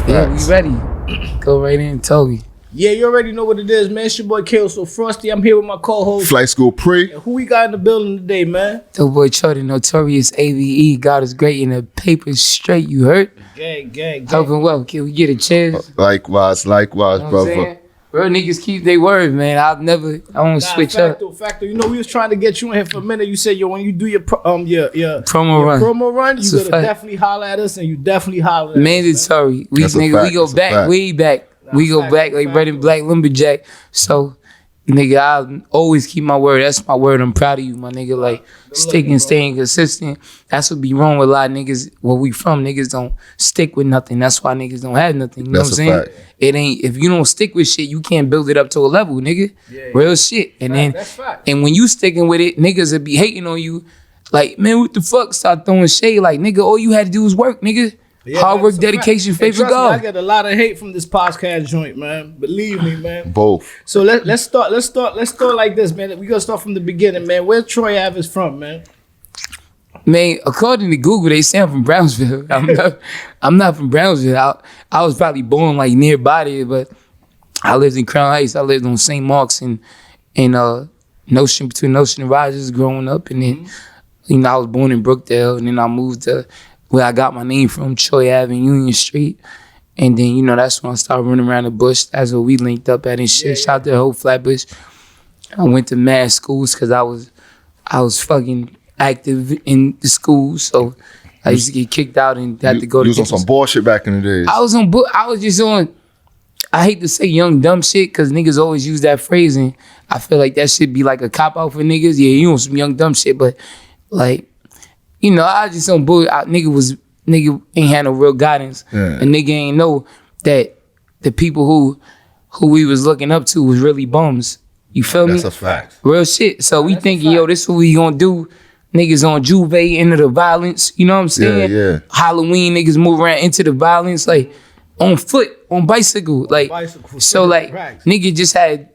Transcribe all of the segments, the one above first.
Yeah, we ready. Go right in and tell me. Yeah, you already know what it is, man. It's your boy Kale So Frosty. I'm here with my co-host Flight School Pre. And who we got in the building today, man? The boy Charlie, notorious AVE. God is great in the paper straight. You heard? Gang. Helping well. Can we get a chance? Likewise, You know what I'm brother. saying? Real niggas keep their word, man. I won't switch up. Facto. You know, we was trying to get you in here for a minute. You said, yo, when you do your promo run, you gotta definitely holler at us, and you definitely holler at us. Mandatory. We go back, way back. We go back like red and black lumberjack. So, nigga, I always keep my word. That's my word. I'm proud of you, my nigga. Like, staying consistent. That's what be wrong with a lot of niggas. Where we from, niggas don't stick with nothing. That's why niggas don't have nothing. You know what I'm saying? Fact. It ain't, if you don't stick with shit, you can't build it up to a level, nigga. Yeah. Real shit. And and when you sticking with it, niggas will be hating on you. Like, man, what the fuck? Start throwing shade. Like, nigga, all you had to do was work, nigga. Yeah, hard work, dedication, faith for God. I get a lot of hate from this podcast joint, man. Believe me, man. Both. So let's start like this, man. We gonna start from the beginning, man. Where Troy Ave is from, man? Man, according to Google, they say I'm from Brownsville. I'm not from Brownsville. I was probably born like nearby there, but I lived in Crown Heights. I lived on St. Mark's and Notion, between Notion and Rogers growing up, and then I was born in Brookdale, and then I moved to where I got my name from, Troy Ave and Union Street. And then, that's when I started running around the bush. That's where we linked up at and shit. Yeah. Shout out to the whole Flatbush. I went to mad schools because I was fucking active in the schools. So I used to get kicked out and had to go to... You was on some bullshit back in the days. I was just on... I hate to say young dumb shit because niggas always use that phrase, and I feel like that should be like a cop-out for niggas. Yeah, you on some young dumb shit, but like... I just on bull. Nigga ain't had no real guidance. Yeah. And nigga ain't know that the people who we was looking up to was really bums. You feel me? That's a fact. Real shit. So we thinking, yo, this is what we gonna do. Niggas on Juve into the violence. You know what I'm saying? Yeah. Halloween niggas move around into the violence, like on foot, on bicycle. Like so like nigga just had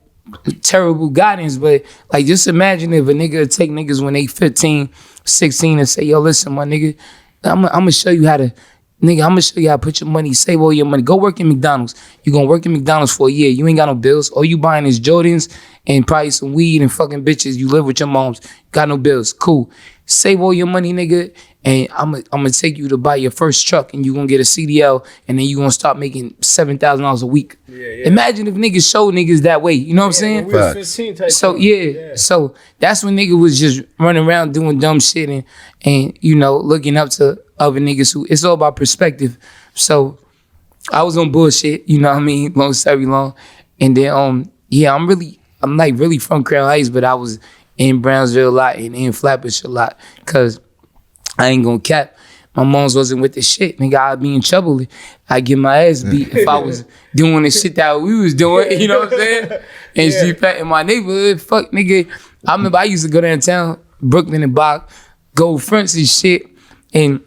terrible guidance. But like just imagine if a nigga take niggas when they 15, 16 and say, yo, listen, my nigga, I'm gonna show you how to, nigga, I'm gonna show you how to put your money, save all your money. Go work at McDonald's. You gonna work at McDonald's for a year. You ain't got no bills. All you buying is Jordans and probably some weed and fucking bitches. You live with your moms. Got no bills. Cool. Save all your money, nigga, and I'm gonna take you to buy your first truck, and you gonna get a CDL, and then you gonna start making $7,000 a week. Yeah. Imagine if niggas show niggas that way. You know what I'm saying? We was 15 type so so that's when nigga was just running around doing dumb shit and looking up to other niggas who, it's all about perspective. So I was on bullshit, you know what I mean? Long story long. And then I'm like really from Crown Heights, but I was in Brownsville a lot and in Flatbush a lot, cause I ain't gonna cap. My moms wasn't with the shit, nigga. I'd be in trouble. I'd get my ass beat if I was doing the shit that we was doing, you know what I'm saying? And street in my neighborhood, fuck, nigga. I remember I used to go downtown, Brooklyn and Bach, gold fronts and shit, and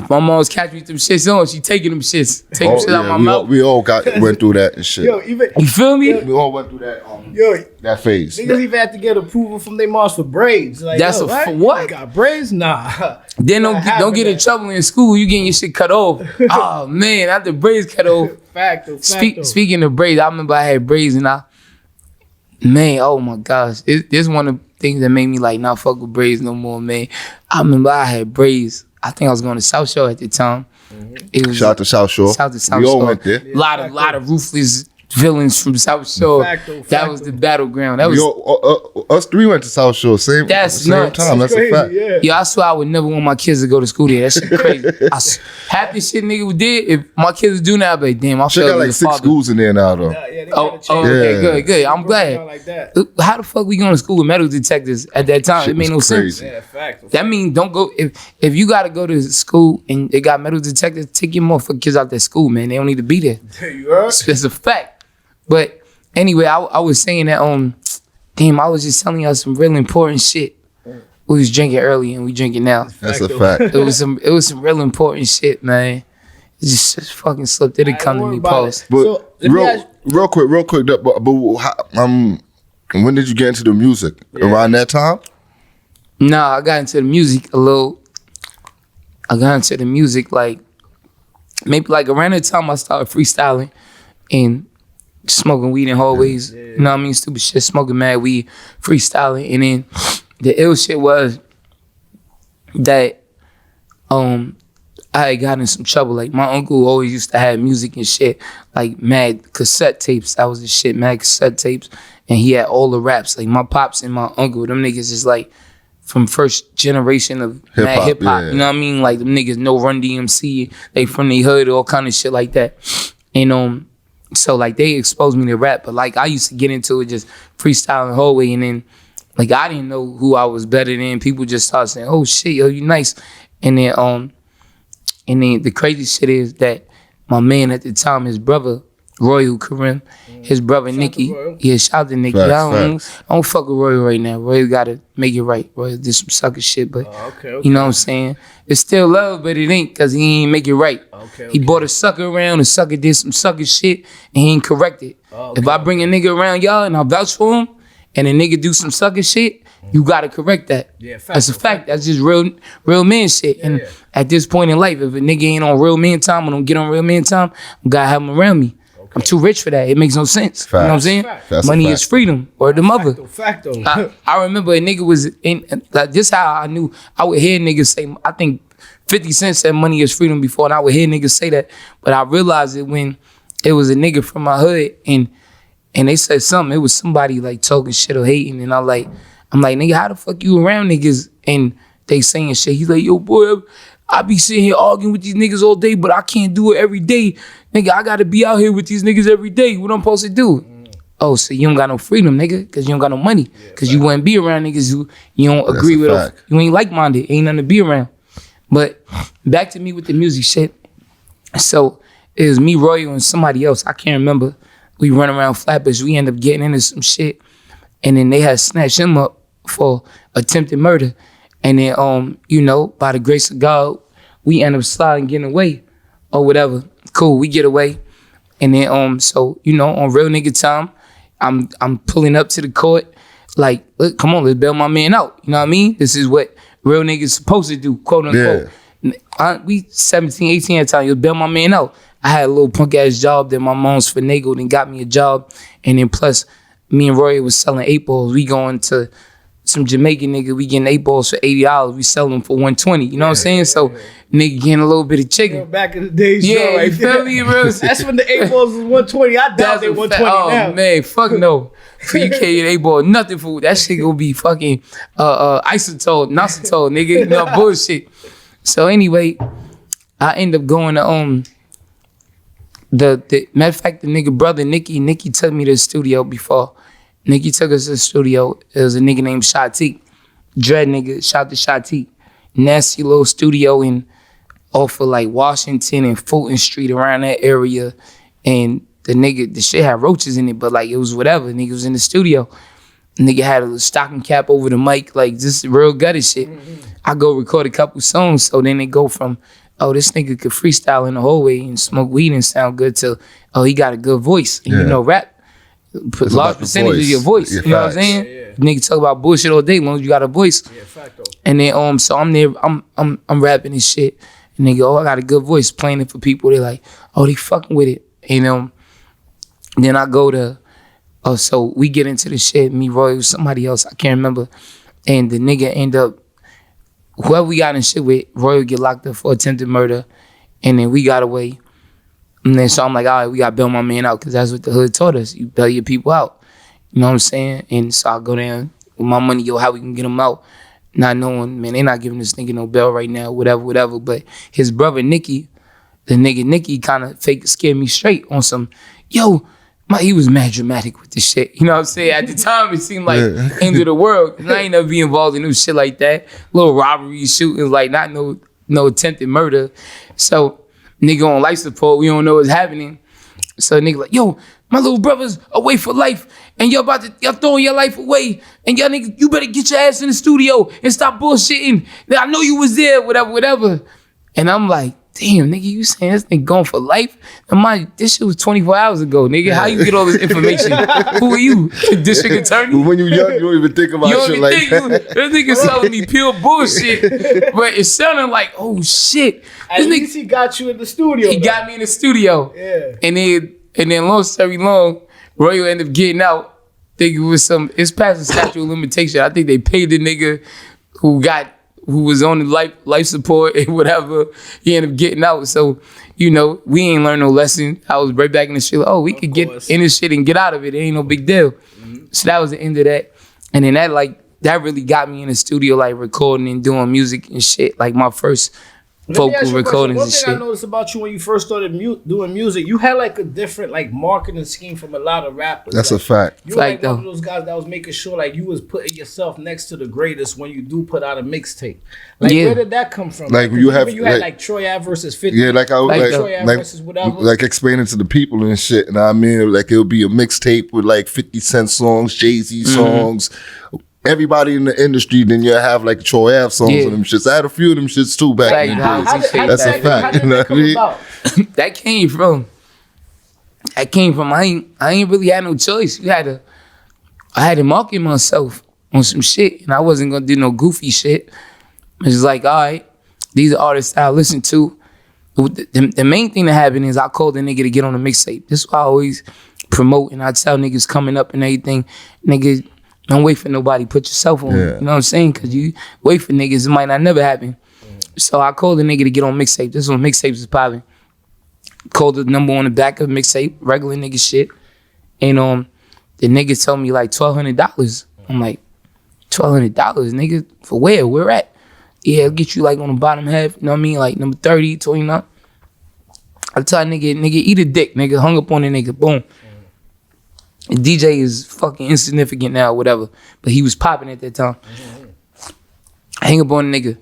my mom's catching me them shits on. She taking them shits, out my mouth. We all went through that and shit. Yo, even you feel me? We all went through that. That phase. Niggas even had to get approval from their moms for braids. Like, that's for what? You got braids? Nah. Then don't get in trouble in school. You getting your shit cut off. Oh man, after braids cut off. Facto. Speaking of braids, I remember I had braids and oh my gosh, this one of the things that made me like not fuck with braids no more, man. I remember I had braids. I think I was going to South Shore at the time. It was shout out to South Shore. We all went there. Lot of ruthless villains from South Shore. That was the battleground. That was us three went to South Shore same time. That's crazy, a fact. Yeah, I swear I would never want my kids to go to school there. That shit crazy. Half the shit nigga did, if my kids do now, I'd be like, damn, I feel got like 6 schools in there now though. Okay, good. I'm glad. Like that. How the fuck we going to school with metal detectors at that time? It made no sense. That means don't go, if you got to go to school and they got metal detectors, take your motherfucking kids out that school, man. They don't need to be there. You heard? It's a fact. But anyway, I was saying that I was just telling y'all some real important shit. We was drinking early and we drinking now. That's a fact. It was some real important shit, man. It just fucking slipped. It didn't come to me post. But so, real quick. But when did you get into the music? Around that time? Nah, I got into the music a little. I got into the music like maybe like around the time I started freestyling and smoking weed in hallways, you know what I mean? Stupid shit, smoking mad weed, freestyling. And then the ill shit was that I had gotten in some trouble. Like my uncle always used to have music and shit, like mad cassette tapes. That was the shit, mad cassette tapes. And he had all the raps. Like my pops and my uncle, them niggas is like from first generation of mad hip hop. You know what I mean? Like them niggas know Run DMC. They from the hood, all kind of shit like that. And so like they exposed me to rap, but like I used to get into it just freestyling hallway, and then like I didn't know who I was better than. People just started saying, "Oh shit, yo, you nice." And then the crazy shit is that my man at the time, his brother Royal Karim, his brother Nicky, shout out to Nicky. I don't fuck with Royal right now. Royal gotta make it right. Royal did some sucker shit, but you know what I'm saying? It's still love, but it ain't, cause he ain't make it right. He brought a sucker around, the sucker did some sucker shit, and he ain't correct it. If I bring a nigga around y'all and I vouch for him, and a nigga do some sucker shit, you gotta correct that. That's a fact. That's just real man shit. And at this point in life, if a nigga ain't on real man time, or don't get on real man time, I gotta have him around me. I'm too rich for that. It makes no sense. Facts. You know what I'm saying? That's money is freedom, or the mother. Facto. I remember a nigga was in, like, this how I knew. I would hear niggas say, I think 50 Cent said money is freedom before, and I would hear niggas say that. But I realized it when it was a nigga from my hood, and they said something. It was somebody like talking shit or hating, and I'm like, nigga, how the fuck you around niggas? And they saying shit. He's like, yo, boy, I be sitting here arguing with these niggas all day, but I can't do it every day. Nigga, I gotta be out here with these niggas every day. What I'm supposed to do? Oh, so you don't got no freedom, nigga, because you don't got no money. Because you wouldn't be around niggas who you don't agree with. You ain't like-minded. Ain't nothing to be around. But back to me with the music shit. So it was me, Royal, and somebody else. I can't remember. We run around Flatbush. We end up getting into some shit. And then they had snatched him up for attempted murder. And then, you know, by the grace of God, we end up sliding, getting away or whatever. Cool, we get away. And then, so, you know, on real nigga time, I'm pulling up to the court. Like, look, come on, let's bail my man out. You know what I mean? This is what real niggas supposed to do, quote unquote. We 17, 18 at the time, you bail my man out. I had a little punk ass job that my mom's finagled and got me a job. And then plus, me and Roy was selling 8 balls. We going to some Jamaican nigga, we getting 8 balls for $80. We sell them for $120. You know what I'm saying? So nigga getting a little bit of chicken. Back in the days, right, you feel me, bro? That's when the 8 balls was $120. I doubt they $120 now. Oh man, fuck no. For you can't get 8 ball, nothing for that shit gonna be fucking isotol, nigga. You know, bullshit. So anyway, I end up going to the matter of fact, the nigga brother Nicky took me to the studio before. Nicky took us to the studio. It was a nigga named Shatik. Dread nigga, shout to Shatik. Nasty little studio off of like Washington and Fulton Street, around that area. And the shit had roaches in it, but like it was whatever. Nigga was in the studio. Nigga had a stocking cap over the mic, like just real gutted shit. I go record a couple songs, so then they go from, oh, this nigga could freestyle in the hallway and smoke weed and sound good, to, oh, he got a good voice. And you know, rap. Put large percentage of your voice. You know what I'm saying? Nigga talk about bullshit all day, as long as you got a voice. And then so I'm there, I'm rapping and shit. And they go, oh, I got a good voice, playing it for people. They like, oh, they fucking with it. And then I go to, so we get into the shit, me, Roy, somebody else, I can't remember. And the nigga end up, whoever we got in shit with, Roy would get locked up for attempted murder. And then we got away. And then so I'm like, all right, we got to bail my man out, because that's what the hood taught us. You bail your people out. You know what I'm saying? And so I go down with my money, yo, how we can get him out. Not knowing, man, they not giving this nigga no bail right now, whatever. But his brother, Nicky, the nigga Nicky kind of fake scared me straight on some, yo, he was mad dramatic with this shit. You know what I'm saying? At the time, it seemed like end of the world. And I ain't never be involved in no shit like that. Little robberies, shootings, like not no attempted murder. So nigga on life support, we don't know what's happening. So nigga like, yo, my little brother's away for life, and y'all throwing your life away, and y'all nigga, you better get your ass in the studio and stop bullshitting. I know you was there, whatever. And I'm like, damn, nigga, you saying this nigga going for life? And this shit was 24 hours ago, nigga. How you get all this information? Who are you? The district attorney? When you young, you don't even think about shit like that. This nigga telling me pure bullshit. But it sounded like, oh shit. At least he got you in the studio. He got me in the studio. Yeah. And then long story long, Royal ended up getting out. Think it was it's past the statute of limitation. I think they paid the nigga who was on the life support and whatever. He ended up getting out. So, we ain't learned no lesson. I was right back in the shit. Like, oh, we could get in this shit and get out of it. It ain't no big deal. Mm-hmm. So that was the end of that. And then that really got me in the studio, like recording and doing music and shit. Like my first vocal recordings and shit. One thing I noticed about you when you first started doing music, you had like a different like marketing scheme from a lot of rappers. That's like, a fact. You were like one of those guys that was making sure like you was putting yourself next to the greatest when you do put out a mixtape. Like where did that come from? Like you had like Troy Ave versus 50. Yeah, like Troy Ave versus whatever. Like explaining to the people and shit. And I mean, like it'll be a mixtape with like 50 Cent songs, Jay-Z songs. Everybody in the industry, then you'll have like Troy Ave songs and them shits. I had a few of them shits too back in the day. That's a fact. You know what I mean? That came from I ain't really had no choice. I had to market myself on some shit, and I wasn't gonna do no goofy shit. It's like, all right, these are artists I listen to. The main thing that happened is I called the nigga to get on the mixtape. This is why I always promote, and I tell niggas coming up and everything, niggas, don't wait for nobody. Put yourself on. You know what I'm saying? Because you wait for niggas, it might not never happen. So I called the nigga to get on mixtape. This one mixtapes is popping. Called the number on the back of mixtape, regular nigga shit. And the nigga told me like $1,200. I'm like, $1,200, nigga? For where? Where at? Yeah, I'll get you like on the bottom half. You know what I mean? Like number 30, 29. I tell nigga, eat a dick, nigga. Hung up on the nigga. Boom. And DJ is fucking insignificant now, whatever. But he was popping at that time. I hang up on the nigga.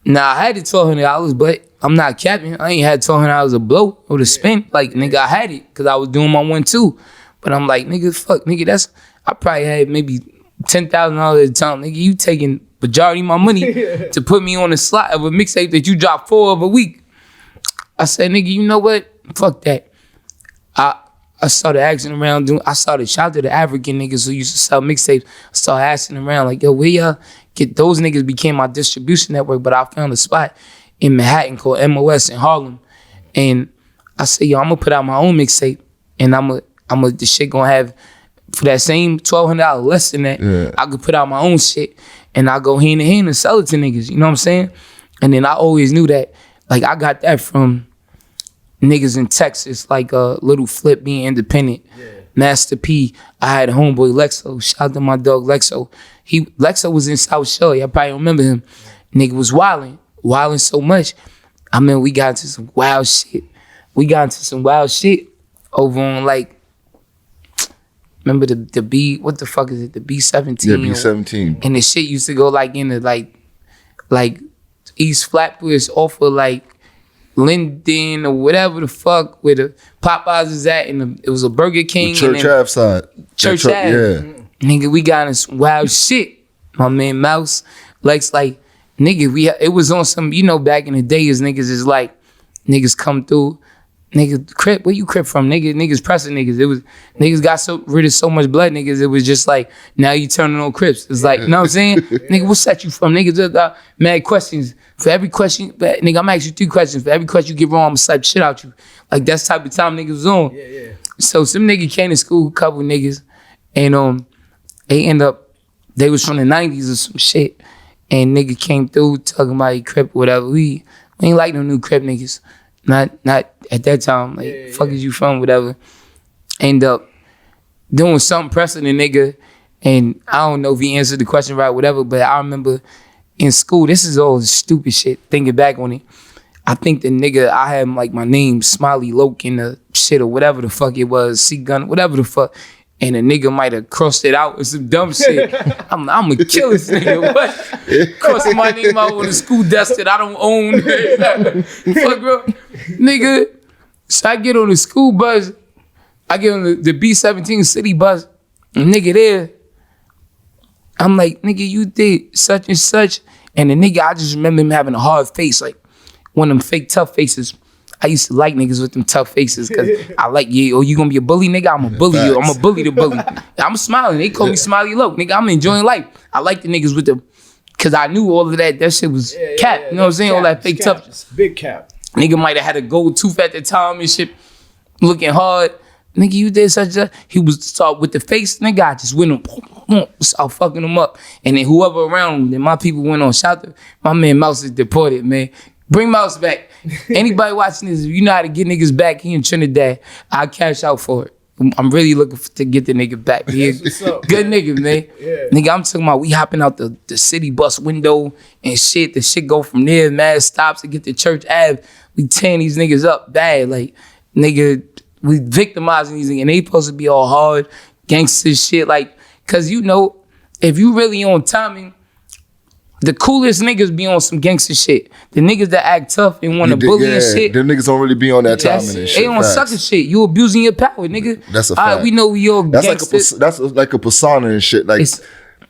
Nah, I had the $1,200, but I'm not capping. I ain't had $1,200 a blow or to spend. Like, nigga, I had it because I was doing my 1-2. But I'm like, nigga, fuck, nigga, I probably had maybe $10,000 at a time. Nigga, you taking majority of my money to put me on the slot of a mixtape that you drop 4 of a week. I said, nigga, you know what? Fuck that. I started asking around. I started shout out to the African niggas who used to sell mixtapes. I started asking around like, yo, where y'all get? Those niggas became my distribution network, but I found a spot in Manhattan called MOS in Harlem. And I said, yo, I'm gonna put out my own mixtape, and the shit gonna have, for that same $1,200 less than that, I could put out my own shit, and I go hand in hand and sell it to niggas. You know what I'm saying? And then I always knew that, like, I got that from niggas in Texas, like Little Flip being independent. Master P. I had a homeboy Lexo. Shout out to my dog Lexo. Lexo was in South Shore. Y'all probably remember him. Nigga was wilding so much. I mean, we got into some wild shit. Over on like, remember the B, what the fuck is it? The B-17. Yeah, B-17. And the shit used to go like into like East Flatbush off of like Linden or whatever the fuck where the Popeyes is at, and it was a Burger King. Church Ave side. Church Ave. Yeah. Nigga, we got in some wild shit. My man Mouse, Lex, like, nigga, it was on some, back in the day, as niggas is like, niggas come through. Nigga, Crip, where you Crip from? Niggas pressing niggas. It was, niggas got rid of so much blood, niggas. It was just like, now you turning on Crips. It's like, you know what I'm saying? Nigga, what set you from? Niggas just got mad questions. For every question, nigga, I'm gonna ask you 3 questions. For every question you get wrong, I'm gonna slap shit out you. Like, that's the type of time niggas was on. Yeah. So some nigga came to school, a couple niggas, and they was from the 90s or some shit. And nigga came through talking about he Crip or whatever. We ain't like no new Crip niggas. Not at that time. Like, fuck is you from, whatever. End up doing something pressing the nigga, and I don't know if he answered the question right, whatever, but I remember in school, this is all stupid shit, thinking back on it. I think the nigga, I had like my name, Smiley Loke in the shit or whatever the fuck it was, C-Gun, whatever the fuck. And a nigga might have crossed it out with some dumb shit. I'm gonna kill this nigga. What? Crossing my name out on the school desk that I don't own. Fuck, bro. Nigga. So I get on the school bus. I get on the B-17 city bus. And nigga there. I'm like, nigga, you did such and such. And the nigga, I just remember him having a hard face. Like, one of them fake tough faces. I used to like niggas with them tough faces because I like, yeah, oh, you gonna be a bully, nigga? I'm a bully you. I'm a bully the bully. I'm smiling. They call me Smiley Low. Nigga, I'm enjoying life. I like the niggas with the, because I knew all of that. That shit was cap. You know what I'm saying? Cap, all that fake tough. Big cap. Nigga might have had a gold tooth at the time and shit, looking hard. Nigga, you did such a, he was start with the face, nigga, I just went on, start fucking him up. And then whoever around him, then my people went on shout. My man Mouse is deported, man. Bring Mouse back. Anybody watching this, if you know how to get niggas back, he in Trinidad, I'll cash out for it. I'm really looking to get the nigga back. He a good nigga, man. Yeah. Nigga, I'm talking about we hopping out the city bus window and shit. The shit go from there, mad stops to get to Church Ave. We tearing these niggas up bad. Like, nigga, we victimizing these niggas. And they supposed to be all hard, gangster shit. Like, cause you know, if you really on timing, the coolest niggas be on some gangster shit. The niggas that act tough and want to bully and shit. Them niggas don't really be on that timing and shit. They on sucker shit. You abusing your power, nigga. That's a fact. We know we all gangsters. That's like a persona and shit. Like,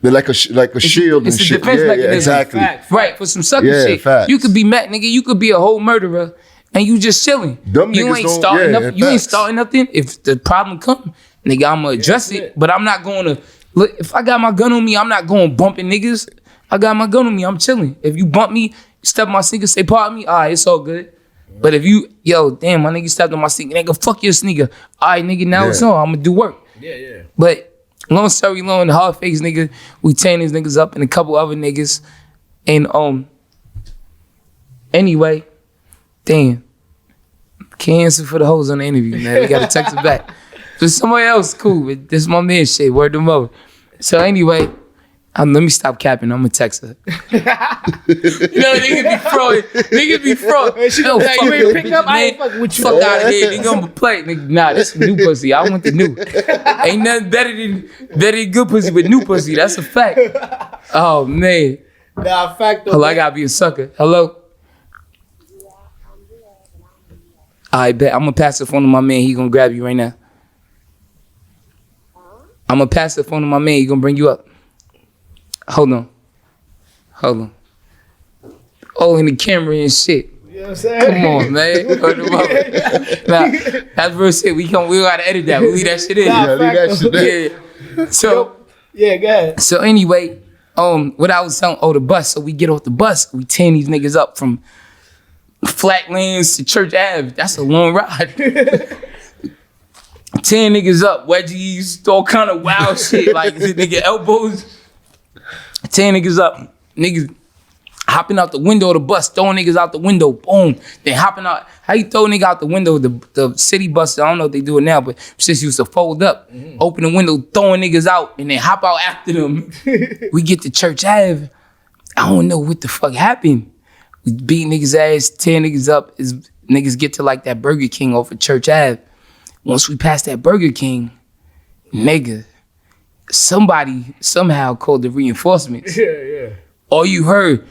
they're like a shield and shit. Defense mechanism. Exactly. Right, for some sucker shit. Facts. You could be mad, nigga. You could be a whole murderer and you just chilling. You ain't starting nothing. You ain't starting nothing. If the problem come, nigga, I'ma address it. But I'm not going to, look, if I got my gun on me, I'm not going bumping niggas. I got my gun on me, I'm chilling. If you bump me, step on my sneaker, say pardon me, all right, it's all good. But if you, yo, damn, my nigga stepped on my sneaker, nigga, fuck your sneaker. All right, nigga, now it's on, I'm gonna do work. Yeah. But long story long, the hard face nigga, we tearing these niggas up and a couple other niggas. And anyway, damn, can't answer for the hoes on the interview, man. We gotta text it back. Just somebody else, cool, but this is my man shit, word them over. So anyway, let me stop capping. I'm gonna text her. You know, niggas be fraud. Yo, you ain't pick up. I ain't fucking with you. Fuck out of here. Nigga, I'm gonna play. Nigga, nah, this is new pussy. I want the new. Ain't nothing better than good pussy, but new pussy. That's a fact. Oh man. Nah, fact. Hello, I gotta be a sucker. Hello. I bet I'm gonna pass the phone to my man. He gonna grab you right now. I'm gonna pass the phone to my man. He gonna bring you up. Hold on. Oh, in the camera and shit. You know what I'm saying? Come on, man. Nah, that's real shit. We gotta edit that. We leave that shit in. Leave that shit in. Yeah. So, go ahead. So anyway, what I was telling, the bus. So we get off the bus, we tearing these niggas up from Flatlands to Church Ave. That's a long ride. 10 niggas up, wedgies, all kind of wild shit. Like, nigga elbows. 10 niggas up, niggas hopping out the window of the bus, throwing niggas out the window, boom. Then hopping out, how you throw a nigga out the window? The city bus, I don't know if they do it now, but since used to fold up, open the window, throwing niggas out, and then hop out after them. We get to Church Ave. I don't know what the fuck happened. We beat niggas' ass, 10 niggas up. Niggas get to like that Burger King off of Church Ave. Once we pass that Burger King, nigga, somebody somehow called the reinforcements. Yeah. All you heard,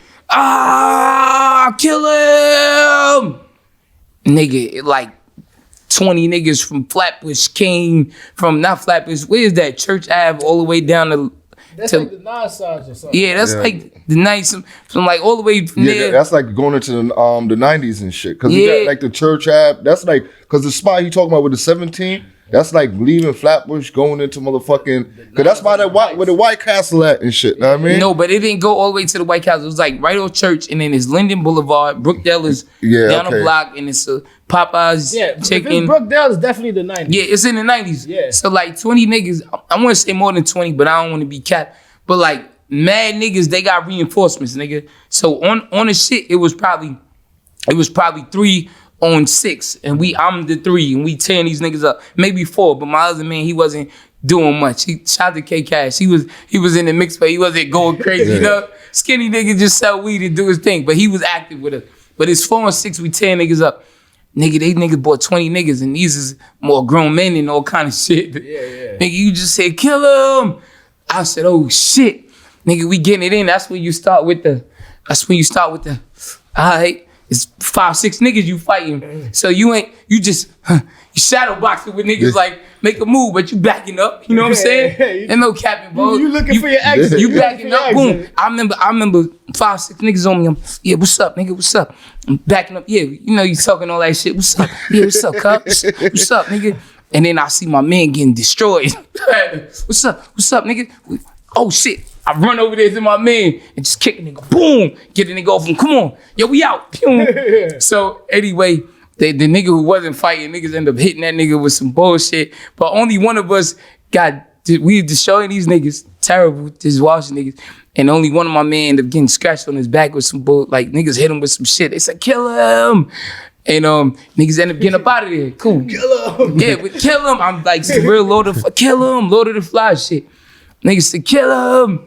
kill him! Nigga, like 20 niggas from Flatbush came from, not Flatbush, where's that? Church Ave all the way down to... That's like the 9 sides or something. Yeah, that's like the nice, from like all the way from there. That's like going into the 90s and shit. Cause you got like the Church Ave, that's like, cause the spot you talking about with the 17, that's like leaving Flatbush, going into motherfucking, cause that's by where the White Castle at and shit, know what I mean? No, but it didn't go all the way to the White Castle. It was like right off Church, and then it's Linden Boulevard, Brookdale is down the block, and it's Popeye's chicken. Brookdale is definitely the 90s. Yeah, it's in the 90s. Yeah. So like 20 niggas, I want to say more than 20, but I don't want to be capped. But like mad niggas, they got reinforcements, nigga. So on the shit, it was probably 3 on 6, and I'm the 3, and we tearing these niggas up. Maybe 4, but my other man, he wasn't doing much. He shot the K Cash. He was in the mix, but he wasn't going crazy. You know, skinny nigga just sell weed and do his thing, but he was active with us. But it's 4 on 6, we tearing niggas up. Nigga, they niggas bought 20 niggas, and these is more grown men and all kind of shit. Yeah. Nigga, you just said kill him. I said, oh shit, nigga, we getting it in. That's when you start with the. All right, it's 5, 6 niggas you fighting. So you shadow boxing with niggas like make a move, but you backing up. You know what I'm saying? And no capping, bro. You looking for your exit. You backing up. Boom. I remember 5, 6 niggas on me. Yeah, what's up, nigga? What's up? I'm backing up. Yeah, you know you talking all that shit. What's up? Yeah, what's up, cuz? What's up, nigga? And then I see my man getting destroyed. What's up? What's up, nigga? Oh shit. I run over there to my man and just kick a nigga. Boom. Get the nigga off him. Come on. Yo, we out. So anyway, the nigga who wasn't fighting, niggas end up hitting that nigga with some bullshit. But only one of us we destroying these niggas. Terrible. Just watching niggas. And only one of my men ended up getting scratched on his back with some bull. Like niggas hit him with some shit. They said, kill him. And niggas end up getting up out of there. Cool. Kill him. Yeah, but kill him. I'm like real Lord of the Flies shit. Niggas said, kill him.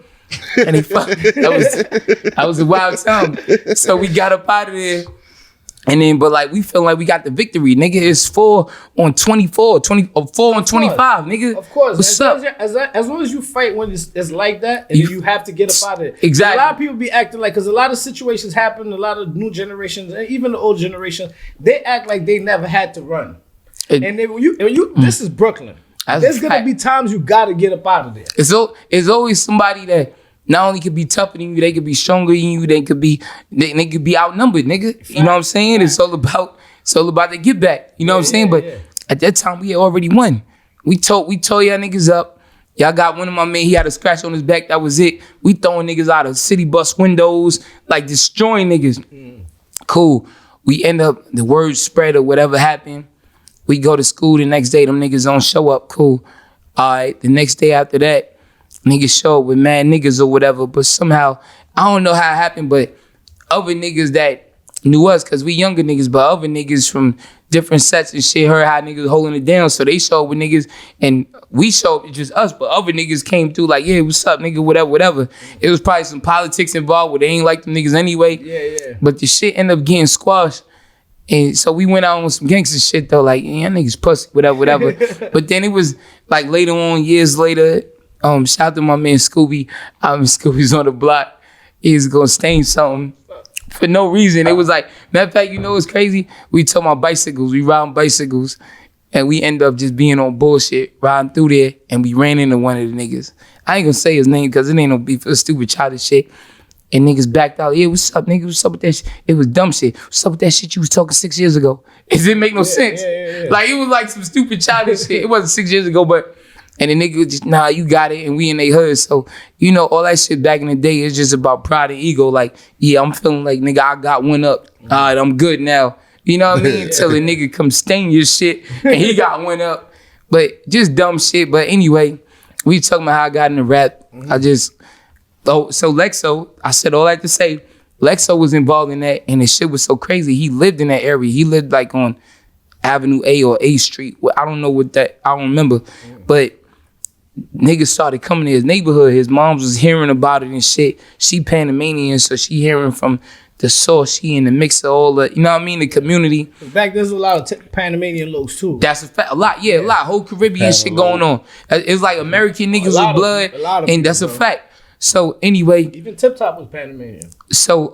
And that was a wild time. So we got up out of there. And then, but like, we feel like we got the victory. Nigga, it's 4 on 24, 4 on 25, nigga. Of course. What's up? As long as you fight when it's like that, and you have to get up out of it. Exactly. A lot of people be acting like, because a lot of situations happen, a lot of new generations, and even the old generation, they act like they never had to run. And then when you this is Brooklyn. There's going to be times you got to get up out of there. It's always somebody that not only could be tougher than you, they could be stronger than you, they could be outnumbered, nigga. You know what I'm saying? It's all about the get back. You know what I'm saying? But at that time, we had already won. We told y'all niggas up. Y'all got one of my men, he had a scratch on his back, that was it. We throwing niggas out of city bus windows, like destroying niggas. Cool. We end up, the word spread or whatever happened. We go to school the next day, them niggas don't show up. Cool. All right, the next day after that, niggas show up with mad niggas or whatever, but somehow, I don't know how it happened, but other niggas that knew us, because we younger niggas, but other niggas from different sets and shit heard how niggas holding it down, so they show up with niggas, and we show up, it's just us, but other niggas came through like, yeah, what's up, nigga, whatever. It was probably some politics involved where they ain't like them niggas anyway. Yeah. But the shit ended up getting squashed. And so we went out on some gangster shit though, like, yeah, niggas pussy, whatever. But then it was like later on, years later, shout out to my man Scooby. Scooby's on the block. He's gonna stain something for no reason. It was like, matter of fact, you know what's crazy? We took my bicycles, we ride bicycles, and we end up just being on bullshit, riding through there, and we ran into one of the niggas. I ain't gonna say his name because it ain't no beef, it was stupid childish shit. And niggas backed out. Yeah, what's up, nigga? What's up with that shit? It was dumb shit. What's up with that shit you was talking 6 years ago? It didn't make no sense. Yeah. Like, it was like some stupid childish shit. It wasn't 6 years ago, but... And the nigga was just, nah, you got it, and we in they hood. So, you know, all that shit back in the day is just about pride and ego. Like, yeah, I'm feeling like, nigga, I got one up. All right, I'm good now. You know what I mean? Until the nigga come stain your shit, and he got one up. But just dumb shit. But anyway, we talking about how I got in the rap. So Lexo, I said all that to say, Lexo was involved in that, and the shit was so crazy. He lived in that area. He lived like on Avenue A or A Street. Well, I don't know what that, I don't remember. But niggas started coming to his neighborhood. His moms was hearing about it and shit. She Panamanian, so she hearing from the source. She in the mix of all the, you know what I mean, the community. Back there's a lot of Panamanian lows too. That's a fact. A lot. Whole Caribbean shit going on. It's like American niggas with blood, and that's a fact. So anyway, even Tip Top was Panamanian. So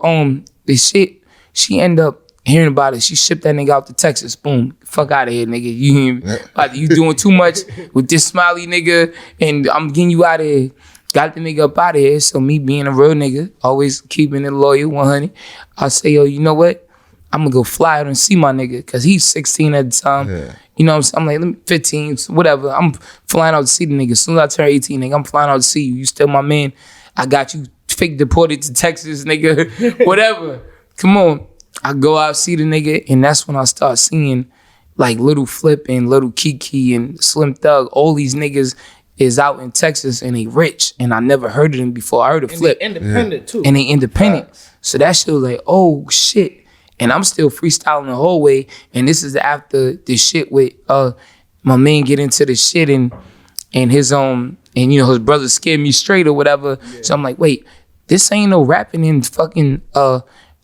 the shit, she end up hearing about it. She shipped that nigga out to Texas. Boom, fuck out of here, nigga. You doing too much with this smiley nigga, and I'm getting you out of here. Got the nigga up out of here. So me being a real nigga, always keeping it loyal, 100. I say, yo, you know what? I'm gonna go fly out and see my nigga, because he's 16 at the time. Yeah. You know what I'm saying? I'm like, 15, whatever. I'm flying out to see the nigga. As soon as I turn 18, nigga, I'm flying out to see you. You still my man. I got you fake deported to Texas, nigga. Whatever. Come on. I go out, see the nigga, and that's when I start seeing like Little Flip and Little Kiki and Slim Thug. All these niggas is out in Texas and they rich, and I never heard of them before. I heard of Flip. They independent too. And they independent. So that shit was like, oh shit. And I'm still freestyling the whole way. And this is after the shit with my man get into the shit and his and you know his brother scared me straight or whatever. Yeah. So I'm like, wait, this ain't no rapping in fucking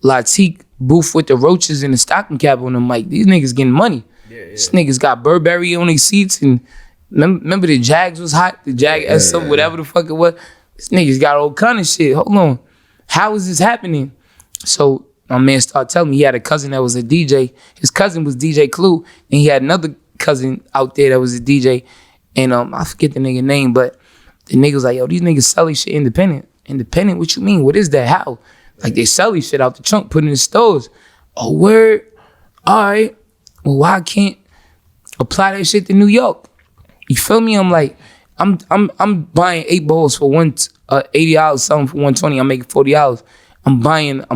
Latique booth with the roaches and the stocking cap on them mic. These niggas getting money. Yeah. These niggas got Burberry on their seats, and remember the Jags was hot? The Jag S7, whatever the fuck it was. These niggas got all kind of shit. Hold on. How is this happening? So my man started telling me he had a cousin that was a DJ. His cousin was DJ Clue, and he had another cousin out there that was a DJ, and I forget the nigga name, but the nigga was like, yo, these niggas selling shit independent. Independent? What you mean? What is that? How? Like, they selling shit out the trunk, put it in the stores. Oh, word? All right. Well, why I can't apply that shit to New York? You feel me? I'm like, I'm buying 8 bowls for $80, something for $120. I'm making $40. I'm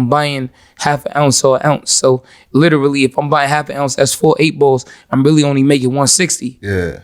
buying half an ounce or an ounce. So literally, if I'm buying half an ounce, that's 4 8 bowls. I'm really only making $160. Yeah.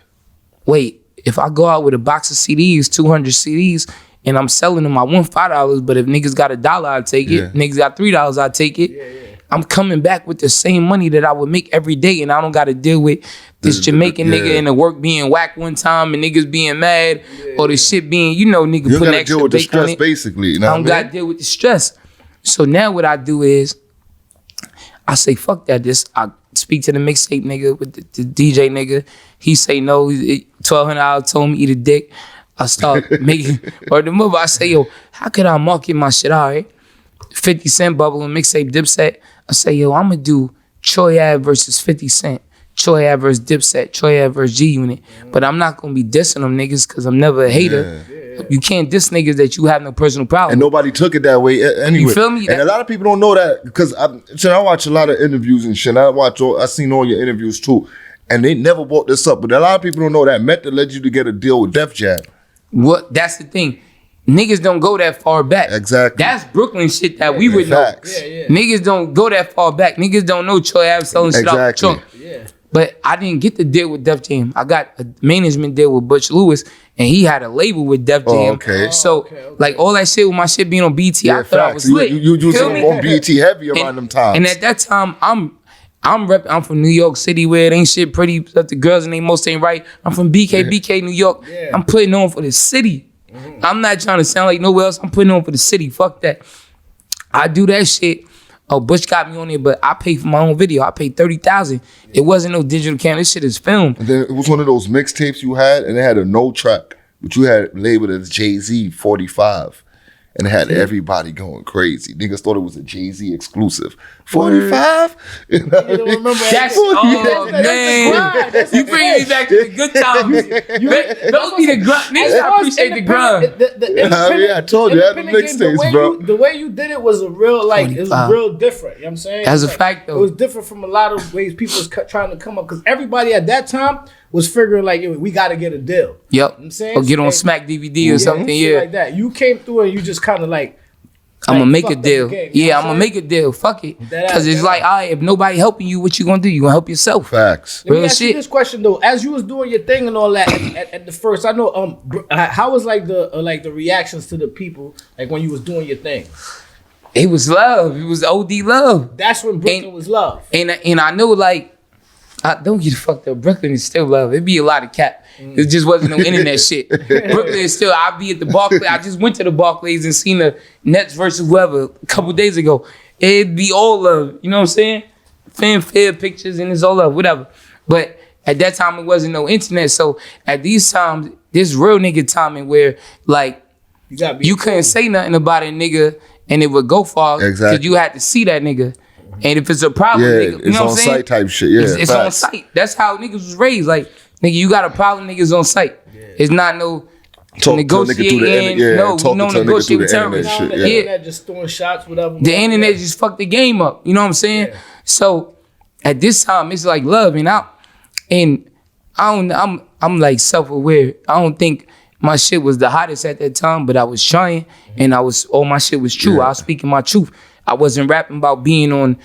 Wait, if I go out with a box of CDs, 200 CDs, and I'm selling them, I want $5. But if niggas got $1, I take it. Niggas got $3, I take it. Yeah. I'm coming back with the same money that I would make every day, and I don't got to deal with this Jamaican nigga and the work being whack one time and niggas being mad or the shit being, nigga you putting extra deal with the bacon on stress, it. basically. You I know don't got to deal with the stress. So now what I do is I say, fuck that. I speak to the mixtape nigga with the DJ nigga. He say no. $1,200 told me eat a dick. I start making, or the move. I say, yo, how could I market my shit? All right, 50 Cent bubble and mixtape Dipset. I say, yo, I'm gonna do Troy Ave versus 50 Cent. Troy Ave versus Dipset. Troy Ave versus G Unit. But I'm not gonna be dissing them niggas because I'm never a hater. You can't diss niggas that you have no personal problem. And nobody took it that way anyway. You feel me? And a lot of people don't know that because I watch a lot of interviews and shit. I seen all your interviews too. And they never brought this up. But a lot of people don't know that Method led you to get a deal with Def Jam. What? That's the thing. Niggas don't go that far back. Exactly. That's Brooklyn shit that we would know. Niggas don't go that far back. Niggas don't know Troy Ave selling shit out the trunk. But I didn't get the deal with Def Jam. I got a management deal with Butch Lewis, and he had a label with Def Jam. Like all that shit with my shit being on BT, I thought I was lit. You was on BT heavy around them times. And at that time, I'm from New York City where it ain't shit pretty, but the girls and they most ain't right. I'm from BK, New York. I'm putting on for the city. I'm not trying to sound like nowhere else. I'm putting on for the city. Fuck that. I do that shit. Oh, Bush got me on it, but I paid for my own video. I paid $30,000. It wasn't no digital camera. This shit is filmed. And then it was one of those mixtapes you had, and it had a no track, but you had labeled as Jay-Z 45. And it had everybody going crazy. Niggas thought it was a Jay-Z exclusive. 45? You know what I mean? Remember that's, oh, man. You bring me back to the good times. Those be the grind. Niggas appreciate the grind. I told you, I had the mixtapes, bro. The way you did it was a real, it was real different. You know what I'm saying? That's a fact, though. It was different from a lot of ways people was trying to come up. Because everybody at that time was figuring like, we got to get a deal. Yep. You know what I'm saying? Or get on Smack DVD or something, like that. You came through and you just kind of like, I'm gonna make a deal. I'm gonna make a deal. Fuck it. Because it's like, all right, if nobody helping you, what you gonna do? You gonna help yourself. Facts. Let me ask you this question though. As you was doing your thing and all that at the first, I know how was like the reactions to the people like when you was doing your thing? It was love. It was OD love. That's when Brooklyn was love. And I know like, I don't get fucked up. Brooklyn is still love. It'd be a lot of cap. It just wasn't no internet shit. Brooklyn is still, I'll be at the Barclays. I just went to the Barclays and seen the Nets versus whoever a couple days ago. It'd be all love. You know what I'm saying? Fanfare pictures and it's all love, whatever. But at that time, it wasn't no internet. So at these times, this real nigga timing where like, you couldn't say nothing about a nigga and it would go far. Because you had to see that nigga. And if it's a problem, nigga, you know what I'm saying? It's on site type shit. Yeah, it's on site. That's how niggas was raised. Like, nigga, you got a problem, niggas on site. It's not no negotiating. No negotiate with terrorists. The internet just throwing shots, whatever. The internet just fucked the game up. You know what I'm saying? Yeah. So at this time, it's like love, and I'm like self-aware. I don't think my shit was the hottest at that time, but I was trying, and all my shit was true. I was speaking my truth. I wasn't rapping about being on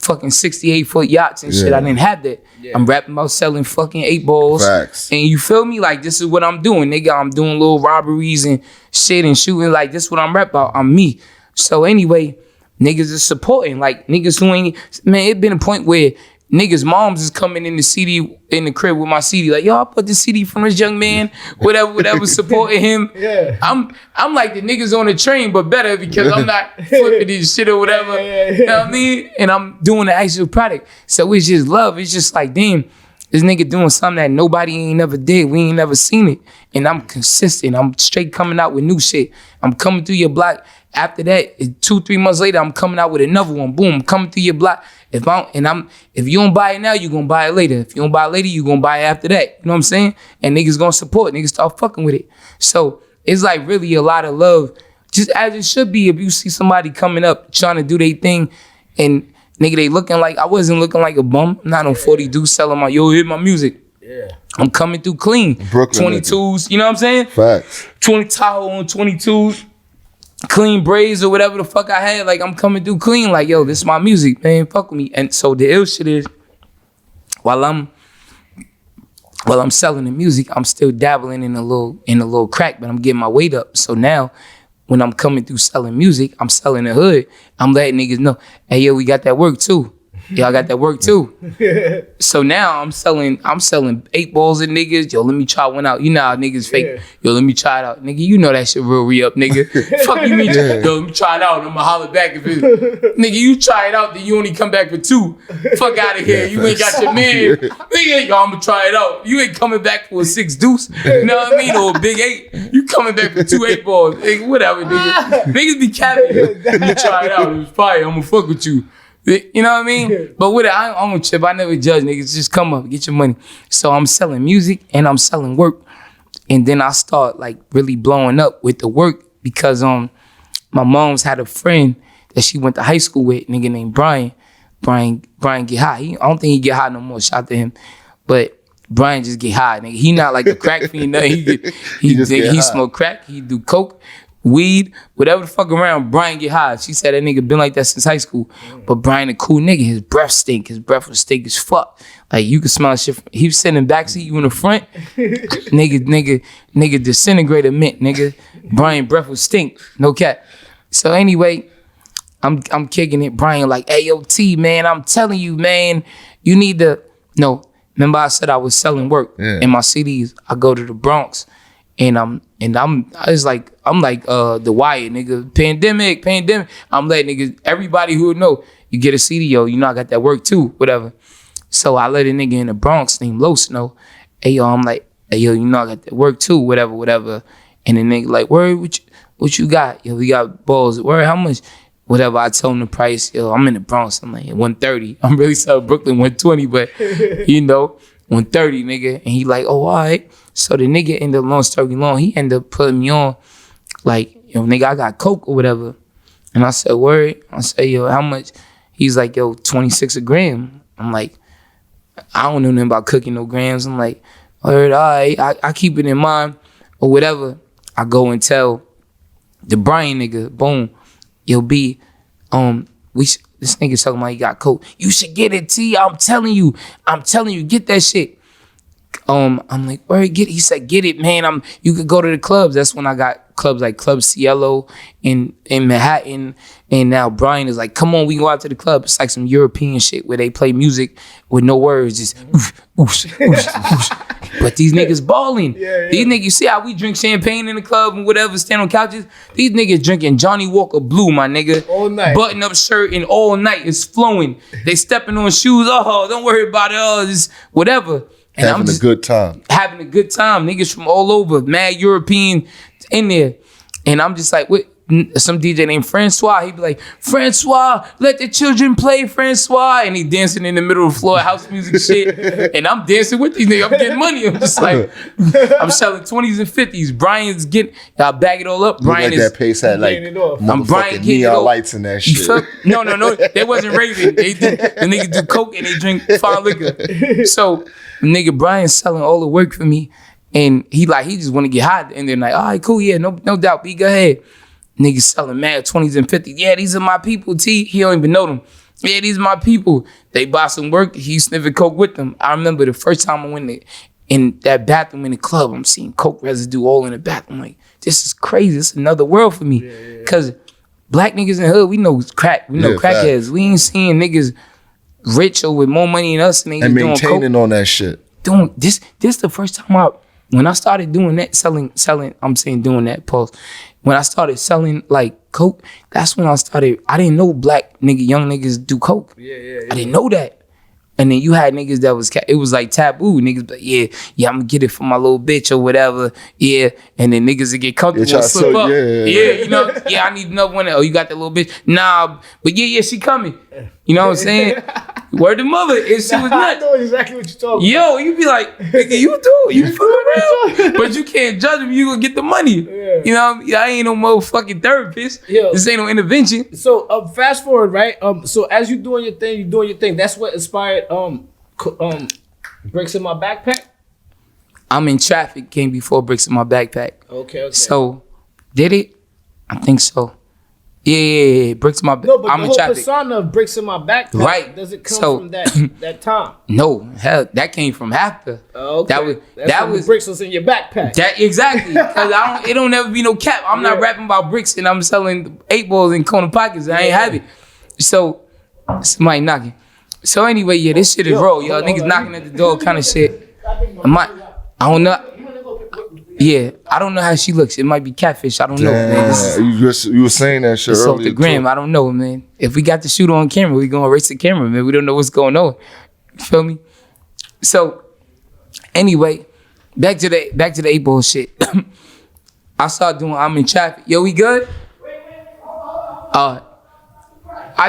fucking 68-foot yachts and shit. I didn't have that. I'm rapping about selling fucking 8 balls. Facts. And you feel me? Like, this is what I'm doing, nigga. I'm doing little robberies and shit and shooting. Like, this is what I'm rapping about. I'm me. So anyway, niggas is supporting. Like, niggas who ain't... Man, it been a point where niggas' moms is coming in the CD, in the crib with my CD. Like, yo, I put the CD from this young man, whatever, supporting him. I'm like the niggas on the train, but better because I'm not flipping this shit or whatever. You know what I mean? And I'm doing the actual product. So it's just love. It's just like, damn, this nigga doing something that nobody ain't never did. We ain't never seen it. And I'm consistent. I'm straight coming out with new shit. I'm coming through your block after that, 2-3 months later, I'm coming out with another one. Boom, coming through your block. If you don't buy it now, you gonna buy it later. If you don't buy it later, you gonna buy it after that. You know what I'm saying? And niggas gonna support. Niggas start fucking with it. So it's like really a lot of love, just as it should be. If you see somebody coming up trying to do their thing, and nigga, they looking like, I wasn't looking like a bum. I'm not on 40 dudes selling my, yo, hear my music. Yeah. I'm coming through clean. Brooklyn 22s, you know what I'm saying? Facts. 20 Tahoe on 22s, clean braids or whatever the fuck I had. Like, I'm coming through clean. Like, yo, this is my music, man. Fuck with me. And so the ill shit is, while I'm selling the music, I'm still dabbling in a little crack, but I'm getting my weight up. So now, when I'm coming through selling music, I'm selling the hood. I'm letting niggas know, hey, yo, we got that work too. Y'all got that work too. So now I'm selling 8 balls at niggas. Yo, let me try one out. You know how niggas fake. Yeah. Yo, let me try it out. Nigga, you know that shit real re-up, nigga. Fuck you mean? Yeah. Yo, let me try it out. I'ma holler back if it. Nigga, you try it out, then you only come back for 2. Fuck out of here. You ain't got your man. Nigga, yo, I'ma try it out. You ain't coming back for a 6 deuce. You know what I mean? Or a big 8. You coming back for 2 8 balls. Nigga, whatever, nigga. Niggas be capping. Let me try it out. It was fire. I'ma fuck with you. You know what I mean? But with it, I don't chip. I never judge niggas. Just come up, get your money. So I'm selling music and I'm selling work. And then I start like really blowing up with the work because my mom's had a friend that she went to high school with, nigga named Brian. Brian get high. I don't think he get high no more. Shout out to him. But Brian just get high, nigga. He not like a crack fiend. Nothing. He smoke crack. He do coke, weed, whatever the fuck around. Brian get high. She said that nigga been like that since high school. But Brian a cool nigga. His breath stink. His breath was stink as fuck. Like you can smell shit. He was sitting in the backseat, you in the front. nigga disintegrated mint, nigga. Brian breath was stink. No cap. So anyway, I'm kicking it. Brian like, hey yo T, man, I'm telling you, man, you need to. No, remember I said I was selling work in my CDs. I go to the Bronx. And I'm like The Wire, nigga. Pandemic. I'm letting niggas, everybody who would know, you get a CD, yo, you know I got that work too, whatever. So I let a nigga in the Bronx named Los know, hey yo, I'm like, hey yo, you know I got that work too, whatever. And the nigga like, word, what you got? Yo, we got balls. Word, how much? Whatever, I tell him the price. Yo, I'm in the Bronx. I'm like, 130. I'm really selling Brooklyn 120, but you know, 130, nigga. And he like, oh, all right. So the nigga ended up, long story long, he ended up putting me on, like, yo, nigga, I got coke or whatever. And I said, word. I said, yo, how much? He's like, yo, 26 a gram. I'm like, I don't know nothing about cooking no grams. I'm like, word, all right, I keep it in mind or whatever. I go and tell the Brian nigga, boom, yo, B, this nigga talking about he got coke. You should get it, T. I'm telling you, get that shit. I'm like, where get it? He said, get it, man. You could go to the clubs. That's when I got clubs like Club Cielo in Manhattan. And now Brian is like, come on, we go out to the club. It's like some European shit where they play music with no words, just oosh, oosh, oosh, oosh. But these niggas balling. Yeah. These niggas, you see how we drink champagne in the club and whatever, stand on couches? These niggas drinking Johnny Walker Blue, my nigga. All night. Button up shirt and all night. It's flowing. They stepping on shoes. Oh, don't worry about it. Oh, just whatever. And having a good time. Having a good time. Niggas from all over, mad European in there. And I'm just like, what? Some DJ named Francois. He be like, Francois, let the children play, Francois. And he dancing in the middle of the floor, house music shit. And I'm dancing with these niggas. I'm getting money. I'm just like, I'm selling 20s and 50s. Brian's getting, y'all bag it all up. Brian like is. That pace had like Brian neon lights in that shit. No. They wasn't raving. The niggas do coke and they drink fine liquor. So, nigga Brian's selling all the work for me. And he just want to get hot. And they're like, all right, cool, yeah, no doubt. B, go ahead. Niggas selling mad 20s and 50s. Yeah, these are my people, T. He don't even know them. Yeah, these are my people. They buy some work. He sniffing coke with them. I remember the first time I went in that bathroom in the club, I'm seeing coke residue all in the bathroom. I'm like, this is crazy. It's another world for me. Because black niggas in the hood, we know crack. We know crackheads. We ain't seeing niggas rich or with more money than us. And maintaining on that shit. Doing this the first time when I started doing that, selling, I'm saying doing that, pause. When I started selling like coke, that's when I didn't know black young niggas do coke. Yeah. I didn't know that. And then you had niggas that was, it was like taboo. Niggas like, yeah, I'm gonna get it for my little bitch or whatever. Yeah. And then niggas would get comfortable and slip up. Yeah, I need another one. Oh, you got that little bitch? Nah, but yeah, she coming. You know what I'm saying? Word to mother. And she was nuts. I know exactly what you're talking about. Yo, you be like, nigga, you do. You fucking real. But you can't judge him. You gonna get the money. Yeah. You know, I ain't no motherfucking therapist. Yo. This ain't no intervention. So fast forward, right? So as you doing your thing, that's what inspired Bricks in My Backpack? I'm in Traffic came before Bricks in My Backpack. Okay. So, did it? I think so. Yeah. Bricks in My Backpack. No, but the whole persona of Bricks in My Backpack, right? Does it come from that time? No, hell, that came from after. Okay. That was Bricks was in your backpack. That exactly. Cause it don't never be no cap. I'm not rapping about bricks and I'm selling 8 balls in corner pockets. I ain't have it. So somebody knocking. So anyway, yeah, this shit is raw. Y'all niggas knocking at the door kind of shit. I don't know. Yeah, I don't know how she looks. It might be catfish. I don't know, man. You were saying that shit earlier. Off the gram. Too. I don't know, man. If we got the shooter on camera, we gonna erase the camera, man. We don't know what's going on. You feel me? So, anyway, back to the 8 ball shit. I started doing I'm in Traffic. Yo, we good? I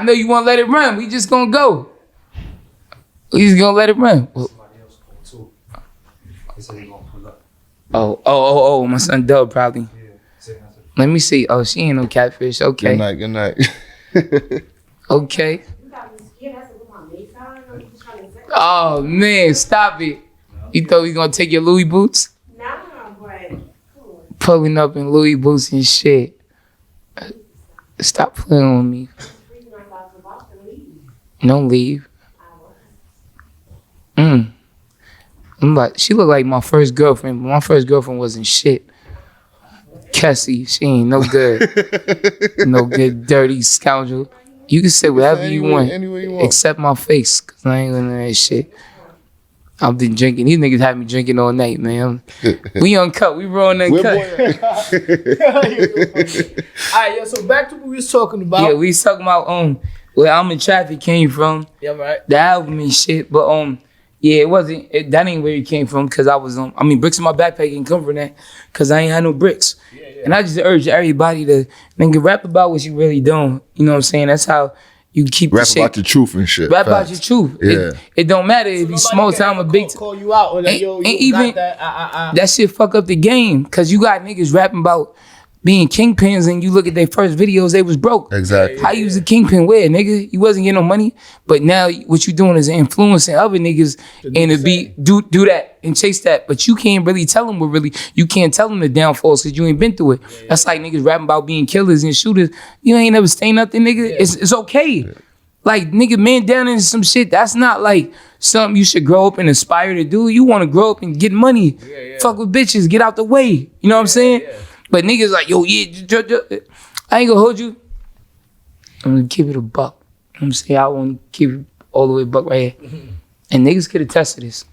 know you want to let it run. We just gonna go. We just gonna let it run. Oh, my son Dub probably. Let me see. Oh, she ain't no catfish. Okay. Good night. Okay. Oh man, stop it. You thought we gonna take your Louis boots? No, but pulling up in Louis boots and shit. Stop playing with me. Don't leave. She looked like my first girlfriend, but my first girlfriend wasn't shit. Cassie, she ain't no good. No good, dirty scoundrel. You can say whatever you want, except my face, because I ain't gonna do that shit. I've been drinking. These niggas have me drinking all night, man. We uncut. We raw and uncut. Alright, so back to what we was talking about. Yeah, we was talking about where I'm in Traffic came from. Yeah, right. The album and shit, but yeah, it wasn't. That ain't where it came from, because I was Bricks in My Backpack ain't come from that, because I ain't had no bricks. Yeah. And I just urge everybody to nigga rap about what you really doing. You know what I'm saying? That's how you keep rap about your truth and shit. Rap about your truth. Yeah. It don't matter if you small time or big time. Call you out or that yo, you even got that. That shit fuck up the game, because you got niggas rapping about being kingpins, and you look at their first videos, they was broke. Exactly. How you was a kingpin where, nigga? You wasn't getting no money, but now what you doing is influencing other niggas and do that and chase that. But you can't really tell them you can't tell them the downfalls, because you ain't been through it. Yeah. That's like niggas rapping about being killers and shooters. You ain't never stay nothing, nigga. Yeah. It's okay. Yeah. Like, nigga, man down into some shit, that's not like something you should grow up and aspire to do. You want to grow up and get money. Yeah. Fuck with bitches, get out the way. You know what I'm saying? Yeah. But niggas like, yo, I ain't gonna hold you. I'm gonna keep it a buck. I'm saying I want to keep it all the way buck right here. And niggas could attest to this.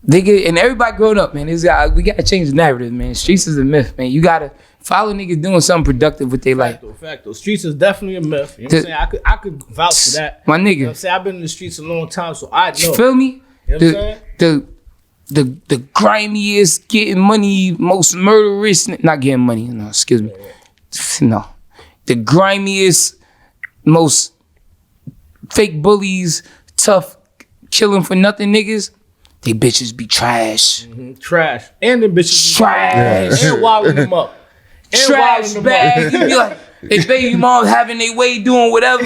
And everybody growing up, man, we gotta change the narrative, man. Streets is a myth, man. You gotta follow niggas doing something productive with their life. Facto. Streets is definitely a myth. You know what I'm saying? I could vouch for that. My nigga. You know what I'm saying? I've been in the streets a long time, so I know. You feel me? You know what I'm saying? The grimiest, getting money, most murderous, not getting money, no, excuse me. No. The grimiest, most fake bullies, tough, killing for nothing niggas, they bitches be trash. Mm-hmm. Trash. And them bitches be trash. And wilding them up. Trash bag. You be like, they baby mom having their way doing whatever.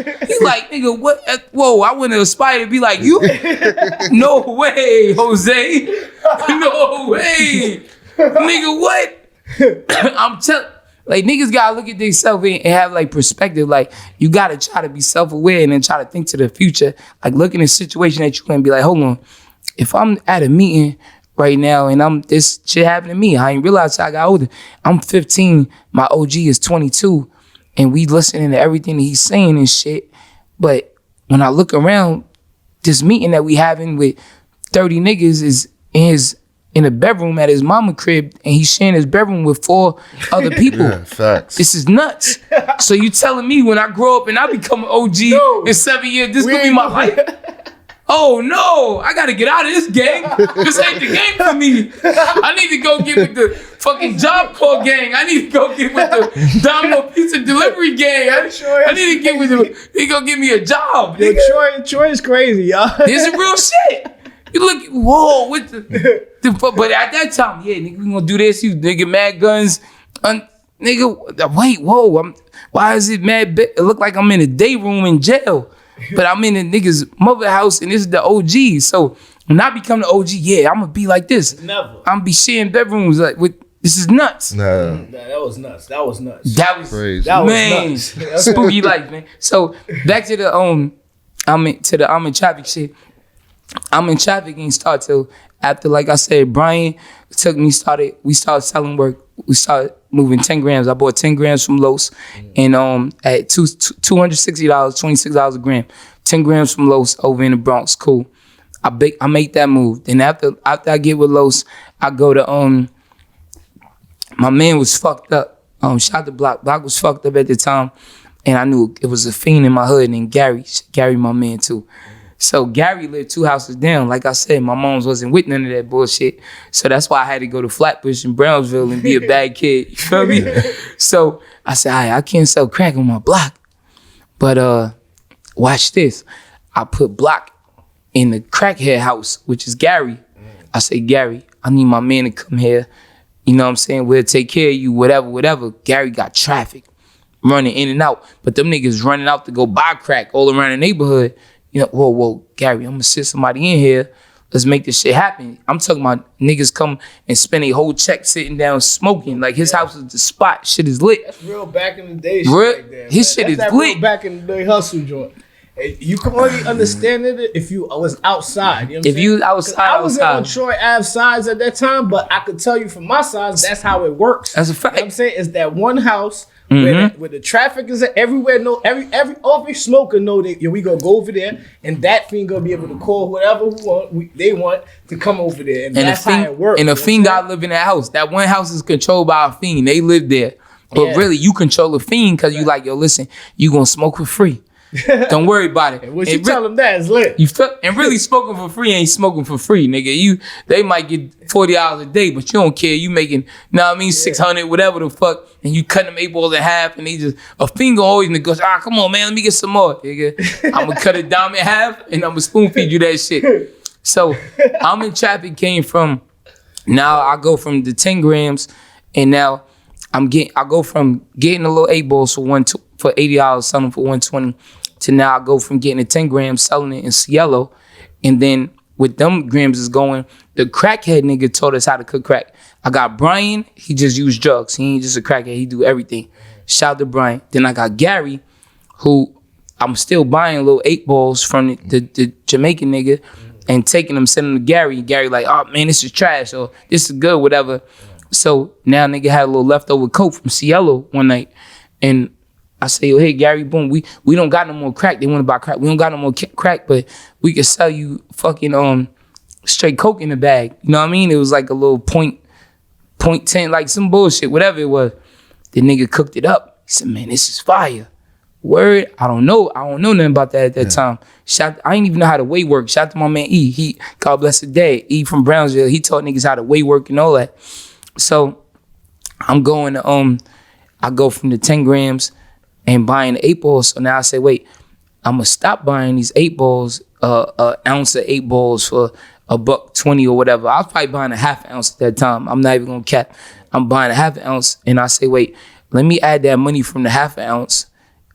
He's like, nigga, what? Whoa, I wouldn't aspire to be like you. No way, Jose. No way. Nigga, what? I'm telling, like, niggas gotta look at themselves and have like perspective. Like, you gotta try to be self-aware and then try to think to the future. Like, look in a situation that you can be like, hold on, if I'm at a meeting right now and this shit happened to me, I ain't realized till I got older. I'm 15, my OG is 22, and we listening to everything that he's saying and shit. But when I look around, this meeting that we having with 30 niggas is in his in a bedroom at his mama crib, and he's sharing his bedroom with 4 other people. Yeah, facts. This is nuts. So you telling me when I grow up and I become an OG in 7 years, this gonna be my life? Oh no, I gotta get out of this gang. This ain't the game for me. I need to go get with the fucking Job Corps gang. I need to go get with the Domino Pizza Delivery gang. I need to get with them. He gonna give me a job. Yo, Troy is crazy, y'all. This is real shit. You look, whoa, what but at that time, yeah, nigga, we gonna do this. You nigga, mad guns. Nigga, wait, whoa. Why is it mad? It look like I'm in a day room in jail. But I'm in a nigga's mother house and this is the OG. So when I become the OG, yeah, I'm gonna be like this. Never. I'm gonna be sharing bedrooms like with. This is nuts. Nah, that was nuts. That was crazy. That was man, nuts. spooky life, man. So back to the I'm in traffic shit. I'm in traffic and start till after, like I said, Brian took me. We started selling work. We started moving 10 grams. I bought 10 grams from Los, and at $260, $26 a gram. 10 grams from Los over in the Bronx. Cool. I make that move. Then after I get with Los, I go to my man was fucked up. Shout to Block. Block was fucked up at the time, and I knew it was a fiend in my hood named Gary. Gary, my man too. So Gary lived 2 houses down. Like I said, my moms wasn't with none of that bullshit. So that's why I had to go to Flatbush in Brownsville and be a bad kid. You feel me? So I said, I can't sell crack on my block. But watch this. I put Block in the crackhead house, which is Gary. I say, Gary, I need my man to come here. You know what I'm saying? We'll take care of you, whatever. Gary got traffic running in and out. But them niggas running out to go buy crack all around the neighborhood. You know, whoa, Gary, I'm gonna sit somebody in here. Let's make this shit happen. I'm talking about niggas come and spend a whole check sitting down smoking. Like his house is the spot. Shit is lit. That's real back in the day shit right there. His shit is lit. Real back in the day hustle joint. You can only understand it if you was outside. You know what I'm saying? You was outside, I wasn't on Troy Ave sides at that time, but I could tell you from my sides, that's how it works. That's a fact. You know what I'm saying? It's that one house where the traffic is everywhere. Every smoker know that we gonna go over there, and that fiend gonna be able to call whoever they want to come over there, and that's how it works. And a fiend got live in that house. That one house is controlled by a fiend. They live there, but really you control a fiend because you like, yo, listen, you gonna smoke for free. Don't worry about it. And when you tell them that, it's lit. You feel, and really smoking for free ain't smoking for free, nigga. They might get $40 a day, but you don't care. You making, $600, whatever the fuck, and you cut them 8 balls in half, and they just a finger always negotiate. Come on, man, let me get some more, nigga. I'm gonna cut it down in half, and I'm gonna spoon feed you that shit. So I'm in traffic. Came from now. I go from the 10 grams, and now I go from getting the little 8 balls for $80, selling them for $120. To now I go from getting the 10 grams, selling it in Cielo. And then with them grams is going, the crackhead nigga taught us how to cook crack. I got Brian, he just used drugs. He ain't just a crackhead, he do everything. Shout out to Brian. Then I got Gary, who I'm still buying little 8 balls from the Jamaican nigga and taking them, sending them to Gary. Gary like, oh man, this is trash, or this is good, whatever. So now nigga had a little leftover coke from Cielo one night. And I say, hey, Gary, boom, we don't got no more crack. They want to buy crack. We don't got no more crack, but we could sell you fucking straight coke in the bag. You know what I mean? It was like a little point 10, like some bullshit, whatever it was. The nigga cooked it up. He said, man, this is fire. Word, I don't know nothing about that at that time. I didn't even know how the weigh work. Shout out to my man E. He, God bless his dad, E from Brownsville. He taught niggas how to weigh work and all that. So I'm going to, I go from the 10 grams and buying the 8 balls. So now I say, wait, I'm gonna stop buying these 8 balls, an ounce of 8 balls for $1.20 or whatever. I was probably buying a half ounce at that time. I'm not even gonna cap. I'm buying a half ounce, and I say, wait, let me add that money from the half ounce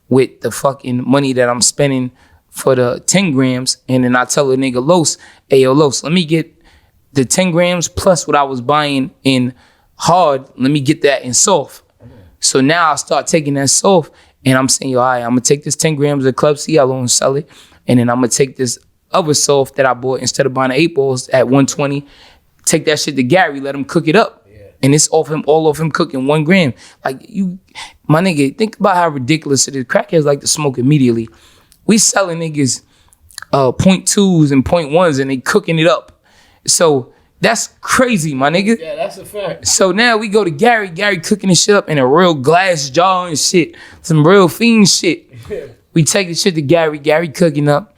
with the fucking money that I'm spending for the 10 grams, and then I tell the nigga Los, hey yo Los, let me get the 10 grams plus what I was buying in hard. Let me get that in soft. So now I start taking that soft. And I'm saying, yo, all right, I'm going to take this 10 grams of Club Cielo and sell it. And then I'm going to take this other soft that I bought instead of buying the 8 balls at $120, take that shit to Gary, let him cook it up. Yeah. And it's all off him cooking 1 gram. Like, you, my nigga, think about how ridiculous it is. Crackheads like to smoke immediately. We selling niggas .2s and .1s and they cooking it up. So That's crazy, my nigga. Yeah, that's a fact. So now we go to Gary cooking this shit up in a real glass jar and shit. Some real fiend shit. Yeah. We take the shit to Gary cooking up.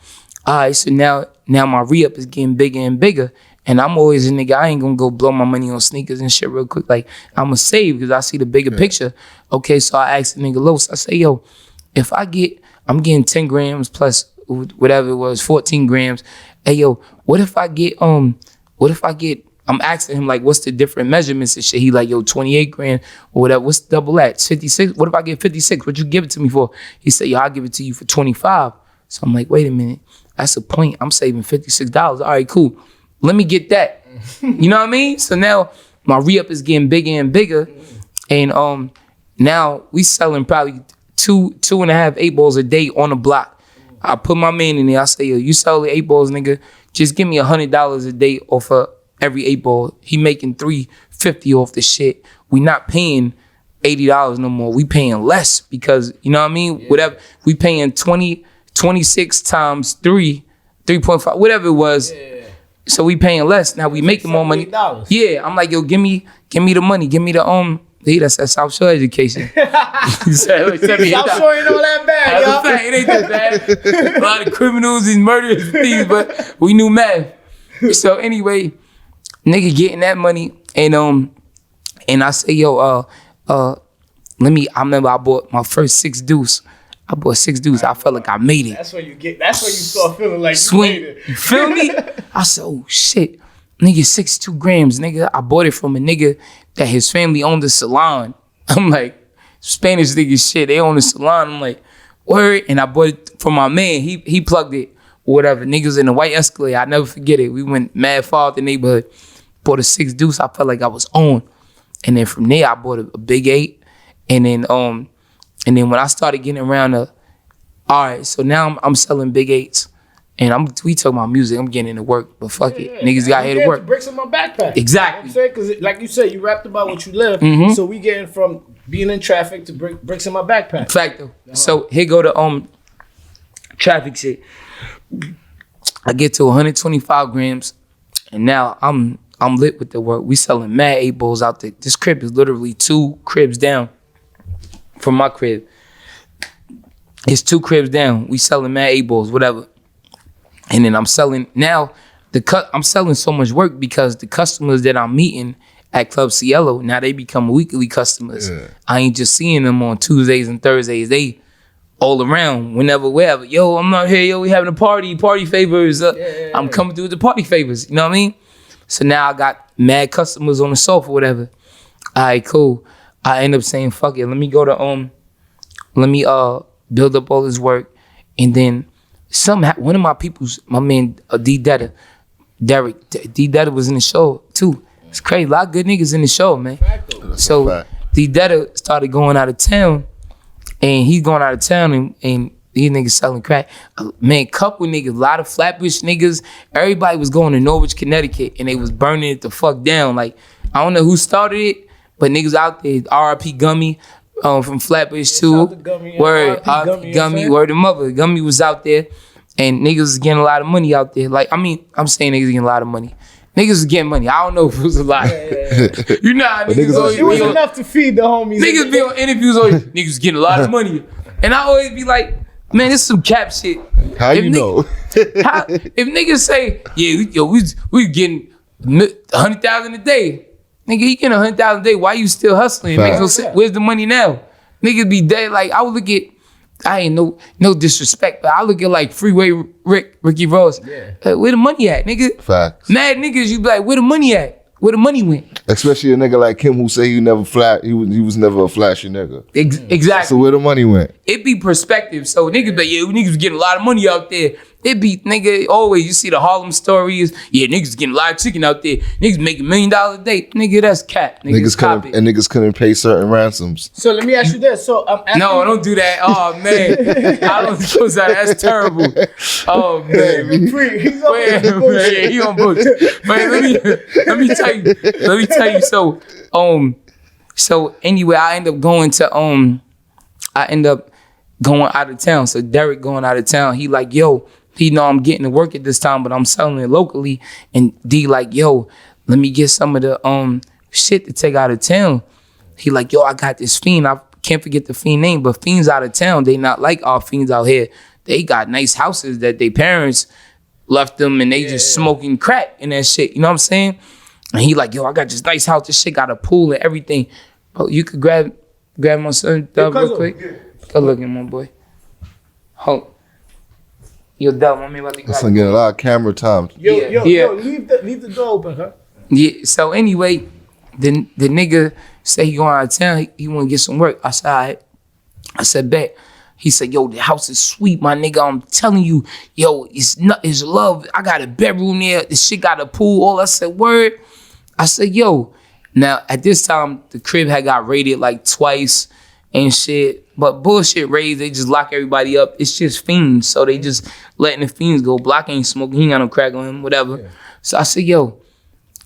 All right, so now my re-up is getting bigger and bigger. And I'm always a nigga, I ain't gonna go blow my money on sneakers and shit real quick. Like, I'm gonna save because I see the bigger picture. Okay, so I asked the nigga Los, I say, yo, if I'm getting 10 grams plus whatever it was, 14 grams. Hey, yo, what if I get, I'm asking him, like, what's the different measurements and shit? He like, yo, 28 grand or whatever. What's double that? It's 56. What if I get 56? What you give it to me for? He said, yo, I'll give it to you for 25. So I'm like, wait a minute. That's a point. I'm saving $56. All right, cool. Let me get that. You know what I mean? So now my re-up is getting bigger and bigger. And now we selling probably 2.5 8 balls a day on the block. I put my man in there. I say, yo, you sell the 8 balls, nigga. Just give me $100 a day off of every 8 ball. He making $350 off the shit. We not paying $80 no more. We paying less because, you know what I mean? Yeah. Whatever. We paying 26 times 3.5, whatever it was. Yeah. So we paying less. Now we making more money. Yeah, I'm like, yo, give me the money. Give me the that's that South Shore education. South Shore ain't all that bad, y'all. It ain't that bad. A lot of criminals and murderers and thieves, but we knew math. So anyway, nigga getting that money, and I say, yo, I remember I bought my first 6 deuce. I bought 6 deuce. I felt like I made it. That's when you start feeling like you made it. You feel me? I said, oh shit. Nigga, 62 grams, nigga. I bought it from a nigga that his family owned a salon. I'm like, Spanish nigga shit. They own a salon. I'm like, word. And I bought it from my man. He plugged it. Whatever. Niggas in the white Escalade. I never forget it. We went mad far out the neighborhood. Bought a 6 deuce. I felt like I was on. And then from there, I bought a big 8. And then when I started getting around all right, so now I'm selling big 8s. And we talking about music. I'm getting into work, but fuck it. Niggas got here to work. Bricks in my backpack. Exactly. You know what I'm saying? Because like you said, you rapped about what you live. So we getting from being in traffic to bricks in my backpack. Fact though. So here go the traffic shit. I get to 125 grams, and now I'm lit with the work. We selling mad 8 balls out there. This crib is literally 2 cribs down from my crib. It's 2 cribs down. We selling mad 8 balls, whatever. And then I'm selling now. I'm selling so much work because the customers that I'm meeting at Club Cielo, now they become weekly customers. Yeah. I ain't just seeing them on Tuesdays and Thursdays. They all around, whenever, wherever. Yo, I'm not here. Yo, we having a party favors. I'm coming through with the party favors. You know what I mean? So now I got mad customers on the sofa, whatever. All right, cool. I end up saying, fuck it. Let me go to let me build up all this work, and then one of my people's, my man D-Detta, Derek, D-Detta was in the show too. It's crazy. A lot of good niggas in the show, man. So D-Detta started going out of town, and he's going out of town, and these niggas selling crack. Man, couple niggas, a lot of Flatbush niggas. Everybody was going to Norwich, Connecticut, and they was burning it the fuck down. Like, I don't know who started it, but niggas out there, R.I.P. Gummy from Flatbush too. Word, R.I.P. Gummy, word the mother. Gummy was out there, and niggas was getting a lot of money out there. Like, I mean, I'm saying niggas getting a lot of money. Niggas was getting money. I don't know if it was a lot. You know how niggas always it was enough to feed the homies. Niggas be on interviews always, niggas getting a lot of money. And I always be like, man, this is some cap shit. How you know? If niggas say, yeah, we getting 100,000 a day. Nigga, you getting 100,000 a day. Why you still hustling? Makes no sense. Where's the money now? Niggas be dead. Like, I would look at, I ain't no disrespect, but I look at like Freeway Ricky Ross. Yeah. Where the money at, nigga? Facts. Mad niggas, you be like, where the money at? Where the money went? Especially a nigga like him who say he was never a flashy nigga. Exactly. So where the money went? It be perspective. So niggas be like, yeah, niggas getting a lot of money out there. It be, nigga, always, you see the Harlem stories. Yeah, niggas getting a lot of chicken out there. Niggas making $1 million a day. Nigga, that's cap. Niggas couldn't pay certain ransoms. So let me ask you this. So no, don't do that. Oh man, I don't do that. That's terrible. Oh man, he's on bullshit. He on bullshit. Man, let me tell you. So anyway, I end up going out of town. So Derek going out of town. He like, yo, he know I'm getting to work at this time, but I'm selling it locally. And D like, yo, let me get some of the shit to take out of town. He like, yo, I got this fiend. I can't forget the fiend name, but fiends out of town, they not like our fiends out here. They got nice houses that their parents left them and they just smoking crack and that shit. You know what I'm saying? And he like, yo, I got this nice house. This shit got a pool and everything. Bro, you could grab my son real quick. Go look at my boy. Hold. Yo, Dub, I'm about to grab. That's gonna get a lot of camera time. Yo, leave the door open, huh? Yeah. So anyway, the nigga say he going out of town. He want to get some work. I said, all right. I said, bet. He said, yo, the house is sweet, my nigga. I'm telling you, yo, it's love. I got a bedroom there. The shit got a pool. All I said, word. I said, yo. Now, at this time, the crib had got raided like twice and shit. But bullshit raids, they just lock everybody up. It's just fiends. So they just letting the fiends go. Block ain't smoking. He ain't got no crack on him, whatever. Yeah. So I said, yo,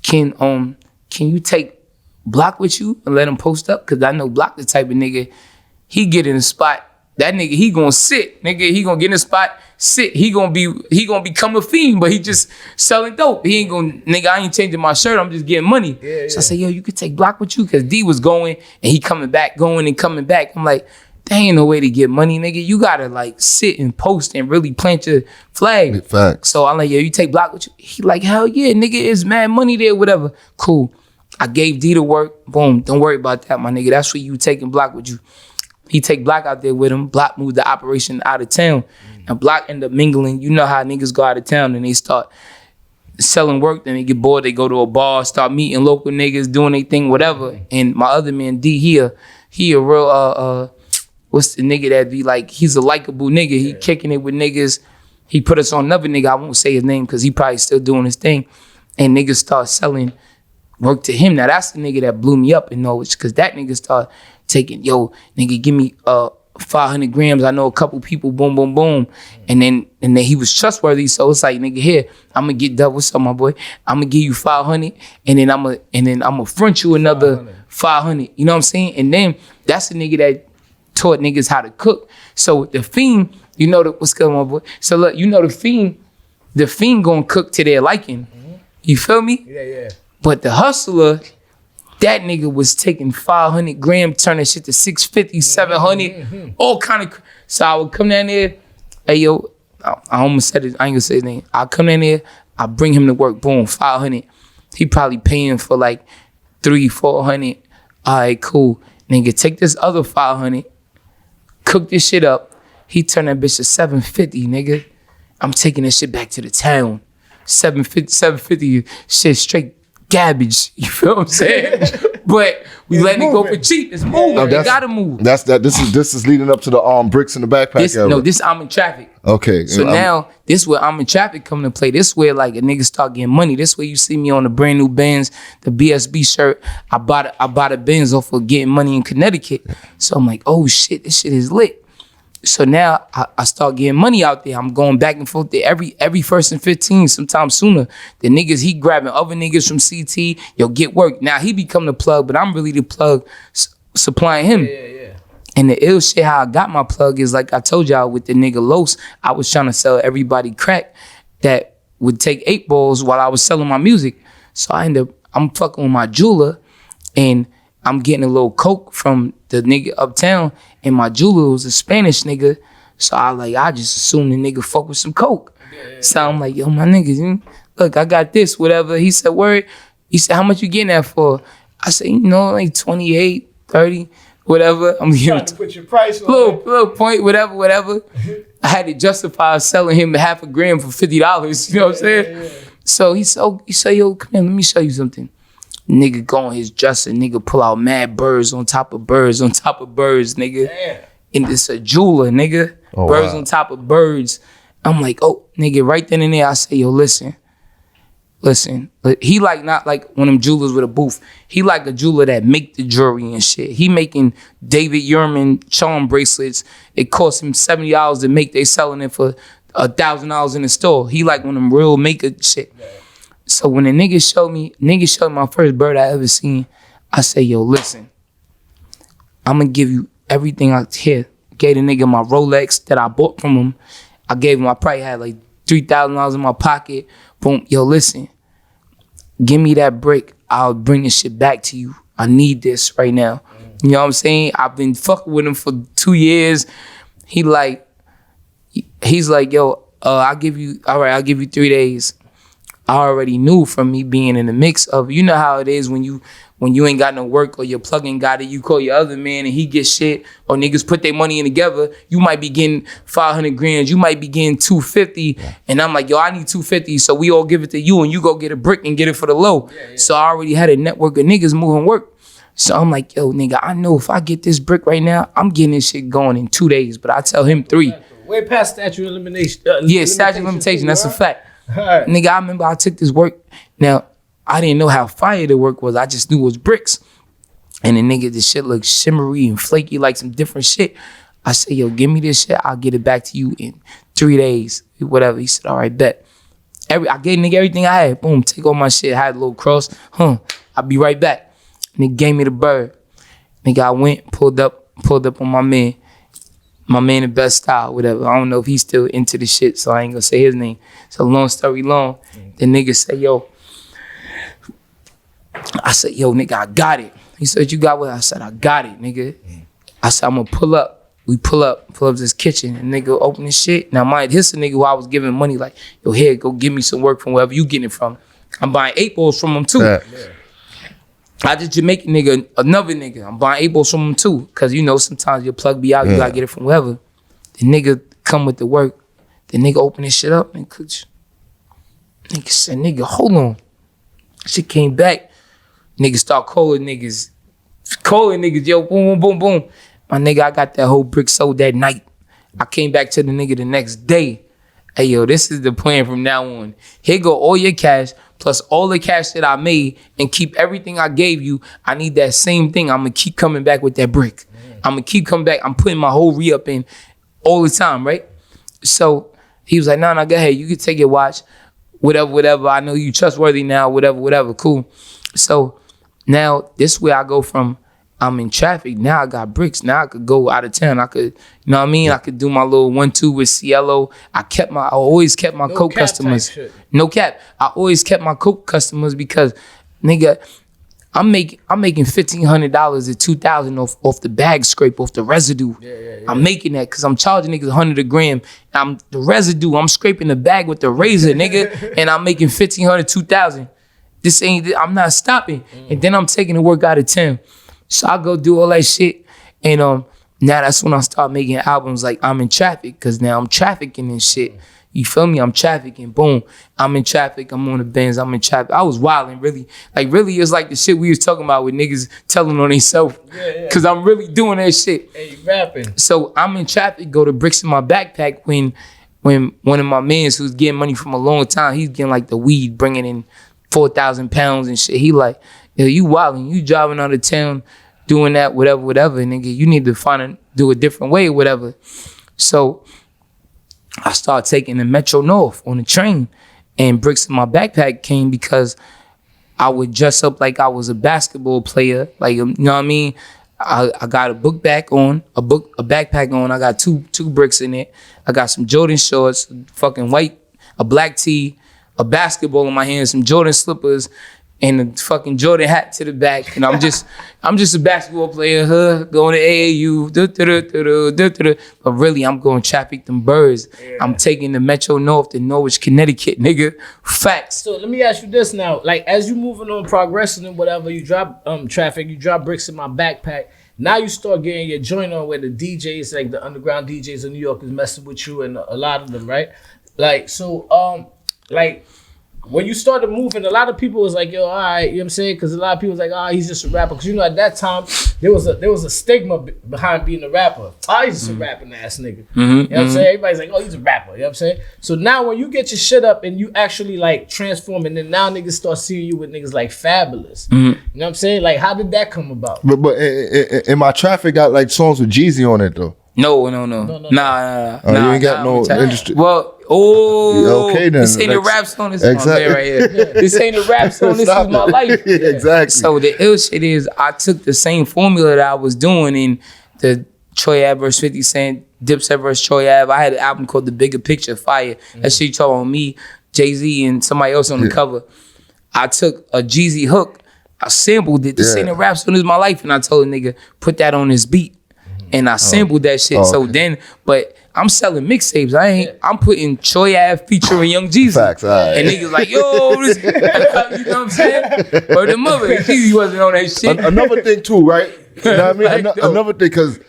can you take Block with you and let him post up? Because I know Block the type of nigga, he get in the spot. That nigga, he gonna sit. Nigga, he gonna get in the spot, sit. He gonna become a fiend, but he just selling dope. He ain't gonna, nigga, I ain't changing my shirt. I'm just getting money. Yeah. So I said, yo, you could take Block with you? Because D was going and he coming back, going and coming back. I'm like, there ain't no way to get money, nigga. You gotta like sit and post and really plant your flag. Facts. So I'm like, yo, you take Block with you? He like, hell yeah, nigga, it's mad money there, whatever. Cool. I gave D the work. Boom. Don't worry about that, my nigga. That's what you taking Block with you. He take Block out there with him. Block moved the operation out of town. And Block end up mingling. You know how niggas go out of town and they start selling work. Then they get bored. They go to a bar, start meeting local niggas, doing their thing, whatever. And my other man, D, he a real, what's the nigga that be like, he's a likable nigga. He kicking it with niggas. He put us on another nigga. I won't say his name because he probably still doing his thing. And niggas start selling work to him. Now that's the nigga that blew me up in Norwich because that nigga start taking, yo, nigga, give me 500 grams. I know a couple people, boom, boom, boom. And then he was trustworthy. So it's like, nigga, here, I'm gonna get double. What's up, my boy? I'm gonna give you 500 and then I'm gonna front you another 500. You know what I'm saying? And then that's the nigga that taught niggas how to cook. So the fiend, you know what's good, my boy? So look, you know the fiend gonna cook to their liking. You feel me? Yeah. But the hustler, that nigga was taking 500 grams, turning shit to 650, 700, all kind of. So I would come down there, hey yo, I almost said it, I ain't gonna say his name. I come down there, I bring him to work, boom, 500. He probably paying for like 300-400. All right, cool. Nigga, take this other 500, cook this shit up. He turned that bitch to 750, nigga. I'm taking that shit back to the town. 750, shit straight garbage. You feel what I'm saying? But we letting it go for cheap. It's moving. No, you gotta move. This is leading up to the bricks in the backpack. This I'm in traffic. Okay. So now this where I'm in traffic coming to play. This where like a nigga start getting money. This where you see me on the brand new Benz, the BSB shirt. I bought a Benz off of getting money in Connecticut. So I'm like, oh shit, this shit is lit. So now I start getting money out there. I'm going back and forth there every 1st and 15, sometimes sooner. The niggas, he grabbing other niggas from CT, yo, get work. Now he become the plug, but I'm really the plug supplying him. Yeah. And the ill shit, how I got my plug is like I told y'all with the nigga Los, I was trying to sell everybody crack that would take 8 balls while I was selling my music. So I'm fucking with my jeweler and I'm getting a little coke from the nigga uptown, and my jeweler was a Spanish nigga, so I just assumed the nigga fuck with some coke. Yeah. So I'm like, yo, my niggas, look, I got this, whatever. He said, word. He said, how much you getting that for? I said, like 28, 30, whatever. I'm trying to put your price on little point, whatever. I had to justify selling him half a gram for $50. You know what I'm saying? Yeah. So he said, yo, come here, let me show you something. Nigga go on his dresser, nigga pull out mad birds on top of birds, nigga. Damn. And it's a jeweler, nigga. Oh, birds on top of birds. I'm like, oh, nigga, right then and there, I say, yo, listen. He like not like one of them jewelers with a booth. He like a jeweler that make the jewelry and shit. He making David Yurman charm bracelets. It costs him $70 to make. They selling it for $1,000 in the store. He like one of them real maker shit. Yeah. So when the nigga showed me my first bird I ever seen, I say, yo, listen, I'm gonna give you everything out here. Gave the nigga my Rolex that I bought from him. I probably had like $3,000 in my pocket. Boom, yo, listen, give me that brick. I'll bring this shit back to you. I need this right now. You know what I'm saying? I've been fucking with him for 2 years. He's like, yo, I'll give you 3 days. I already knew from me being in the mix of, you know how it is when you ain't got no work or your plug-in got it, you call your other man and he gets shit, or niggas put their money in together, you might be getting 500 grand, you might be getting 250, and I'm like, yo, I need 250, so we all give it to you and you go get a brick and get it for the low. So I already had a network of niggas moving work. So I'm like, yo, nigga, I know if I get this brick right now, I'm getting this shit going in 2 days, but I tell him 3. Way past statute of limitation. Statute of limitation, that's a fact. Right. Nigga, I remember I took this work. Now, I didn't know how fire the work was. I just knew it was bricks. And the nigga, this shit looked shimmery and flaky like some different shit. I said, yo, give me this shit. I'll get it back to you in 3 days. Whatever. He said, all right, bet. I gave nigga everything I had. Boom, take all my shit. I had a little cross. I'll be right back. Nigga gave me the bird. Nigga, I went, pulled up on my man. My man, the best style, whatever. I don't know if he's still into the shit, so I ain't gonna say his name. So long story long, the nigga said, yo. I said, yo, nigga, I got it. He said, you got what? I said, I got it, nigga. I said, I'm gonna pull up. We pull up this kitchen, and nigga open this shit. Now, mind, here's a nigga who I was giving money, like, yo, here, go give me some work from wherever you getting it from. I'm buying 8 balls from him, too. Yeah. I just Jamaican nigga, another nigga. I'm buying 8 balls from him too. Cause you know sometimes your plug be out, you gotta get it from wherever. The nigga come with the work. The nigga open this shit up and nigga said, nigga, hold on. Shit came back. Nigga start calling niggas, yo, boom, boom, boom, boom. My nigga, I got that whole brick sold that night. I came back to the nigga the next day. Hey, yo, this is the plan from now on. Here go all your cash, plus all the cash that I made, and keep everything I gave you. I need that same thing. I'm going to keep coming back with that brick. I'm going to keep coming back. I'm putting my whole re-up in all the time, right? So he was like, no, go ahead. You can take your watch, whatever. I know you trustworthy now, whatever, cool. So now this way I go from I'm in traffic. Now I got bricks. Now I could go out of town. I could, you know what I mean? I could do my little 1-2 with Cielo. I always kept my Coke customers. No cap. I always kept my Coke customers because, nigga, I'm making $1,500 to $2,000 off the bag scrape, off the residue. Yeah. I'm making that because I'm charging niggas $100 a gram. I'm the residue. I'm scraping the bag with the razor, nigga, and I'm making $1,500 to $2,000. I'm not stopping. And then I'm taking the work out of town. So I go do all that shit, and now that's when I start making albums like I'm in traffic, because now I'm trafficking and shit. You feel me? I'm trafficking. Boom. I'm in traffic. I'm on the Benz. I'm in traffic. I was wilding, really. Like, really, it's like the shit we was talking about with niggas telling on themselves. Yeah. Because I'm really doing that shit. Hey, you rapping. So I'm in traffic, go to bricks in my backpack when one of my mans who's getting money from a long time, he's getting like the weed, bringing in 4,000 pounds and shit. He like, yo, you wilding. You driving out of town, doing that, whatever, nigga. You need to do a different way, whatever. So I started taking the Metro North on the train, and bricks in my backpack came because I would dress up like I was a basketball player. Like, you know what I mean? I got a backpack on. I got two bricks in it. I got some Jordan shorts, fucking white, a black tee, a basketball in my hand, some Jordan slippers, and a fucking Jordan hat to the back. And I'm just a basketball player, going to AAU, but really I'm going traffic them birds. Yeah. I'm taking the Metro North to Norwich, Connecticut, nigga. Facts. So let me ask you this now. Like, as you moving on, progressing and whatever, you drop traffic, you drop bricks in my backpack. Now you start getting your joint on where the DJs, like the underground DJs in New York, is messing with you, and a lot of them, right? Like, so, like, when you started moving, a lot of people was like, yo, all right, you know what I'm saying? Because a lot of people was like, oh, he's just a rapper. Because, you know, at that time, there was a stigma behind being a rapper. Oh, he's just a rapping ass nigga. You know what I'm saying? Everybody's like, oh, he's a rapper. You know what I'm saying? So now when you get your shit up and you actually, like, transform, and then now niggas start seeing you with niggas like Fabulous. You know what I'm saying? Like, how did that come about? But in my traffic got, like, songs with Jeezy on it, though. No. Nah. You ain't got no industry. Well, okay then. This ain't a rap song. This is my man right here. This ain't a rap song. This is my life. Exactly. So the ill shit is, I took the same formula that I was doing in the Troy Ave versus 50 Cent, Dipset versus Troy Ave. I had an album called The Bigger Picture, Fire. That shit you talking about me, Jay-Z, and somebody else on the cover. I took a Jeezy hook, I sampled it. This ain't a rap song, this is my life. And I told a nigga, put that on this beat. And I sampled that shit. So then, but I'm selling mixtapes. I'm putting Choi Ave featuring Young Jeezy. Facts, and niggas like, yo, this, you know what I'm saying? But the mother, Jeezy wasn't on that shit. Another thing too, right? You know what I mean? Another thing, because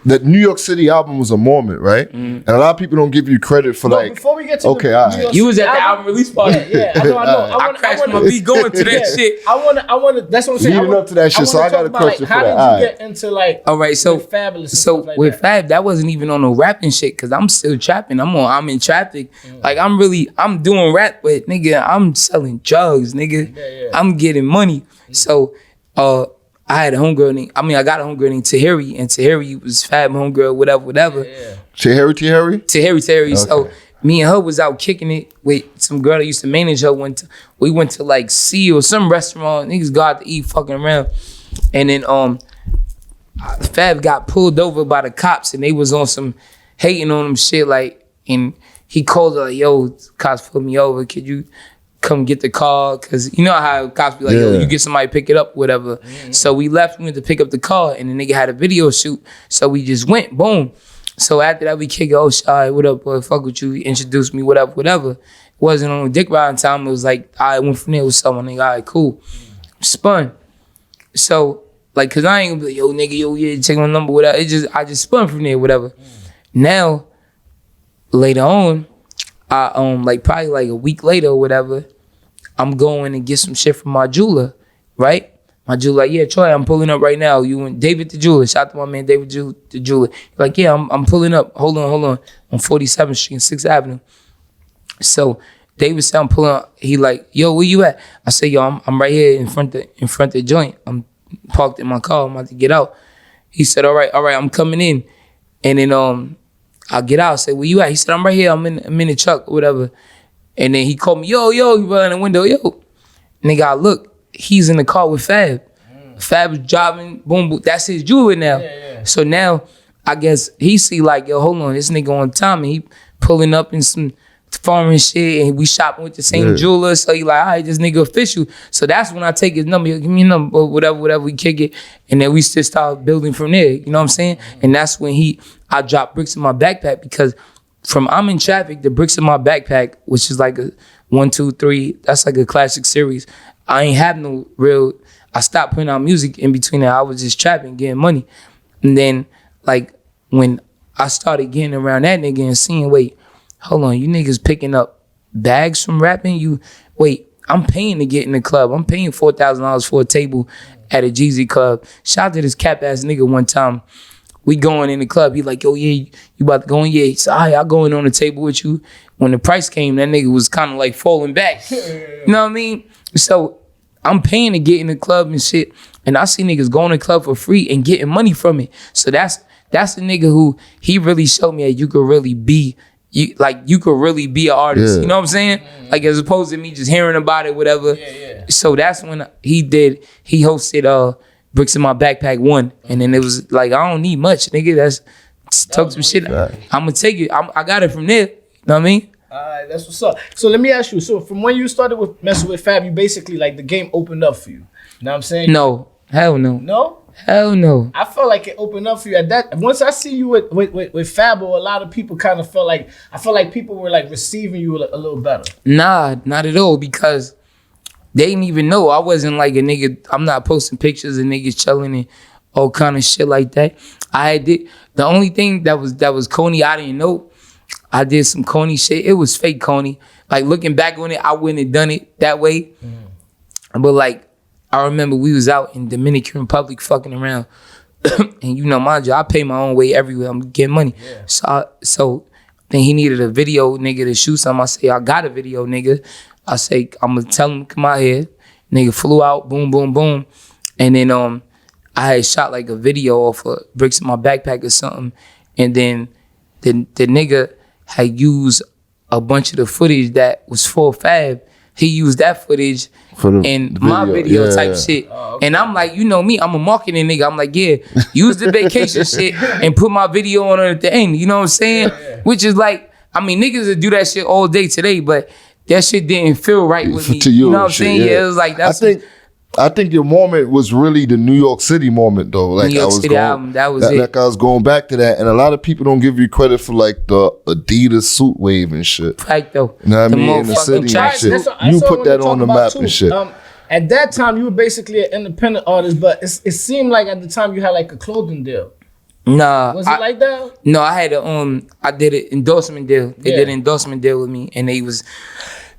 the New York City album was a moment, right? And a lot of people don't give you credit for before we get to the all right. You was at the album release party. Yeah, I know. I crashed my beat going to that shit. I want to. That's what I'm saying. Leading up to that shit, so I got a question for that. How did you get into like? All right, so Fabulous. So with Fab, that wasn't even on no rapping shit, cause I'm still trapping. I'm in traffic. Like I'm doing rap, but nigga, I'm selling drugs, nigga. I'm getting money. So I had a homegirl named, I got a homegirl named Tahiri, and Tahiri was Fab homegirl, whatever. Tahiri? Tahiri. Okay. So me and her was out kicking it with some girl that used to manage her. We went to like C or some restaurant. Niggas go out to eat fucking around. And then Fab got pulled over by the cops, and they was on some hating on him shit, like, and he called her like, yo, cops pulled me over, could you come get the car? Cause you know how cops be like, yo, you get somebody to pick it up, whatever. So we left, we went to pick up the car, and the nigga had a video shoot. So we just went, boom. So after that, we kick it, oh, Shy, what up, boy? Fuck with you, introduce me, whatever. It wasn't on dick riding time. It was like, I went from there with someone, nigga, all right, cool. Spun. So, like, cause I ain't gonna be like, yo, nigga, yo, yeah, check my number, whatever. I just spun from there, whatever. Now, later on, I like probably like a week later or whatever, I'm going to get some shit from my jeweler, right? My jeweler like, yeah, Troy, I'm pulling up right now. You and David the jeweler. Shout out to my man David the jeweler. Like, yeah, I'm pulling up. Hold on. On 47th Street and 6th Avenue. So David said I'm pulling up. He like, yo, where you at? I say, yo, I'm right here in front of the joint. I'm parked in my car. I'm about to get out. He said, all right, I'm coming in. And then I get out. I say, where you at? He said, I'm right here. I'm in the truck or whatever. And then he called me, yo, he run in the window, yo. Nigga, I look, he's in the car with Fab. Fab was driving, boom, that's his jeweler now. So now, I guess he see like, yo, hold on, this nigga on time, and he pulling up in some foreign shit, and we shopping with the same jeweler, so he like, all right, this nigga official. So that's when I take his number, give me a number, whatever, we kick it, and then we just start building from there, you know what I'm saying? And that's when I dropped bricks in my backpack, because from I'm in Traffic, the bricks in my backpack, which is like a 1, 2, 3, that's like a classic series. I ain't have no real, I stopped putting out music in between that. I was just trapping, getting money. And then like when I started getting around that nigga and seeing, wait, hold on, you niggas picking up bags from rapping? I'm paying to get in the club. I'm paying $4,000 for a table at a Jeezy club. Shout out to this cap ass nigga one time. We going in the club. He like, yo, yeah, you about to go in? Yeah. He said, all right, I'll go in on the table with you. When the price came, that nigga was kind of like falling back. You know what I mean? So I'm paying to get in the club and shit. And I see niggas going to the club for free and getting money from it. So that's the nigga who, he really showed me that you could really be, you could really be an artist. You know what I'm saying? Like as opposed to me just hearing about it, whatever. So that's when he hosted Bricks in My Backpack 1, and then it was like, I don't need much, nigga. That's talk some shit. I'm gonna take it. I got it from there. You know what I mean? Alright, that's what's up. So let me ask you. So from when you started with messing with Fab, you basically like the game opened up for you. You know what I'm saying? No, hell no. No? Hell no. I felt like it opened up for you at that. Once I see you with Fabo, a lot of people kind of felt like, I felt like people were like receiving you a little better. Nah, not at all, because they didn't even know. I wasn't like a nigga. I'm not posting pictures of niggas chilling and all kind of shit like that. The only thing that was corny, I didn't know. I did some corny shit. It was fake corny. Like looking back on it, I wouldn't have done it that way. But like, I remember we was out in Dominican Republic fucking around. And you know, mind you, I pay my own way everywhere. I'm getting money. So then he needed a video nigga to shoot something. I say, I got a video nigga. I say, I'm gonna tell him to come out here. Nigga flew out, boom, boom, boom. And then I had shot like a video off of Bricks in My Backpack or something. And then the nigga had used a bunch of the footage that was for Fab. He used that footage in my video type shit. And I'm like, you know me, I'm a marketing nigga. I'm like, yeah, use the vacation shit and put my video on it at the end. You know what I'm saying? Which is like, I mean, niggas that do that shit all day today, but that shit didn't feel right with me. To you know what I'm saying? Yeah, it was like that's. I think your moment was really the New York City moment, though. Like New York City album, that was it. Like I was going back to that, and a lot of people don't give you credit for like the Adidas suit wave and shit. Fact though, you know what I mean? In the city and shit. You put that on the map and shit. At that time, you were basically an independent artist, but it seemed like at the time you had like a clothing deal. Nah, was it like that? No, I had I did an endorsement deal. They did an endorsement deal with me, and they was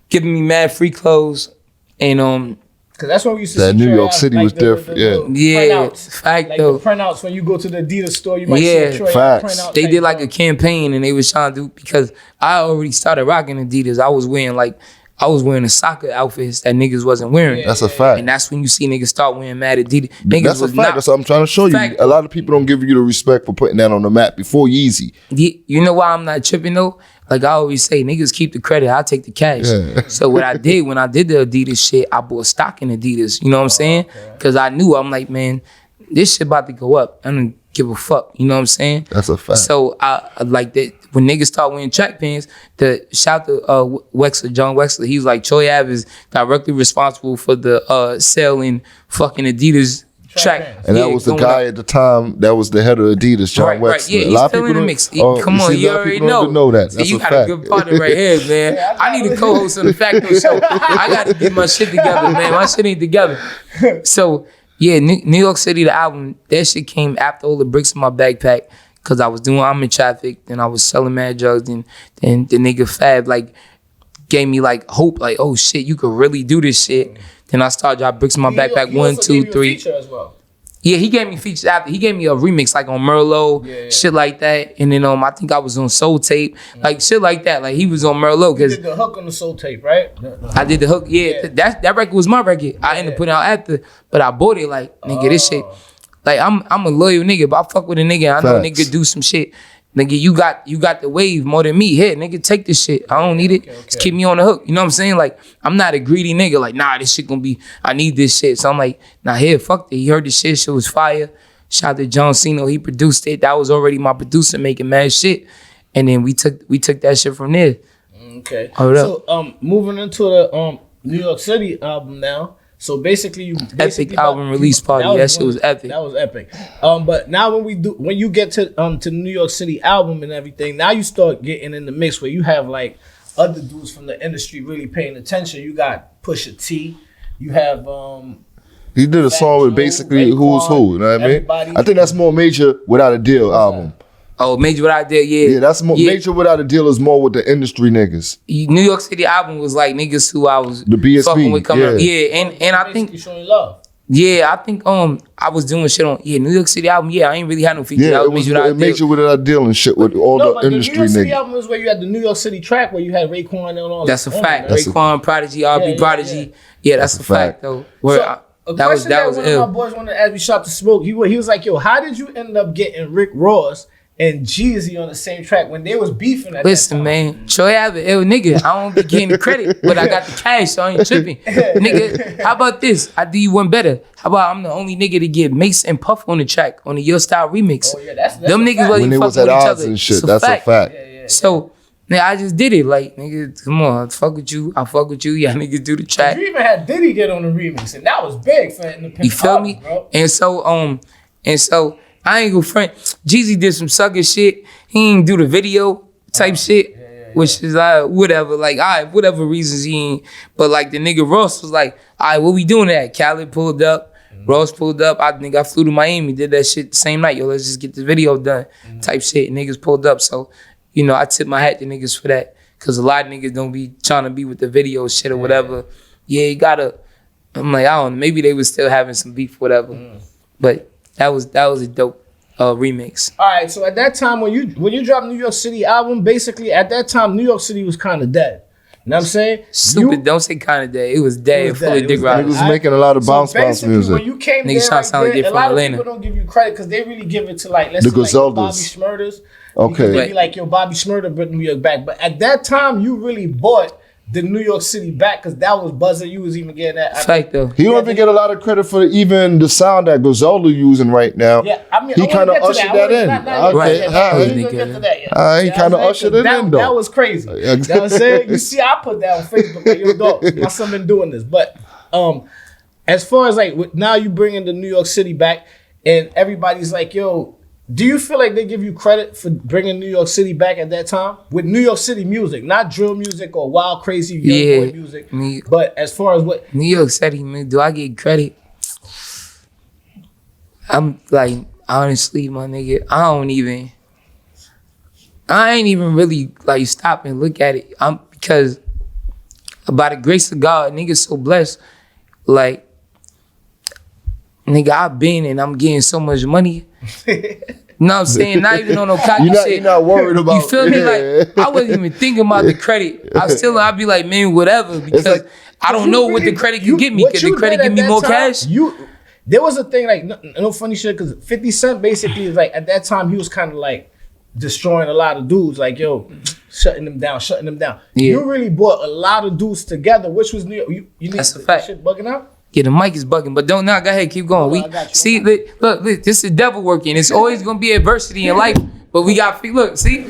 giving me mad free clothes, and Cause that's when we used to that see New York City was different. Printouts. Fact like though. The printouts when you go to the Adidas store, you might see a Troy printout. They did like a campaign, and they was trying to do, because I already started rocking Adidas. I was wearing the soccer outfits that niggas wasn't wearing. That's a fact. And that's when you see niggas start wearing mad Adidas. Niggas that's a fact. That's what I'm trying to show you. A lot of people don't give you the respect for putting that on the map before Yeezy. You know why I'm not tripping though? Like I always say, niggas keep the credit, I'll take the cash. Yeah. So what I did when I did the Adidas shit, I bought stock in Adidas. You know what I'm saying? Because I knew, I'm like, man, this shit about to go up. I don't give a fuck. You know what I'm saying? That's a fact. So I like that when niggas start wearing track pants, shout to Wexler, John Wexler. He was like, Troy Ave is directly responsible for the selling fucking Adidas track. And that was the guy at the time that was the head of Adidas, John Wexler. Right. Yeah, he's still in the mix. Come on, you already know that. That's you a got fact. a good partner right here, man. I need a co-host on the Facto Show. I got to get my shit together, man. My shit ain't together. So, yeah, New York City, the album, that shit came after all the bricks in my backpack, because I was doing I'm in traffic, then I was selling mad drugs, and the nigga Fab, like, gave me, like, hope, like, oh, shit, you could really do this shit. Then I started dropping bricks in my backpack, 1, 2, 3. As well. Yeah, he gave me features after. He gave me a remix like on Merlot, shit like that. And then I think I was on Soul Tape, like shit like that. Like he was on Merlot. You did the hook on the Soul Tape, right? I did the hook. Yeah. That record was my record. I ended up putting out after, but I bought it like, nigga, this shit. Like I'm a loyal nigga, but I fuck with a nigga. I know nigga do some shit. Nigga, you got the wave more than me. Here, nigga, take this shit. I don't need it. Just keep me on the hook. You know what I'm saying? Like, I'm not a greedy nigga. Like, nah, this shit gonna be, I need this shit. So I'm like, nah, here, fuck it. He heard the shit was fire. Shout out to John Cena, he produced it. That was already my producer making mad shit. And then we took that shit from there. Okay. So moving into the New York City album now. So basically, epic album release party. That shit was epic. That was epic. But now when you get to the New York City album and everything, now you start getting in the mix where you have like other dudes from the industry really paying attention. You got Pusha T. You have he did a song with basically Who's Who. You know what I mean? I think that's more Major Without a Deal album. Oh, Major Without a Deal, yeah. Yeah, that's more Major Without a Deal is more with the industry niggas. New York City album was like niggas who I was the BSB, fucking with coming up. Yeah, and I think showing love. Yeah, I think I was doing shit on New York City album. Yeah, I ain't really had no features. Yeah, it was Major Without a Deal and shit with all the industry niggas. The New York City album was where you had the New York City track where you had Raekwon and all that. That's a fact. Raekwon, Prodigy, RB Prodigy. Yeah, that's a fact though. That was one of my boys wanted to ask me, shot to smoke. He was like, yo, how did you end up getting Rick Ross and Jeezy on the same track when they was beefing at Listen, man, Troy Ave, ill nigga. I don't be getting the credit, but I got the cash, so I ain't tripping. Nigga, how about this? I do you one better. How about I'm the only nigga to get Mace and Puff on the track on the Your Style remix? Oh, yeah, that's them niggas wasn't fucking with each other. And shit, that's a fact. Yeah. So, man, I just did it. Like, nigga, come on, I fuck with you. Yeah, niggas do the track. You even had Diddy get on the remix, and that was big for independent. You feel me? Bro. And so I ain't gonna front. Jeezy did some sucker shit. He ain't do the video type shit, which is whatever. Like, all right, whatever reasons he ain't. But like the nigga Ross was like, all right, what we doing at? Khaled pulled up, Ross pulled up. I think I flew to Miami, did that shit the same night. Yo, let's just get the video done, type shit. Niggas pulled up. So, I tip my hat to niggas for that, cause a lot of niggas don't be trying to be with the video shit or whatever. Yeah, you gotta. I'm like, I don't know. Maybe they was still having some beef, whatever. But that was a dope remix. All right, so at that time when you dropped New York City album, basically at that time New York City was kind of dead. You know what I'm saying? Stupid, don't say kind of dead. It was dead, full of dick riders. Niggas was making a lot of bounce music. When you came there, a lot of people don't give you credit because they really give it to like let's say like Bobby Shmurda's. Okay. Maybe like Bobby Shmurda brought New York back, but at that time you really bought the New York City back because that was buzzing. You was even getting that. Fact though. He don't even get a lot of credit for even the sound that Griselda using right now. Yeah, I mean, he kind of ushered that in. He kind of ushered it in though. That was crazy. You know what I'm saying? You see, I put that on Facebook. Like, yo, dog, my son been doing this. But as far as like now, you bringing the New York City back, and everybody's like, yo. Do you feel like they give you credit for bringing New York City back at that time? With New York City music, not drill music or wild, crazy young boy music. But as far as what... New York City, man, do I get credit? I'm like, honestly, my nigga, I ain't even really like stop and look at it. Because by the grace of God, niggas so blessed. Like, nigga, I've been and I'm getting so much money. You know what I'm saying? Not even on no cocky shit. You're not worried about... You feel me? Like, I wasn't even thinking about the credit. I'd be like, man, whatever. Because like, I don't know what the credit can get me. Could the credit give me more cash? There was a thing, like, no funny shit, because 50 Cent basically is like, at that time, he was kind of like destroying a lot of dudes. Like, yo, shutting them down. Yeah. You really brought a lot of dudes together, which was New York. You need That's a fact. Shit bugging out? Yeah, the mic is bugging, but don't now. Go ahead, keep going. See, look, this is devil working. It's always gonna be adversity in life, but we got look. See,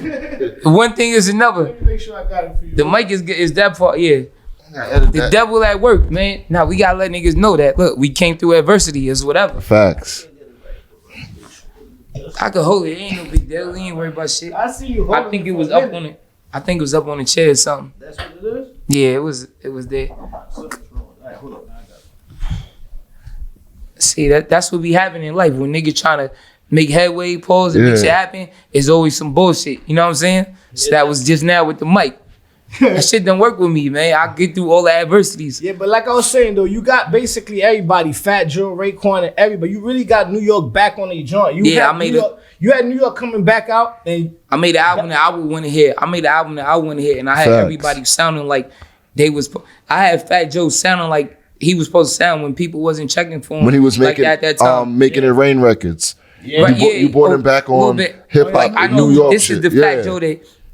one thing is another. Let me make sure I got it for you. The mic is that part. Yeah, the devil at work, man. Now we gotta let niggas know that. Look, we came through adversity. It's whatever. Facts. I could hold it. It ain't no big deal. We ain't worried about shit. I see you. I think it was up on it. I think it was up on the chair or something. That's what it is. Yeah, it was there. Hold up. See, that's what be happening in life. When nigga trying to make headway, pause, and make shit happen, it's always some bullshit. You know what I'm saying? So that was just now with the mic. That shit don't work with me, man. I get through all the adversities. Yeah, but like I was saying, though, you got basically everybody, Fat Joe, Raekwon, and everybody. You really got New York back on the joint. You had New York coming back out. And I made an album that I would want to hear. And I had everybody sounding like they was... I had Fat Joe sounding like he was supposed to sound when people wasn't checking for him. When he was making like that time. Making it rain records. Yeah. You brought him back on hip hop New York this shit. Is the Fat Joe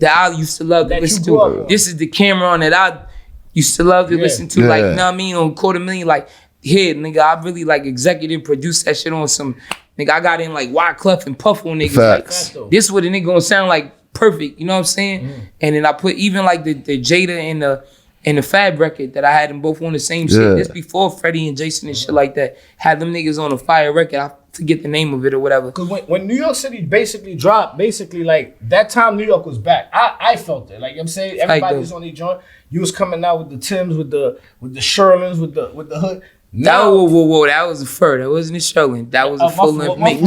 that I used to love to listen to. This is the Cameron that I used to love to listen to. Like, you know what I mean? On $250,000, like, here, nigga, I really like executive produced that shit on some, nigga, I got in like Wyclef and Puff on niggas. Facts. Like, this is what a nigga gonna sound like perfect, you know what I'm saying? And then I put even like the Jada and the Fab record that I had them both on the same shit. This before Freddie and Jason and shit like that. Had them niggas on a fire record. I forget the name of it or whatever. Because when New York City basically dropped, like that time New York was back. I felt it. Like I'm saying, everybody was on their joint. You was coming out with the Timbs, with the Sherlins, with the hood. Whoa, that was a fur. That wasn't a Sherlin. That was a full length mink.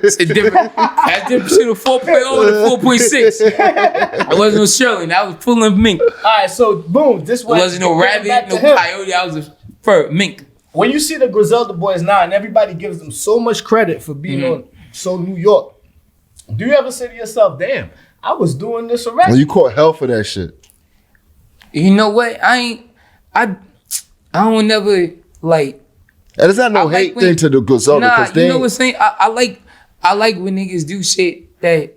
It's a different. That's different shit of 4.0 to 4.6. It wasn't a Sherlin. That was full length mink. All right, so boom, this was. It wasn't no rabbit, no coyote. That was a fur mink. When you see the Griselda boys now, and everybody gives them so much credit for being on so New York, do you ever say to yourself, "Damn, I was doing this already"? Well, you caught hell for that shit. You know what? I don't never. Like, and is that no hate thing to the Griselda? Nah, you know what I'm saying? I like when niggas do shit that,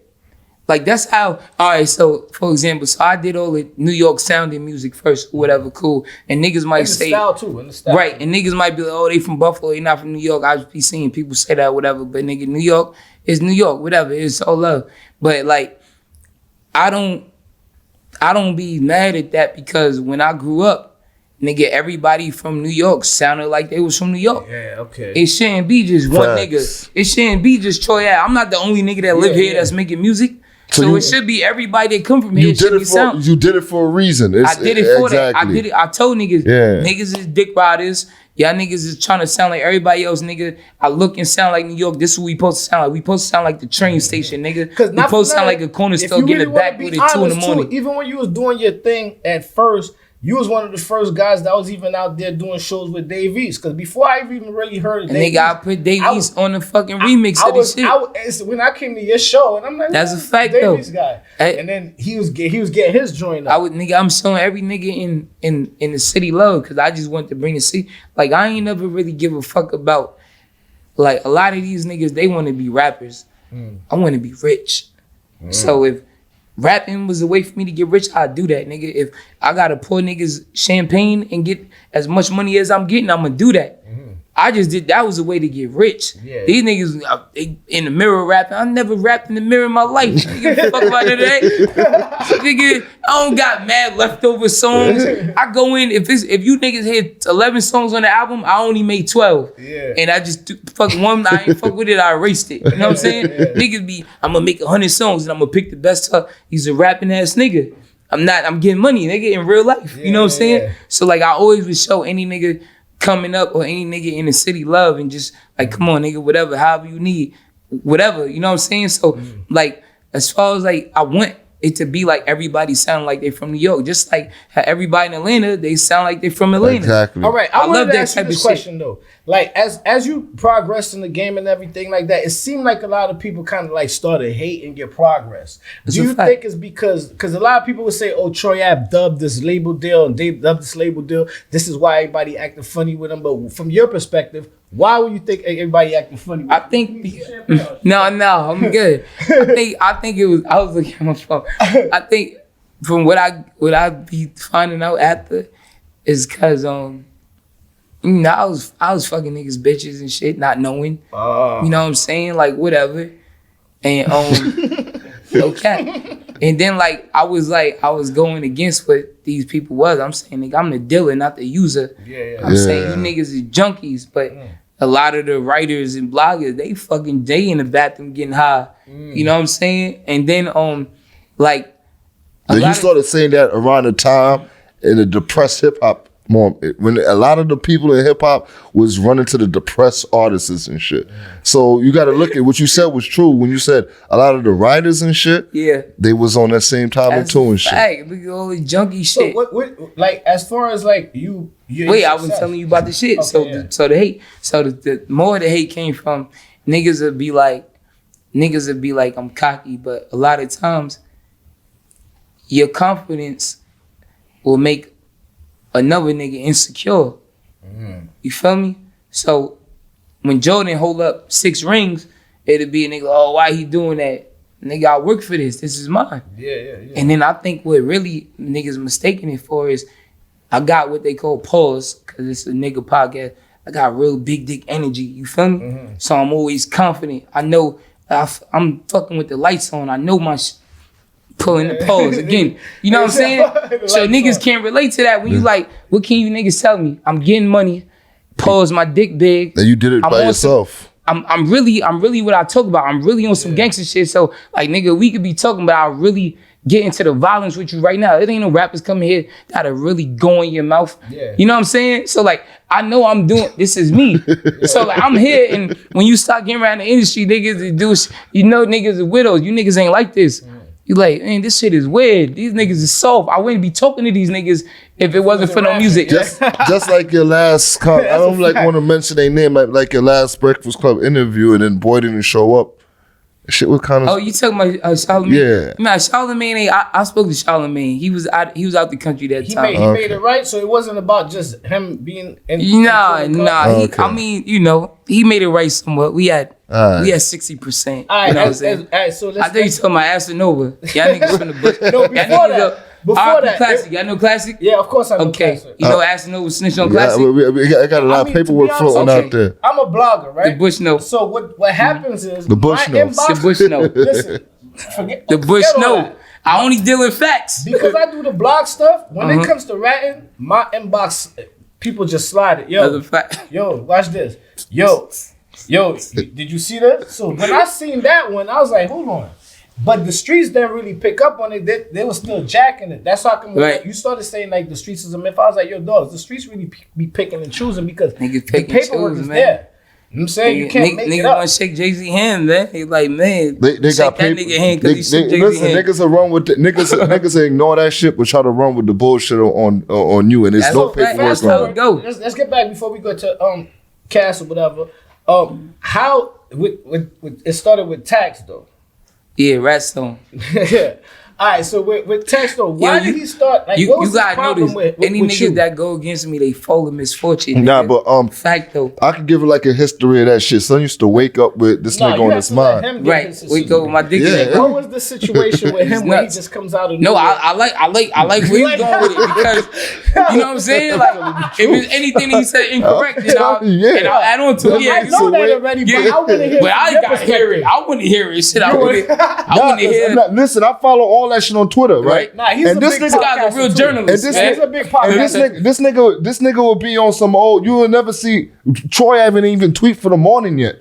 like, that's how. All right, so for example, so I did all the New York sounding music first, whatever, cool. And niggas might say style too, in the style. Right, and niggas might be like, oh, they from Buffalo, they not from New York. I just be seeing people say that, whatever. But nigga, New York is New York, whatever. It's all love. But like, I don't be mad at that because when I grew up, nigga, everybody from New York sounded like they was from New York. Yeah, okay. It shouldn't be just one nigga. It shouldn't be just Troy. I'm not the only nigga that live here that's making music. So it should be everybody that come from here. You did it for a reason. I did it for that. I did it. I told niggas, niggas is dick riders. Y'all niggas is trying to sound like everybody else, nigga. I look and sound like New York. This is what we supposed to sound like. We supposed to sound like the train station, nigga. We supposed to sound like a corner store getting it back with it 2 in the morning. Even when you was doing your thing at first, you was one of the first guys that was even out there doing shows with Dave East. Because before I even really heard of Dave East, I put Dave East on the fucking remix of this shit. When I came to your show, and I'm like, that's a fact Dave though. East guy. And then he was getting his joint up. I'm showing every nigga in the city love because I just want to bring the city. Like, I ain't never really give a fuck about, like, a lot of these niggas, they want to be rappers. I want to be rich. So if rapping was a way for me to get rich, I'd do that, nigga. If I gotta pour niggas champagne and get as much money as I'm getting, I'm gonna do that. I just did, that was a way to get rich. Yeah. These niggas they in the mirror rapping. I never rapped in the mirror in my life. Nigga, fuck about today. Nigga, I don't got mad leftover songs. I go in, if you niggas hit 11 songs on the album, I only made 12. Yeah. And I just fuck one, I ain't fuck with it, I erased it. You know what I'm saying? Niggas be, I'm gonna make 100 songs and I'm gonna pick the best. He's a rapping ass nigga. I'm getting money, nigga, in real life. You know what I'm saying? Yeah. So like I always would show any nigga coming up or any nigga in the city love and just like, come on, nigga, whatever, however you need, whatever, you know what I'm saying? So like, as far as like, I want it to be like everybody sound like they from New York, just like how everybody in Atlanta, they sound like they from Atlanta. Exactly. All right, I love wanted to that ask you type this of question shit. though. Like as you progressed in the game and everything like that, it seemed like a lot of people kind of like started hating your progress. That's Do a you fact. think it's because a lot of people would say, "Oh, Troy Ave dubbed this label deal and they dubbed this label deal. This is why everybody acting funny with him." But from your perspective, why would you think everybody acting funny with him? I think, no, I'm good. I think it was, I was looking at my phone. I think from what I be finding out after is cause, you know, I was fucking niggas bitches and shit, not knowing. You know what I'm saying? Like whatever. And okay. And then like I was going against what these people was. I'm saying, nigga, I'm the dealer, not the user. I'm saying you niggas is junkies, but a lot of the writers and bloggers, they in the bathroom getting high. You know what I'm saying? And then like And you started saying that around the time in the depressed hip hop moment, when a lot of the people in hip hop was running to the depressed artists and shit. So you got to look at what you said was true when you said a lot of the writers and shit. Yeah, they was on that same time and too and shit. Hey, look at all the junkie shit. So what like as far as like you wait, I was telling you about the shit. Okay, so the hate, the more of the hate came from niggas would be like I'm cocky, but a lot of times your confidence will make another nigga insecure. You feel me? So when Jordan hold up 6 rings, it'll be a nigga, oh, why he doing that? Nigga, I work for this. This is mine. Yeah. And then I think what really niggas mistaking it for is I got what they call pause, because it's a nigga podcast. I got real big dick energy. You feel me? So I'm always confident. I know I'm fucking with the lights on. I know my pulling the pause again. You know what I'm saying? So niggas can't relate to that when you like, what can you niggas tell me? I'm getting money, pause, my dick big. And you did it by yourself. I'm really what I talk about. I'm really on some gangster shit. So like nigga, we could be talking, but I really get into the violence with you right now. It ain't no rappers coming here that'll really go in your mouth. You know what I'm saying? So like, I know I'm doing, this is me. So like, I'm here, and when you start getting around the industry, niggas do, you know niggas are widows. You niggas ain't like this. You like, man, this shit is weird. These niggas is soft. I wouldn't be talking to these niggas if it wasn't for no music. Just like your last, I don't want to mention their name, like your last Breakfast Club interview, and then Boy didn't show up. Shit was kind of. Oh, you talking about Charlamagne? Yeah. Nah, Charlamagne. I spoke to Charlamagne. He was out the country that time. He made it right, so it wasn't about just him being. Nah. Okay. I mean, you know, he made it right somewhat. We had 60%. All right, you know what I'm saying? So I think you talking about Casanova. Y'all niggas from the bush. No, before that. Classic. Y'all know Classic? Yeah, of course I know Classic. You know Casanova snitched on Classic? I got a lot of paperwork floating out there. I'm a blogger, right? The Bush know. So what happens is the Bush knows. The Bush know. Listen, the Bush know. I only deal in facts. Because I do the blog stuff, when it comes to ratting, my inbox, people just slide it. Yo, watch this. Yo, did you see that? So when I seen that one, I was like, hold on. But the streets didn't really pick up on it. They were still jacking it. That's how come you started saying like the streets is a myth. I was like, yo, dogs, the streets really be picking and choosing because the paperwork is there. You know what I'm saying? You can't make it up. Niggas want to shake Jay-Z hand, man. He like, man, they got that nigga hand because he shook Jay-Z hand. Niggas will run with niggas will ignore that shit but try to run with the bullshit on you, and there's no paperwork. That's how it go. Let's get back before we go to Cass or whatever. How it started with Tax though. Yeah, Ratstone. All right, so with Texto, why did he start? Like, what was the problem with any with niggas you? that go against me, they fall in misfortune. Nah, nigga. but fact though, I could give her like a history of that shit. Son used to wake up with this nigga on his mind. Right? Wake up with my dick. Yeah. What was the situation with him when he just comes out of no? I like where he's going with it because you know what I'm saying. Like if it's anything he said incorrect, then I'll add on to it. I know that already, but I want to hear. But I gotta hear it. I want to hear it. Shit, I want to hear. Listen, I follow all that shit on Twitter, right? Nah, he's a big guy's a real journalist. He's a big podcast. This nigga will be on some old. You will never see Troy haven't even tweet for the morning yet,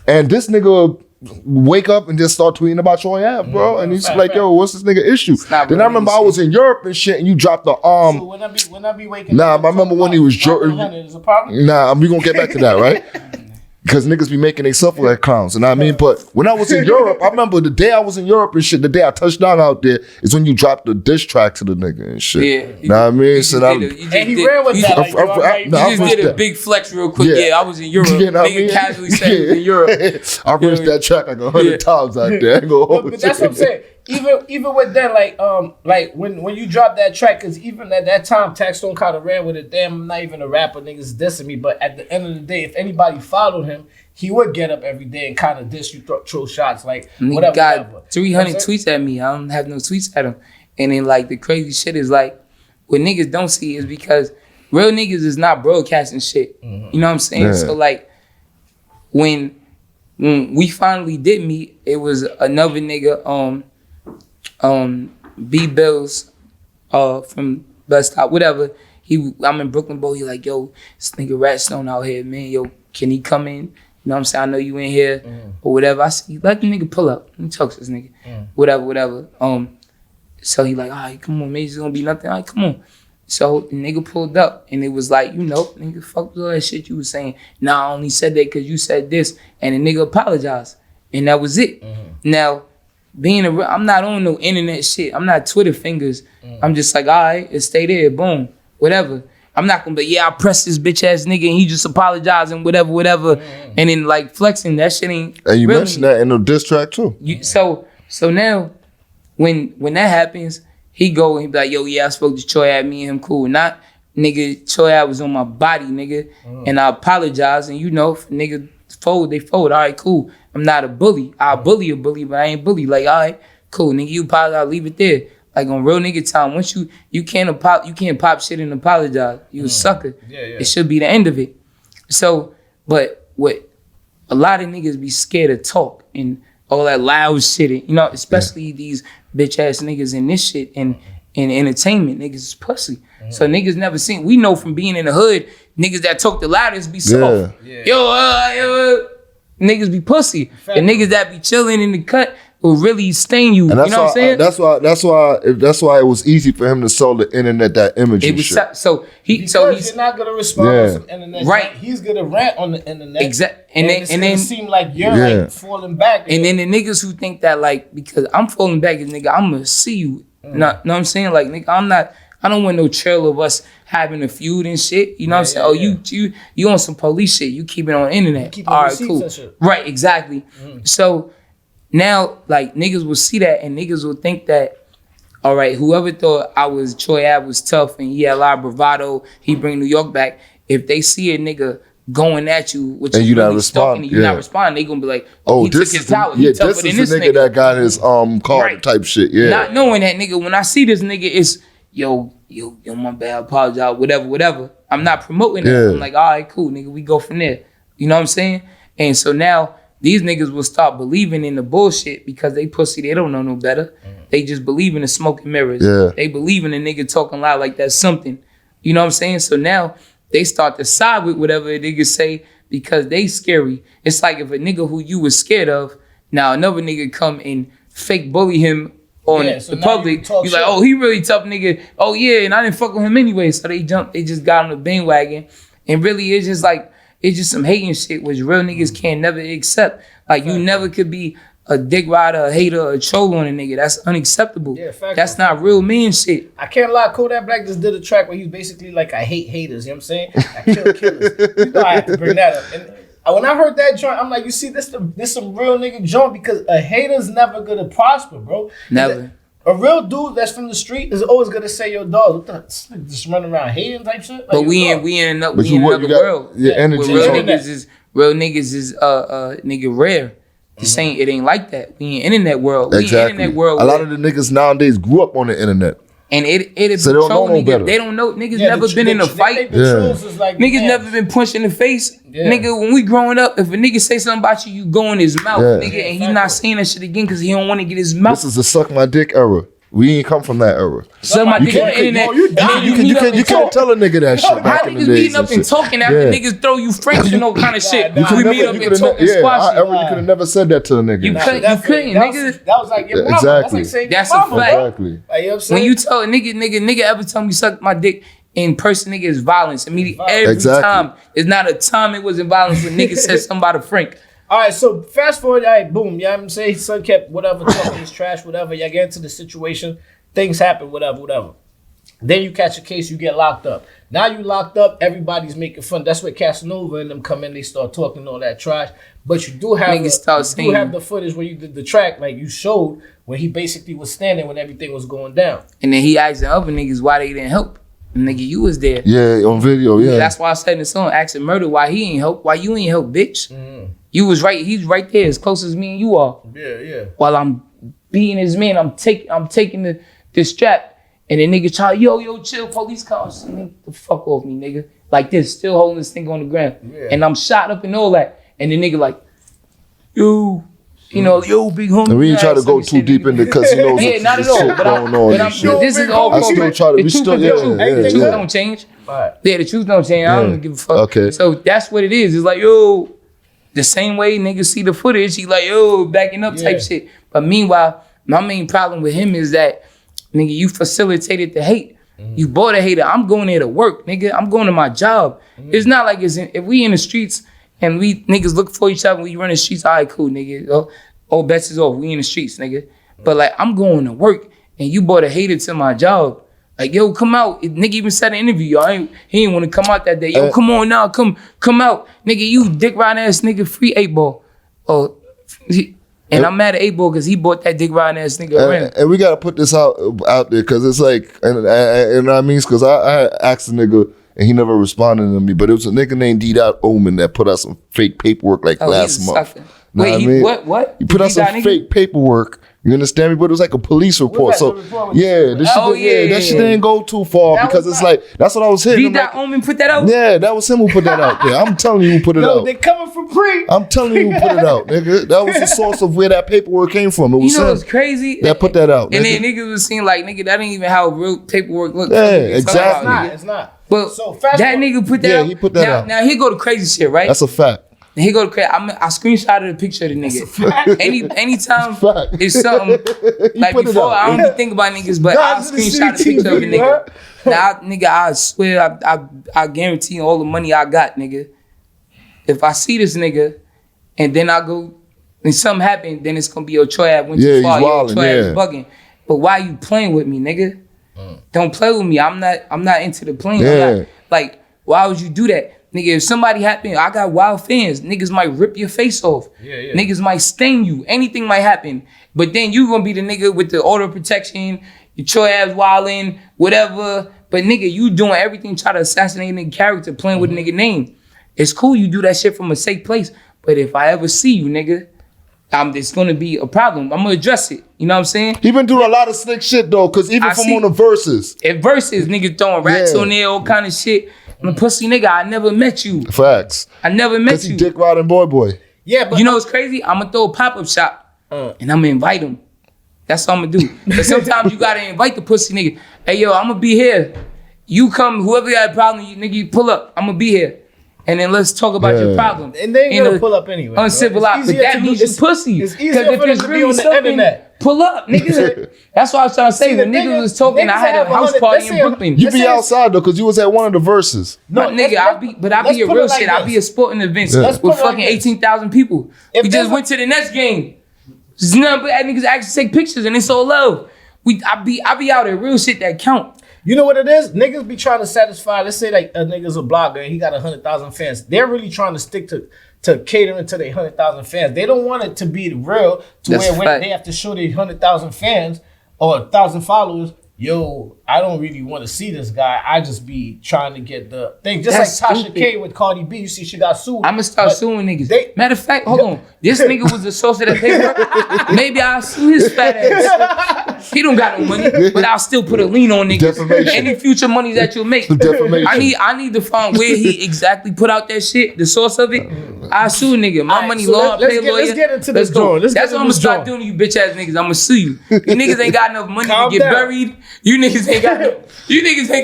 and this nigga will wake up and just start tweeting about Troy Ave, bro. And he's like, "Yo, what's this nigga issue?" Then I remember I was in Europe and shit, and you dropped the So when I be waking up, I remember when he was there's a problem. Nah, we gonna get back to that, right? Because niggas be making they suffer like clowns, you know what I mean? But when I was in Europe, I remember the day I was in Europe and shit, the day I touched down out there is when you dropped the diss track to the nigga and shit. Yeah. You know what I mean? So And he ran with that. Like, you just did a big flex real quick. Yeah, I was in Europe. You know what I mean? Casually said he was in Europe. I rinsed that track like 100 times out there. I ain't gonna hold but that's what I'm saying. Even with that, like when you dropped that track, because even at that time, Taxstone kind of ran with it. Damn, I'm not even a rapper, niggas dissing me. But at the end of the day, if anybody followed him, he would get up every day and kind of diss you, throw shots, like whatever. He got 300 tweets at me. I don't have no tweets at him. And then like the crazy shit is like, what niggas don't see is because real niggas is not broadcasting shit. Mm-hmm. You know what I'm saying? Yeah. So like when we finally did meet, it was another nigga, B Bills, from Best Stop, whatever. I'm in Brooklyn, bro. He like, yo, this nigga Ratstone out here, man. Yo, can he come in? You know what I'm saying? I know you in here or whatever. I said, let the nigga pull up. Let me talk to this nigga. Whatever. So he like, all right, come on, maybe it's gonna be nothing. All right, come on. So the nigga pulled up and it was like, you know, nigga, fuck with all that shit you was saying. Nah, I only said that because you said this. And the nigga apologized. And that was it. Now, I'm not on no internet shit. I'm not Twitter fingers. I'm just like, all right, it stay there, boom, whatever. I'm not gonna be, I pressed this bitch ass nigga and he just apologizing, whatever. And then like flexing, that shit ain't. And you mentioned that in the diss track too. So now, when that happens, he go and he be like, yo, yeah, I spoke to Troy at me and him cool. Not, nigga, Troy I was on my body, nigga. And I apologize. And you know, if nigga fold, they fold. All right, cool. I'm not a bully. I'll bully a bully, but I ain't bully. Like, all right, cool, nigga, you apologize, leave it there. Like on real nigga time, once you can't pop shit and apologize. You a sucker. Yeah. It should be the end of it. So, but what a lot of niggas be scared to talk and all that loud shit, you know, especially these bitch ass niggas in this shit and entertainment, niggas is pussy. So niggas never seen. We know from being in the hood, niggas that talk the loudest be soft. Yo, niggas be pussy. The niggas that be chilling in the cut will really stain you. And you know what I'm saying? That's why it was easy for him to sell the internet that image and shit. He's not gonna respond on some internet. Right. He's gonna rant on the internet. Exactly. And then seem like you're like falling back. And then the niggas who think that like because I'm falling back, nigga, I'm gonna see you. Know what I'm saying? Like nigga, I don't want no trail of us having a feud and shit. You know what I'm saying? You on some police shit. You keep it on the internet. All right, cool. Right, exactly. So now, like, niggas will see that and niggas will think that, all right, whoever thought Troy Ave was tough and he had a lot of bravado, he bring New York back, if they see a nigga going at you, which and is really responding, and you not responding, they gonna be like, oh, he took his towel. He tougher than this nigga. This is the nigga that got his car type shit, Not knowing that nigga, when I see this nigga, it's, yo, my bad, I apologize, whatever. I'm not promoting it. I'm like, all right, cool, nigga, we go from there. You know what I'm saying? And so now, these niggas will start believing in the bullshit because they pussy, they don't know no better. They just believe in the smoke and mirrors. They believe in a nigga talking loud like that's something. You know what I'm saying? So now they start to side with whatever a nigga say because they scary. It's like if a nigga who you was scared of, now another nigga come and fake bully him on the public. You like, oh, he really tough nigga. Oh yeah, and I didn't fuck with him anyway. So they just got on the bandwagon. And really it's just like, it's just some hating shit which real niggas can't never accept. Like you never could be a dick rider, a hater, a troll on a nigga. That's unacceptable. That's not real man shit. I can't lie, Kodak Black just did a track where he's basically like, I hate haters, you know what I'm saying? I kill killers. You know I have to bring that up. And when I heard that joint, I'm like, you see, this some real nigga joint because a hater's never gonna prosper, bro. Never. A real dude that's from the street is always gonna say, "Yo, dog, what the just running around hating type shit." Like, but we in another world. Your energy. Real niggas is nigga rare. It ain't like that. We in internet world. Exactly. We in internet world. A lot of the niggas nowadays grew up on the internet. And it so they don't know no better. They don't know. Niggas never been in a fight. Niggas never been punched in the face. Nigga, when we growing up, if a nigga say something about you, you go in his mouth, nigga, and he not saying that shit again because he don't want to get his mouth. This is a suck my dick era. We ain't come from that era. Suck my dick on the internet. You can't tell a nigga that shit. How niggas meeting up and talking after niggas throw you franks and all kind of shit? We meet up and talk and squash it. You could have never said that to a nigga. You couldn't, nigga. That was like your mama. Exactly. That's a fact. Exactly. When you tell a nigga ever tell me suck my dick in person, nigga, is violence. Immediately, every time. It's not a time it wasn't violence when nigga said something about a frank. All right, so fast forward, all right, boom. Yeah, I'm saying son kept whatever, talking his trash, whatever. Y'all get into the situation, things happen, whatever. Then you catch a case, you get locked up. Now you locked up, everybody's making fun. That's where Casanova and them come in, they start talking all that trash. But you do have the footage where you did the track, like you showed, where he basically was standing when everything was going down. And then he asked the other niggas why they didn't help. Nigga, you was there. Yeah, on video, yeah. That's why I said in the song, asking Murder why he ain't help, why you ain't help, bitch. Mm-hmm. You was right, he's right there as close as me and you are. Yeah. While I'm beating his man, I'm taking the strap, and the nigga try, yo, chill, police cars. Nigga, the fuck off me, nigga. Like this, still holding this thing on the ground. Yeah. And I'm shot up and all that. And the nigga like, yo, big homie. And we ain't try to go too deep into casinos. Yeah, not at all. But this is all. I still try to. The truth don't change. Right. Yeah, the truth don't change. I don't give a fuck. Okay. So that's what it is. It's like, yo, the same way niggas see the footage, he like, yo, backing up type shit. But meanwhile, my main problem with him is that, nigga, you facilitated the hate. You bought a hater. I'm going there to work, nigga. I'm going to my job. It's not like if we in the streets and we niggas look for each other, we run the streets, all right, cool, nigga. Oh, bets is off. We in the streets, nigga. But like, I'm going to work and you bought a hater to my job. Like, yo, come out. Nigga even said an interview, y'all. He ain't want to come out that day. Yo, come on now. Come out. Nigga, you dick riding ass nigga, free 8-ball. Oh, and I'm mad at 8-ball because he bought that dick riding ass nigga around. And we got to put this out there because it's like, and I mean, because I asked the nigga and he never responded to me, but it was a nigga named D. Omen that put out some fake paperwork like last month. Wait, what? He put out some fake paperwork. You understand me? But it was like a police report. So that shit didn't go too far because it's like that's what I was hitting. D. Omen put that out? Yeah, that was him who put that out there. I'm telling you who put it out. They coming for free. I'm telling you who put it out, nigga. That was the source of where that paperwork came from. It was what's crazy? That put that out. And then niggas was saying like, nigga, that ain't even how real paperwork looks. Yeah, exactly. It's not. But so that nigga put that out. He put that out. Now he go to crazy shit, right? That's a fact. And he go to crazy. I screenshotted the picture of the nigga. Anytime it's something like before, I don't even think about niggas, but I screenshot the picture of the nigga. Now, nigga, I swear, I guarantee all the money I got, nigga. If I see this nigga, and then I go, and something happen, then it's gonna be, yo, Troy, I went too far. Yo, Troy is bugging. But why you playing with me, nigga? Don't play with me. I'm not into the playing. Yeah. Like, why would you do that? Nigga, if somebody happen, I got wild fans. Niggas might rip your face off. Yeah. Niggas might sting you. Anything might happen. But then you gonna be the nigga with the order of protection, your Troy ass wildin', whatever. But nigga, you doing everything try to assassinate a nigga character, playing with a nigga name. It's cool you do that shit from a safe place. But if I ever see you, nigga, it's gonna be a problem. I'm gonna address it. You know what I'm saying? He been doing a lot of slick shit though, cause even on the verses. At verses, nigga throwing rats on there, all kind of shit. I'm a pussy nigga. I never met you. Facts. I never met you. Cause he dick riding boy. Yeah, but you know what's crazy? I'm gonna throw a pop-up shop and I'm gonna invite him. That's what I'm gonna do. But sometimes you gotta invite the pussy nigga. Hey yo, I'm gonna be here. You come, whoever got a problem, you pull up. I'm gonna be here. And then let's talk about your problem. And they ain't gonna pull up anyway. Uncivilized, but that means you pussy. It's easier for them to be on the internet. Pull up, niggas. That's what I was trying to say. When niggas was talking, I had a house party in Brooklyn. You be outside though, cause you was at one of the verses. No, nigga, I be a real shit. I be a sporting events with fucking 18,000 people. We just went to the Nets game. There's nothing but niggas actually take pictures and it's all love. I be out there real shit that count. You know what it is? Niggas be trying to satisfy. Let's say like a nigga's a blogger and he got 100,000 fans. They're really trying to stick to catering to their 100,000 fans. They don't want it to be real to where they have to show their 100,000 fans or 1,000 followers, yo, I don't really want to see this guy. I just be trying to get the thing. Just That's like Tasha stupid. K with Cardi B. You see, she got sued. I'ma start suing niggas. Matter of fact, hold on. This nigga was the source of that paper. Maybe I'll sue his fat ass. He don't got no money, but I'll still put a lien on niggas. Defamation. Any future money that you'll make. Defamation. I need to find where he exactly put out that shit, the source of it. I'll sue a nigga. My money so long, let's pay a get- lawyer. let's get into this go. joint. Let's That's get what I'm into gonna this start doing to you bitch ass niggas. I'ma sue you. You niggas ain't got enough money Calm to get down. buried. You niggas ain't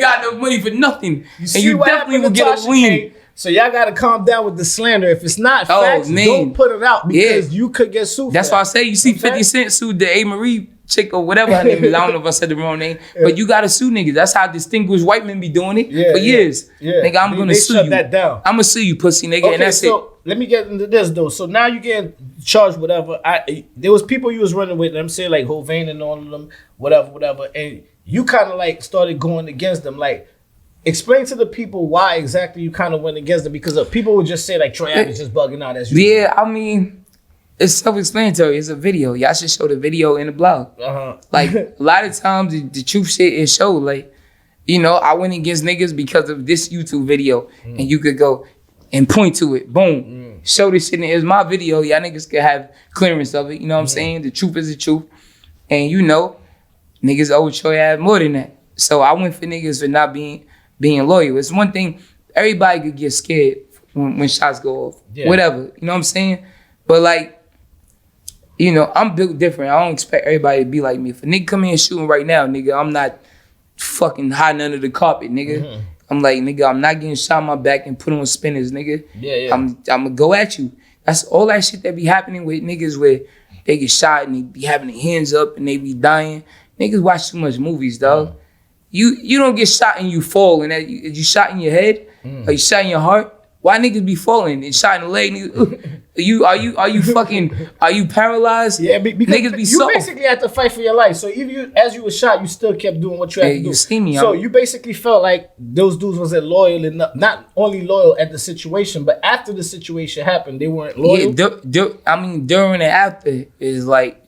got enough money for nothing. You see And you what definitely happened will to get a Tasha lien. K? So y'all gotta calm down with the slander. If it's not facts, man. don't put it out because Yeah. you could get sued. That's for why I that. say you see Okay? 50 Cent sued the A. Marie chick or whatever her name is. I don't know if I said the wrong name. But you gotta sue niggas. That's how distinguished white men be doing it for years. Yeah. Nigga, I'm gonna They sue shut you. that down. I'm gonna sue you, pussy nigga, and that's so let me get into this though. So now you getting charged, whatever. There was people you was running with, and I'm saying like Hovain and all of them, whatever, and you kind of like started going against them. Like, explain to the people why exactly you kind of went against them, because people would just say like Troy Ave is just bugging out as you. Yeah, I mean, it's self-explanatory. It's a video. Y'all should show the video in the blog. Like, a lot of times, the truth shit is showed. Like, you know, I went against niggas because of this YouTube video. And you could go and point to it. Boom. Show this shit. It's my video. Y'all niggas could have clearance of it. You know what I'm saying? The truth is the truth. And, you know, niggas owe Troy Ave more than that. So I went for niggas for not being loyal. It's one thing, everybody could get scared when shots go off. Yeah. Whatever. You know what I'm saying? But, like, you know, I'm built different. I don't expect everybody to be like me. If a nigga come in shooting right now, nigga, I'm not fucking hiding under the carpet, nigga. I'm like, nigga, I'm not getting shot in my back and put on spinners, nigga. Yeah. I'm gonna go at you. That's all that shit that be happening with niggas where they get shot and they be having their hands up and they be dying. Niggas watch too much movies, dog. You don't get shot and you fall and that you shot in your head or you shot in your heart. Why niggas be falling and shot in the leg? Niggas, are you paralyzed? Yeah, because niggas be you soft. basically had to fight for your life. So as you were shot, you still kept doing what you had to do. You see me, so you basically felt like those dudes wasn't loyal enough. Not only loyal at the situation, but after the situation happened, they weren't loyal. Yeah, during and after is like,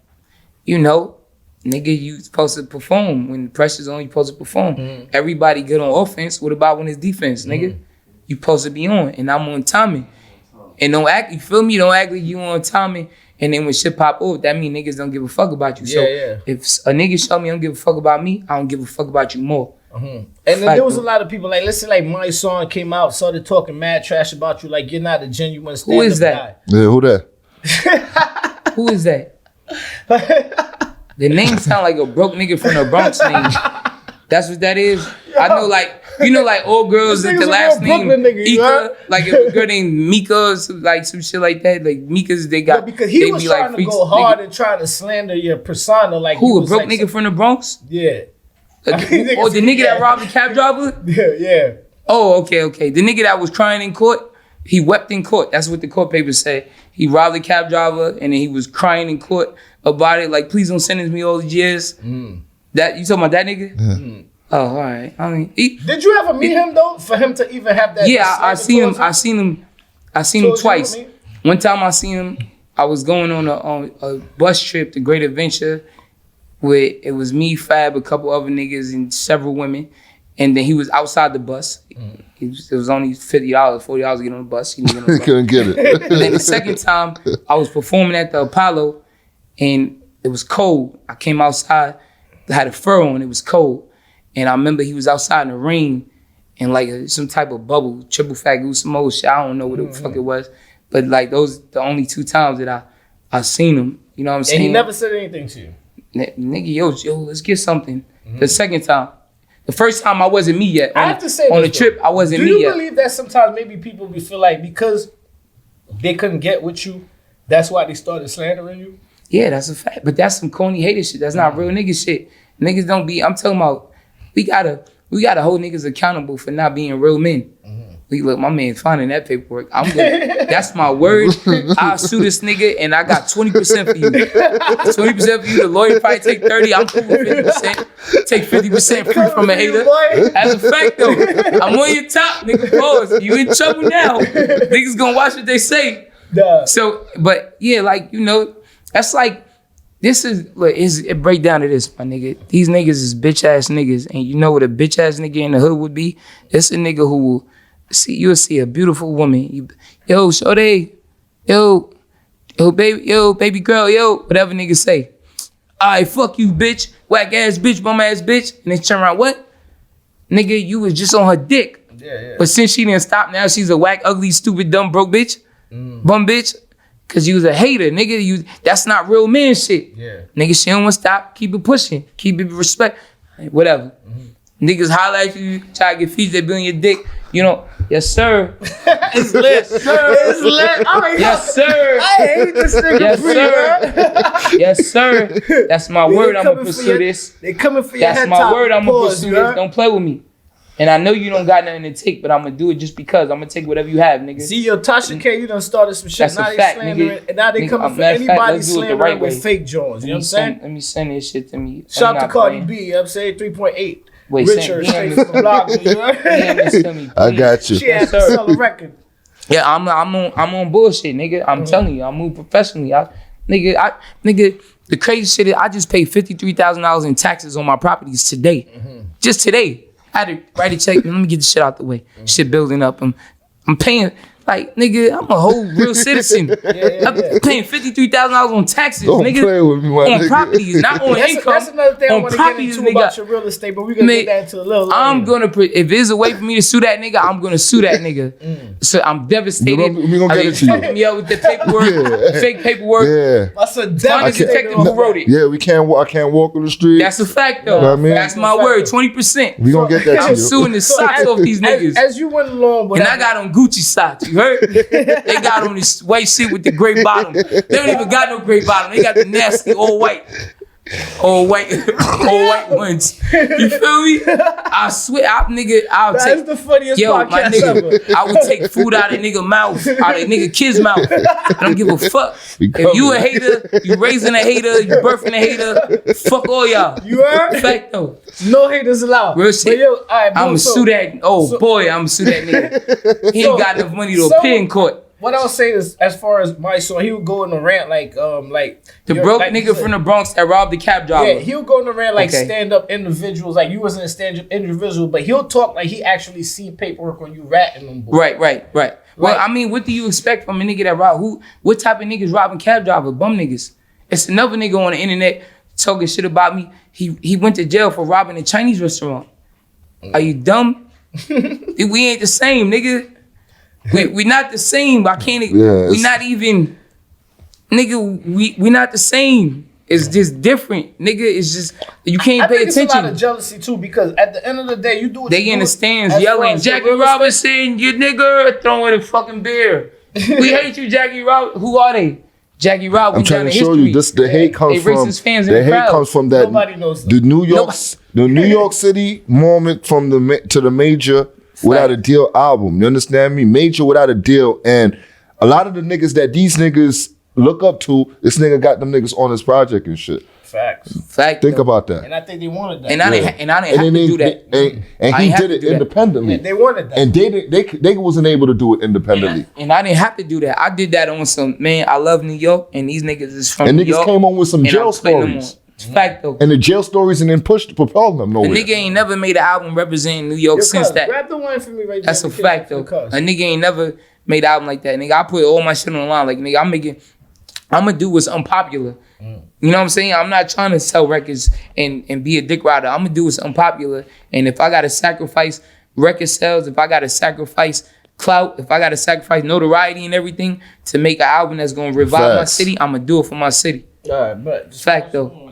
you know, nigga, you supposed to perform. When the pressure's on, you supposed to perform. Everybody good on offense. What about when it's defense, nigga? You supposed to be on, and I'm on timing. And don't act, you feel me? Don't act like you on timing. And then when shit pop off, that mean niggas don't give a fuck about you. So if a nigga show me don't give a fuck about me, I don't give a fuck about you more. And then there was a lot of people, like, let's say like Mysonne came out, started talking mad trash about you, like you're not a genuine stand-up Who is that? guy. Yeah, who that? Who is that? The name sound like a broke nigga from the Bronx name. That's what that is. I know, like, you know, like all girls This with the nigga's a last real name Brooklyn nigga, you Ika, heard? like if a girl named Mika, or like some shit like that. Like Mika's, they got. Yeah, because he they was be trying like to go hard and trying to slander your persona. Like Who, he a was broke like nigga from the Bronx? Yeah. Or the nigga that robbed the cab driver? Yeah. Oh, okay. The nigga that was crying in court, he wept in court. That's what the court papers say. He robbed the cab driver and then he was crying in court about it. Like, please don't sentence me all these years. That you talking about that nigga? Yeah. Oh, all right. I mean, Did you ever meet him though? For him to even have that? yeah, I seen him. I seen him twice. Towards you, One time I seen him. I was going on a bus trip to Great Adventure, where it was me, Fab, a couple other niggas, and several women. And then he was outside the bus. It was only $50, $40 to get on the bus. He didn't get on the bus. Couldn't get it. And then the second time, I was performing at the Apollo, and it was cold. I came outside, I had a fur on, it was cold. And I remember he was outside in the rain, and like some type of bubble, triple fat goose, some old shit. I don't know what the fuck it was. But like those the only two times that I seen him. You know what I'm saying? And he never said anything to you? Nigga, yo, let's get something. The second time. The first time I wasn't me yet. I have to say on this, the trip, I wasn't Do me you yet. believe that sometimes maybe people be feel like because they couldn't get with you, that's why they started slandering you? Yeah, that's a fact. But that's some corny hater shit. That's not real nigga shit. Niggas don't be, I'm talking about, we gotta hold niggas accountable for not being real men. Look, my man's finding that paperwork. I'm good. That's my word. I'll sue this nigga and I got 20% for you. 20% for you. The lawyer probably take 30. I'm cool with 50%. Take 50% free from a hater. As a fact though, I'm on your top, nigga. Pause. You in trouble now. Niggas gonna watch what they say. Duh. So, but yeah, like, you know, that's like this is look, it break down to this, my nigga. These niggas is bitch ass niggas, and you know what a bitch ass nigga in the hood would be? It's a nigga who will you'll see a beautiful woman. Yo, shorty, yo, baby girl, yo, whatever niggas say. Alright, fuck you, bitch, whack ass bitch, bum ass bitch, and then turn around, what? Nigga, you was just on her dick. Yeah. But since she didn't stop, now she's a whack, ugly, stupid, dumb, broke bitch, bum bitch. Cause you was a hater, nigga. That's not real man shit. Yeah. Nigga, she don't want to stop. Keep it pushing. Keep it respect. Whatever. Niggas holler at you, try to get feet, they be on your dick. You know, yes sir. It's lit. Yes sir. It's lit. Yes sir. I hate this nigga. Yes sir. Yes sir. That's my word. I'm gonna pursue this. They coming for your That's head my top. word. I'm gonna Pause, pursue girl. this. Don't play with me. And I know you don't got nothing to take, but I'm gonna do it just because. I'm gonna take whatever you have, nigga. See, yo, Tasha K, you done started some shit. That's now a they fact, slandering, nigga. and now they Nigga, coming for matter of fact, anybody let's do it the slandering right with way. fake Jones. You know what I'm saying? Let me send this shit to me. Shout I'm out to not Cardi playing. B, you know what I'm saying? 3.8. Wait, Richard, straight from the block. You know? I got you. She has to sell a record. Yeah, I'm on bullshit, nigga. I'm telling you, I move professionally. Nigga, the crazy shit is I just paid $53,000 in taxes on my properties today. Just today. I had to write a check. Let me get the shit out the way. Shit building up. I'm paying. Like, nigga, I'm a whole real citizen. I'm paying $53,000 on taxes, Don't nigga. play with me, my on nigga. properties, not on income. That's another thing I on want to get properties, into nigga. about your real estate, but we're going to get that into a little later. I'm gonna if there's a way for me to sue that nigga, I'm gonna sue that nigga. So I'm devastated. We gonna get it to you. Fucking me up with the paperwork, fake paperwork. Yeah. That's a Find the devastating detective who wrote it. Yeah, we can't. I can't walk on the street. That's a fact though. You know what I mean? That's my word. 20%. We gonna get that to I'm you. suing the socks off these niggas. As you went along, And I got on Gucci socks, you heard? They got on this white shit with the gray bottom. They don't even got no gray bottom. They got the nasty all white ones. You feel me? I swear, I'll That's take the funniest my podcast nigga. ever. I would take food out of nigga mouth, out of nigga kid's mouth. I don't give a fuck. If you a hater, you raising a hater, you birthing a hater, fuck all y'all. You heard? Fact though. No haters allowed. Real shit. But yo, all right, I'ma sue that. I'ma sue that nigga. He ain't got enough money to appear in court. What I was saying is, as far as Mysonne, he would go in a rant like The broke nigga from the Bronx that robbed the cab driver. Yeah, he'll go in a rant like Okay. stand up individuals, like you wasn't a stand up individual, but he'll talk like he actually seen paperwork on you ratting them. Boy. Right. Well, I mean, what do you expect from a nigga that rob? What type of niggas robbing cab driver? Bum niggas. It's another nigga on the internet talking shit about me. He went to jail for robbing a Chinese restaurant. Are you dumb? We ain't the same, nigga. We not the same. I can't. Yes. We not even, nigga. We not the same. It's just different, nigga. It's just you can't I pay think attention. it's a lot of jealousy too, because at the end of the day, you do what They you in do the stands as far yelling, as your Jackie real estate. Robinson, you nigga, throwing a fucking beer. We hate you, Jackie Robinson. Who are they? Jackie Robinson. I'm trying to show you this. The hate comes They from racist fans in the the hate crowd. comes from that Nobody knows the New York City moment from to the Major Without a Deal album. You understand me? Major Without a Deal, and a lot of the niggas that these niggas look up to, this nigga got them niggas on his project and shit. Facts. Fact. Think though. about that. And I think they wanted that. And I didn't have to do that. And I he ain't have did to it do that. independently. And they wanted that. And they wasn't able to do it independently. And I didn't have to do that. I did that on some, man, I love New York, and these niggas is from And New niggas York. came on with some and jail I'm putting them stories. on. It's fact though. And the jail stories and then propelled them The nowhere. nigga ain't never made an album representing New York Yo, since cuz, that. grab the one for me right That's there. a fact though. Cuz. A nigga ain't never made an album like that. Nigga, I put all my shit on the line. Like, nigga, I'm gonna do what's unpopular. You know what I'm saying? I'm not trying to sell records and be a dick rider. I'm gonna do what's unpopular. And if I gotta sacrifice record sales, if I gotta sacrifice clout, if I gotta sacrifice notoriety and everything to make an album that's gonna revive my Facts. city, I'm gonna do it for my city. All right, but Fact though.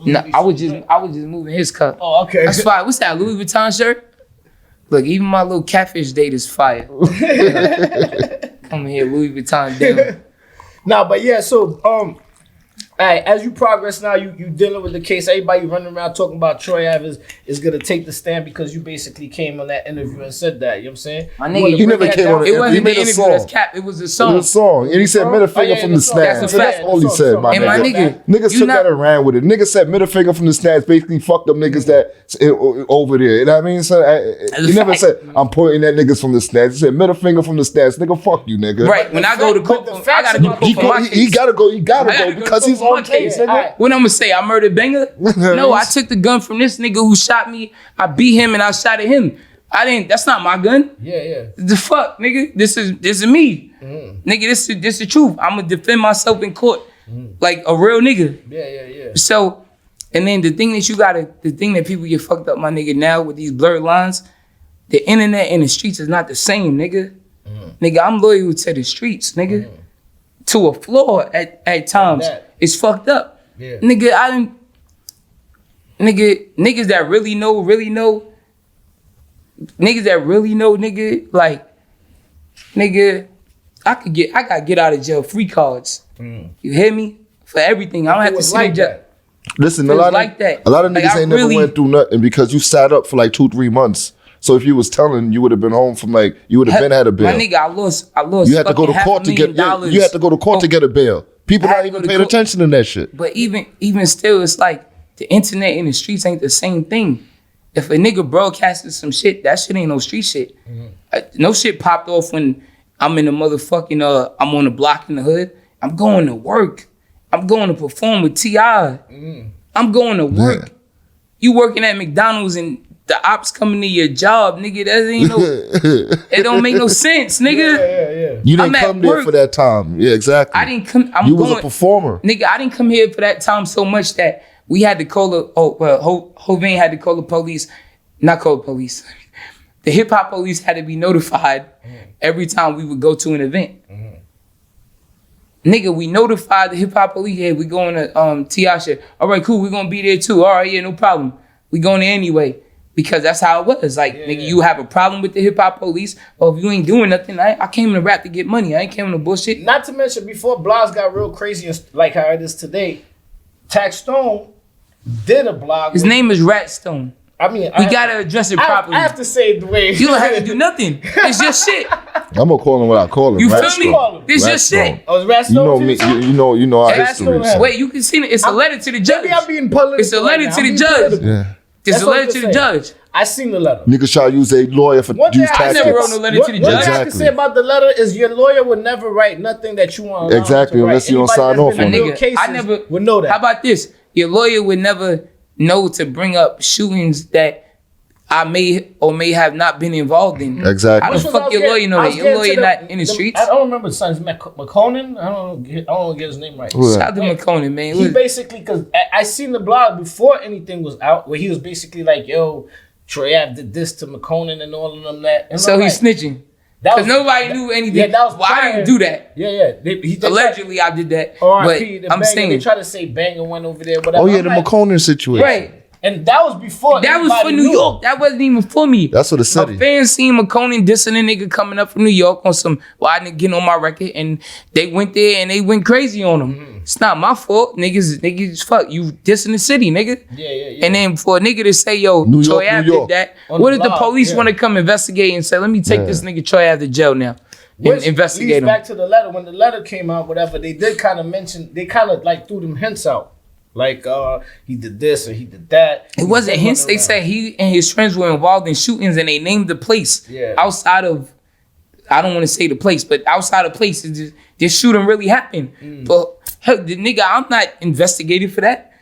No, I was just moving his cup. Oh, okay. That's fire. What's that, Louis Vuitton shirt? Look, even my little catfish date is fire. Come here, Louis Vuitton deal. Nah, but yeah, so all right, as you progress now, you dealing with the case. Everybody running around talking about Troy Ave is gonna take the stand because you basically came on that interview and said that. You know what I'm saying? My nigga, You never came on it He wasn't made the a interview song. that's cap. It was a It song. was a song. And he said middle finger from the That's a stands. fact. So that's all he said, my And my nigga. nigga, Niggas you took not- that and ran with it. Niggas said middle finger from the stands basically fucked up niggas that over there. You know what I mean? So he never said I'm pointing at niggas from the stands. He said middle finger from the stands. Nigga, fuck you, nigga. Right. When I go to court, I gotta go to court for my He case. gotta go I gotta go because to he's on my case. What I'm gonna say? I murdered Banger? No, I took the gun from this nigga who shot me. I beat him and I shot at him. I didn't. That's not my gun. Yeah. The fuck, nigga. This is me. Nigga, this is the truth. I'm gonna defend myself in court like a real nigga. Yeah. So, and then the thing that people get fucked up, my nigga, now with these blurred lines, the internet and the streets is not the same, nigga. Nigga, I'm loyal to the streets, nigga. To a floor at times. It's fucked up. Yeah. Nigga, niggas that really know, nigga, like, nigga, I gotta get out of jail free cards. You hear me? For everything. I don't have to sit in jail. Listen, a lot of niggas ain't never went through nothing because you sat up for like 2-3 months. So if you was telling, you would have been home from like, you would have been had a bail. My nigga, I lost. You had to go to court to get. You had to go to court to get a bail. People not even paying attention to that shit. But even still, it's like the internet and the streets ain't the same thing. If a nigga broadcasted some shit, that shit ain't no street shit. No shit popped off when I'm in the motherfucking I'm on the block in the hood. I'm going to work. I'm going to perform with T.I. I'm going to work. You working at McDonald's and the ops coming to your job, nigga. That ain't no. It don't make no sense, nigga. Yeah. You didn't come there for that time. Yeah, exactly. I didn't come. You was a performer, nigga. I didn't come here for that time so much that we had to call the. Hovain had to call the police. Not call the police. The hip hop police had to be notified every time we would go to an event. Nigga, we notified the hip hop police. Hey, we going to T.I. shit. All right, cool. We gonna be there too. All right, yeah, no problem. We going there anyway. Because that's how it was. Like, nigga, you have a problem with the hip hop police, or if you ain't doing nothing, I came to rap to get money. I ain't came to bullshit. Not to mention, before Blogs got real crazy, like how it is today, Tax Stone did a blog. His name is Rat Stone. I mean, we gotta address it properly. I have to say it the way you don't have to do nothing. It's just shit. I'm gonna call him what I call him. You feel me? It's just shit. Oh, it's Rat Stone. You know me. You know our history. Wait, you can see it. It's a letter to the judge. Maybe I'm being political. It's a letter to the judge. Yeah. It's a letter to the judge. I seen the letter. Niggas try to use a lawyer for use tactics. I never wrote no letter to the judge. What I have to say about the letter is your lawyer would never write nothing that you want. Exactly, unless you don't sign off on it. I never would know that. How about this? Your lawyer would never know to bring up shootings that I may or may have not been involved in. Exactly. How the fuck your lawyer know that? Your lawyer not in the streets? I don't remember the son's McConan. I don't get his name right. Shout out to McConan, man. He basically, because I seen the blog before anything was out, where he was basically like, yo, Troy Ave did this to McConan and all of them that. And so he's snitching. Because nobody knew anything. Yeah, that was I didn't do that. Yeah. Allegedly, I did that. But I'm saying. They try to say Banger went over there, whatever. Oh, yeah, the McConan situation. Right. And that was before. That was for New York. That wasn't even for me. That's what it said. My fans seen McConan dissing a nigga coming up from New York on some, I didn't get on my record, and they went there and they went crazy on him. It's not my fault. Niggas, fuck, you dissing the city, nigga. Yeah. And then for a nigga to say, yo, Troy Ave did that, what if the police want to come investigate and say, let me take this nigga Troy Ave to jail now? And investigate him. Back to the letter. When the letter came out, whatever, they did kind of mention, they kind of like threw them hints out. Like, he did this or he did that. It wasn't hints. They said he and his friends were involved in shootings and they named the place. Yeah. Outside of, I don't want to say the place, but outside of places, this shooting really happened. But hell, the nigga, I'm not investigating for that.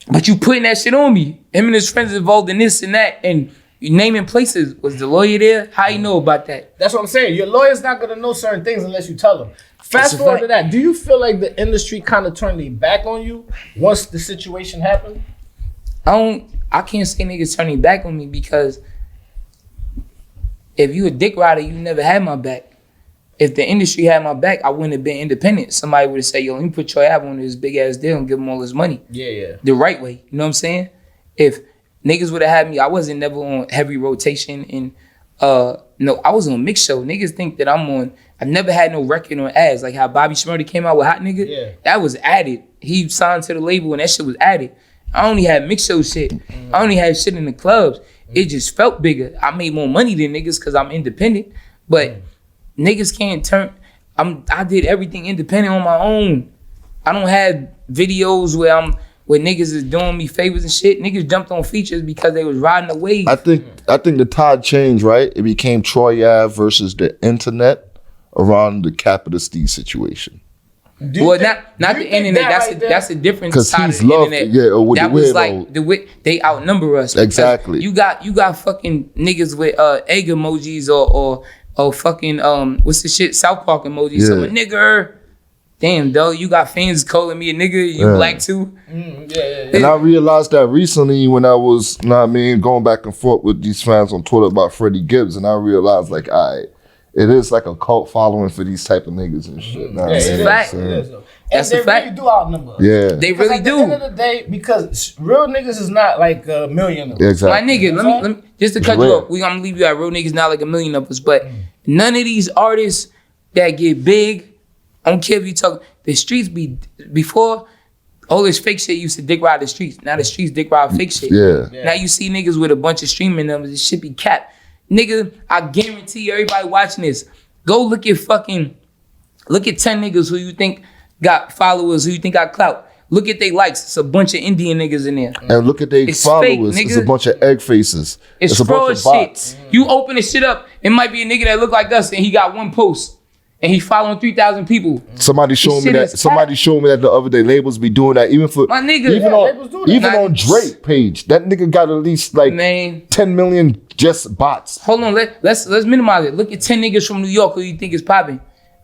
But you putting that shit on me. Him and his friends involved in this and that. And you naming places. Was the lawyer there? How you know about that? That's what I'm saying. Your lawyer's not going to know certain things unless you tell him. Fast forward to that. Do you feel like the industry kind of turned their back on you once the situation happened? I can't say niggas turning back on me because if you a dick rider, you never had my back. If the industry had my back, I wouldn't have been independent. Somebody would have said, yo, let me put Troy Ave on this big ass deal and give him all his money. Yeah. The right way. You know what I'm saying? If niggas would have had me, I wasn't never on heavy rotation and no, I was on mix show. Niggas think that I never had no record on ads. Like how Bobby Shmurda came out with Hot Nigga. Yeah. That was added. He signed to the label and that shit was added. I only had mix show shit. I only had shit in the clubs. It just felt bigger. I made more money than niggas because I'm independent. But niggas can't turn. I did everything independent on my own. I don't have videos where niggas is doing me favors and shit. Niggas jumped on features because they was riding the wave. I think the tide changed, right? It became Troy Ave versus the internet around the Capital Steve situation. Well, not the internet. That's a different side of the internet. Yeah, or with that the was weirdo. like they outnumber us. Exactly. You got fucking niggas with egg emojis or fucking what's the shit South Park emojis. So a nigger. Damn, though, you got fans calling me a nigga. You black too. And I realized that recently when I was, going back and forth with these fans on Twitter about Freddie Gibbs, and I realized like, it is like a cult following for these type of niggas and shit. That's a fact. That's a fact. They really do outnumber. Yeah, they really do. At the end of the day, because real niggas is not like a million of us. Exactly. My nigga, let me just to cut you off. We gonna leave you at real niggas not like a million of us, but none of these artists that get big. I don't care if you talk. The streets before all this fake shit used to dick ride the streets. Now the streets dick ride fake shit. Yeah. Now you see niggas with a bunch of streaming numbers. It should be capped. Nigga, I guarantee you, everybody watching this, go look at 10 niggas who you think got followers, who you think got clout. Look at they likes. It's a bunch of Indian niggas in there. And look at they followers. Fake, it's a bunch of egg faces. It's a bunch of bots. Shit. You open this shit up, it might be a nigga that look like us and he got one post. And he following 3,000 people. Somebody showed me that the other day. Labels be doing that even for my nigga. Even on Drake page, that nigga got at least like 10 million just bots. Hold on, let's minimize it. Look at 10 niggas from New York who you think is popping.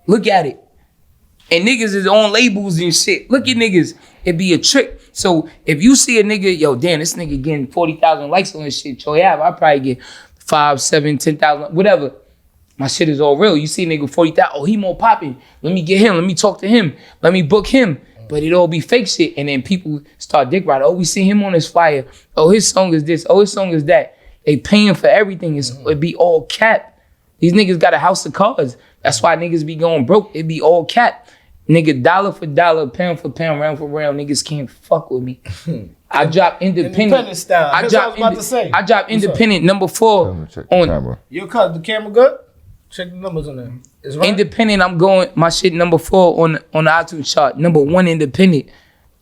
Look at it. And niggas is on labels and shit. Look at niggas. It be a trick. So if you see a nigga, yo, damn, this nigga getting 40,000 likes on this shit. I probably get 5, 7, 10,000, whatever. My shit is all real. You see a nigga 40,000, oh, he more popping. Let me get him. Let me talk to him. Let me book him. But it all be fake shit. And then people start dick riding. Oh, we see him on his flyer. Oh, his song is this. Oh, his song is that. They paying for everything. It be all cap. These niggas got a house of cards. That's why niggas be going broke. It be all cap. Nigga, dollar for dollar, pound for pound, round for round. Niggas can't fuck with me. I drop independent style. I drop independent number 4 on. You cut the camera good? Check the numbers on there. Right? Independent, I'm going my shit number 4 on the iTunes chart. Number 1 independent.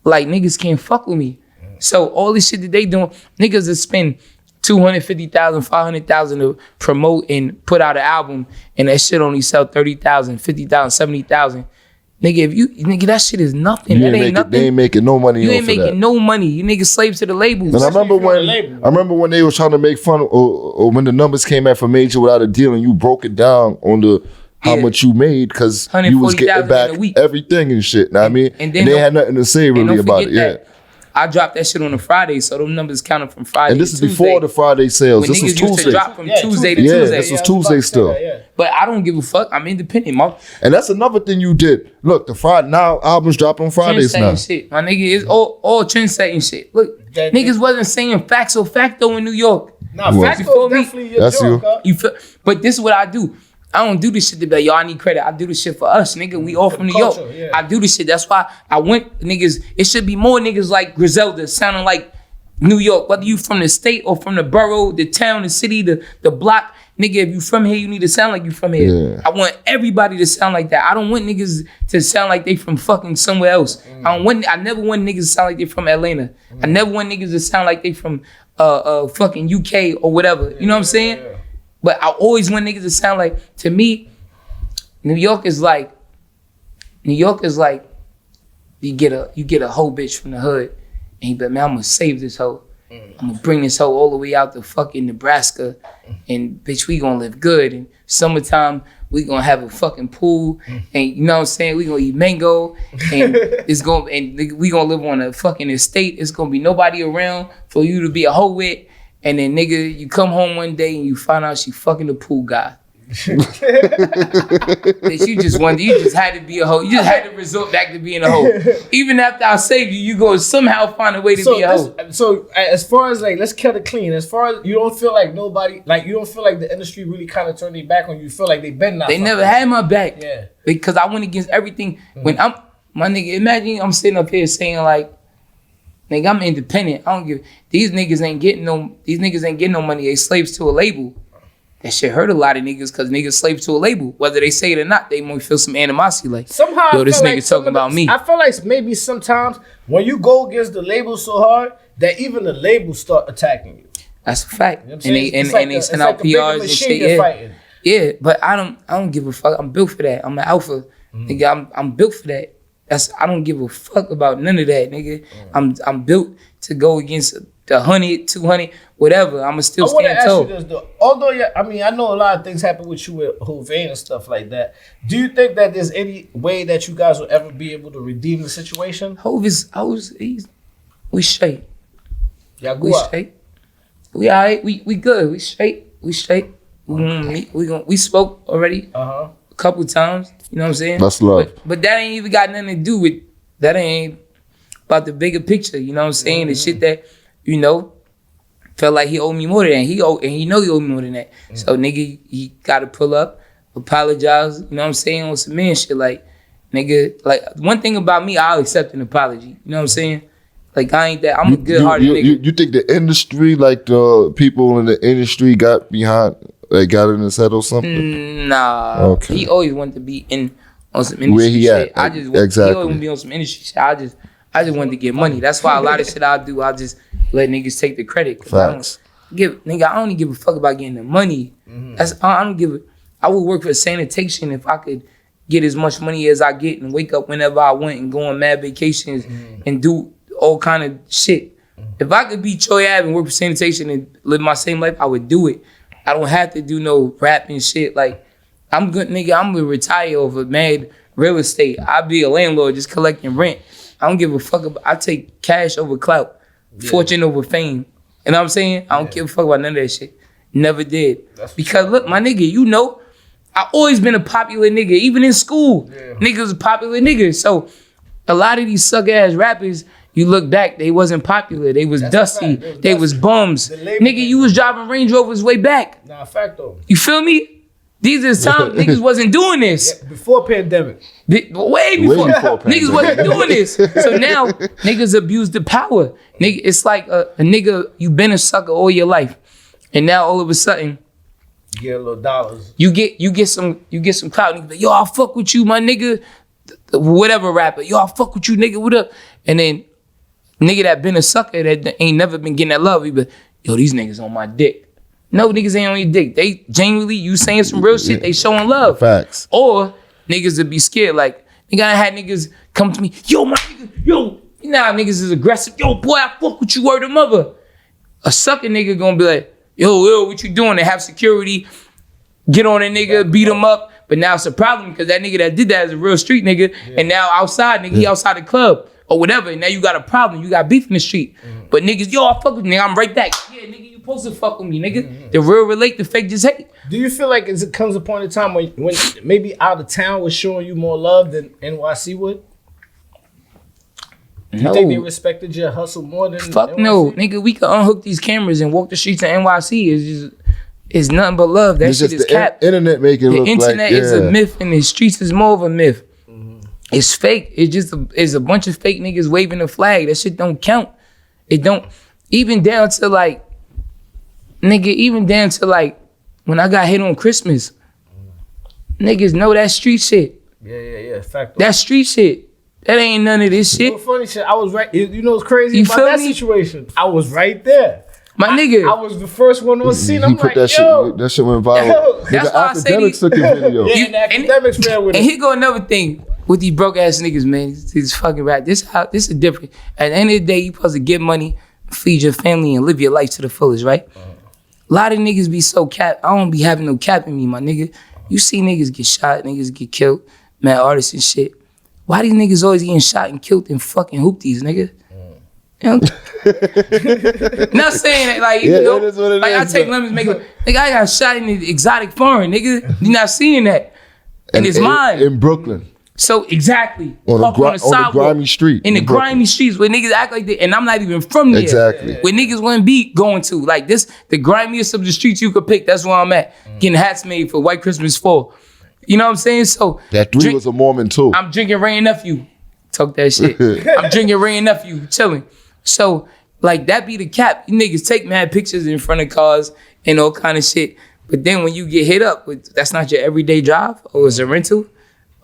Like niggas can't fuck with me. So all this shit that they doing, niggas that spend $250,000, $500,000 to promote and put out an album, and that shit only sell $30,000, $50,000, $70,000. Nigga, that shit is nothing. That ain't nothing. They ain't making no money. You ain't making no money. You niggas slaves to the labels. And I remember when they was trying to make fun or when the numbers came out for Major without a deal, and you broke it down on how much you made because you was getting back everything and shit. Know what I mean? And they had nothing to say really about it. Yeah. I dropped that shit on a Friday, so those numbers counted from Friday. And this is before the Friday sales. When this was Tuesday. Used to drop from Tuesday to Tuesday. This was Tuesday still. But I don't give a fuck. I'm independent, man. And that's another thing you did. Look, the Friday now albums drop on Fridays now. Shit. My nigga is all trend setting shit. Look, niggas wasn't saying facts or facto in New York. Nah, facto definitely your joke. You feel? But this is what I do. I don't do this shit to be like, yo, I need credit. I do this shit for us, nigga. We all from New York. Yeah. I do this shit. That's why I went, niggas. It should be more niggas like Griselda sounding like New York. Whether you from the state or from the borough, the town, the city, the block. Nigga, if you from here, you need to sound like you from here. Yeah. I want everybody to sound like that. I don't want niggas to sound like they from fucking somewhere else. I never want niggas to sound like they from Atlanta. I never want niggas to sound like they from fucking UK or whatever. You know what I'm saying? Yeah. But I always want niggas to sound like, to me, New York is like you get a hoe bitch from the hood and you be like, man, I'm gonna save this hoe. I'm gonna bring this hoe all the way out to fucking Nebraska and bitch, we gonna live good. And summertime, we gonna have a fucking pool and you know what I'm saying? We gonna eat mango and we gonna live on a fucking estate. It's gonna be nobody around for you to be a hoe with. And then nigga, you come home one day and you find out she fucking the pool guy. Bitch, you just had to be a hoe. You just had to resort back to being a hoe. Even after I saved you, you gonna somehow find a way to be a hoe. So as far as like, let's cut it clean. As far as you don't feel like nobody, like you don't feel like the industry really kind of turned their back on you. You feel like they've been not. They never had my back. Yeah. Because I went against everything. When my nigga, imagine I'm sitting up here saying like, nigga, I'm independent. I don't give. These niggas ain't getting no money. They slaves to a label. That shit hurt a lot of niggas because niggas slaves to a label. Whether they say it or not, they might feel some animosity. Like, somehow, yo, this nigga talking about me. I feel like maybe sometimes when you go against the label so hard that even the labels start attacking you. That's a fact. You know and they send out PRs and shit. Yeah, but I don't give a fuck. I'm built for that. I'm an alpha. Nigga, I'm built for that. I don't give a fuck about none of that, nigga. I'm built to go against the 100, 200, whatever. I'ma still stand tall. I want to ask you this though. Although, I mean, I know a lot of things happen with you with Hovain and stuff like that. Do you think that there's any way that you guys will ever be able to redeem the situation? We straight. Y'all go we up. Straight. We alright. We good. We straight. We straight. We spoke already a couple times. You know what I'm saying? That's love. But that ain't even got nothing to do with that. Ain't about the bigger picture. You know what I'm saying? The shit that, you know, felt like he owed me more than that. And he know he owed me more than that. So nigga, he gotta pull up, apologize. You know what I'm saying? On some man shit. Like, nigga, like one thing about me, I'll accept an apology. You know what I'm saying? Like I ain't that. I'm a good-hearted nigga. You think the industry, like the people in the industry, got behind, like got in his head or something? Nah. Okay. He always wanted to be on some industry where he shit. At? He always wanted to be on some industry shit. I just wanted to get money. That's why a lot of shit I do, I just let niggas take the credit. Facts. I don't even give a fuck about getting the money. I would work for sanitation if I could get as much money as I get and wake up whenever I want and go on mad vacations and do all kind of shit. If I could be Troy Ave and work for sanitation and live my same life, I would do it. I don't have to do no rap and shit. Like, I'm good, nigga. I'm gonna retire over mad real estate. I'll be a landlord just collecting rent. I don't give a fuck about, I take cash over clout, fortune over fame. You know what I'm saying? I don't give a fuck about none of that shit. Never did. Because look, my nigga, you know, I always been a popular nigga. Even in school, niggas was popular niggas. So a lot of these suck ass rappers, you look back, they wasn't popular. They was dusty. They was bums. Nigga, you was driving Range Rovers way back. Nah, fact though. You feel me? These is times niggas wasn't doing this. Yeah, before pandemic. Way before niggas wasn't doing this. So now niggas abuse the power. Nigga, it's like a nigga, you been a sucker all your life. And now all of a sudden, you get a little dollars. You get some clout. Nigga, yo, I'll fuck with you, my nigga. Whatever rapper. Yo, I'll fuck with you, nigga. What up? And then nigga that been a sucker that ain't never been getting that love, he be, yo, these niggas on my dick. No, niggas ain't on your dick. They genuinely, you saying some real shit, they showing love. Facts. Or niggas would be scared. Like, nigga, I had niggas come to me, yo, my nigga, yo, you know how niggas is aggressive. Yo, boy, I fuck with you, word of mother. A sucker nigga gonna be like, yo, what you doing? They have security, get on a nigga, beat him up. But now it's a problem because that nigga that did that is a real street nigga. Yeah. And now outside, nigga, he outside the club or whatever. And now you got a problem. You got beef in the street. But niggas, yo, I fuck with you, nigga. I'm right back. Yeah, nigga, you supposed to fuck with me, nigga. The real relate, the fake just hate. Do you feel like it comes a point in time when maybe out of town was showing you more love than NYC would? Do you think they respected your hustle more than Fuck NYC? No, nigga. We could unhook these cameras and walk the streets of NYC. It's nothing but love. That shit is cap. Internet make it look like, the internet is a myth and the streets is more of a myth. It's fake. It's a bunch of fake niggas waving a flag. That shit don't count. It don't. Even down to like, nigga, even down to like when I got hit on Christmas. Niggas know that street shit. Yeah. Fact. That street shit. That ain't none of this shit. You know, funny shit. I was right. You know what's crazy you about that situation? I was right there. My nigga. I was the first one on scene. I'm like, that shit went viral. Yo. That's why I say Academics took a video. Yeah, and Academics ran with it. And here go another thing with these broke ass niggas, man. These fucking rap. This is different. At the end of the day, you supposed to get money, feed your family, and live your life to the fullest, right? A lot of niggas be so cap. I don't be having no cap in me, my nigga. You see niggas get shot, niggas get killed, mad artists and shit. Why these niggas always getting shot and killed and fucking hoopties, nigga? You know? Not saying that, like, you know, it is what it like is, I take lemons, make it. Nigga, I got shot in the exotic foreign, nigga. You not seeing that. And it's mine. In Brooklyn. So, exactly. On the grimy street. In the grimy streets where niggas act like that. And I'm not even from there. Exactly. Where niggas wouldn't be going to. Like this, the grimiest of the streets you could pick, that's where I'm at. Getting hats made for White Christmas 4. You know what I'm saying? So that 3 was a Mormon too. I'm drinking Ray and Nephew. Talk that shit. I'm drinking Ray and Nephew, chilling. So, like, that be the cap. You niggas take mad pictures in front of cars and all kind of shit. But then when you get hit up with, that's not your everyday drive, or it's a rental,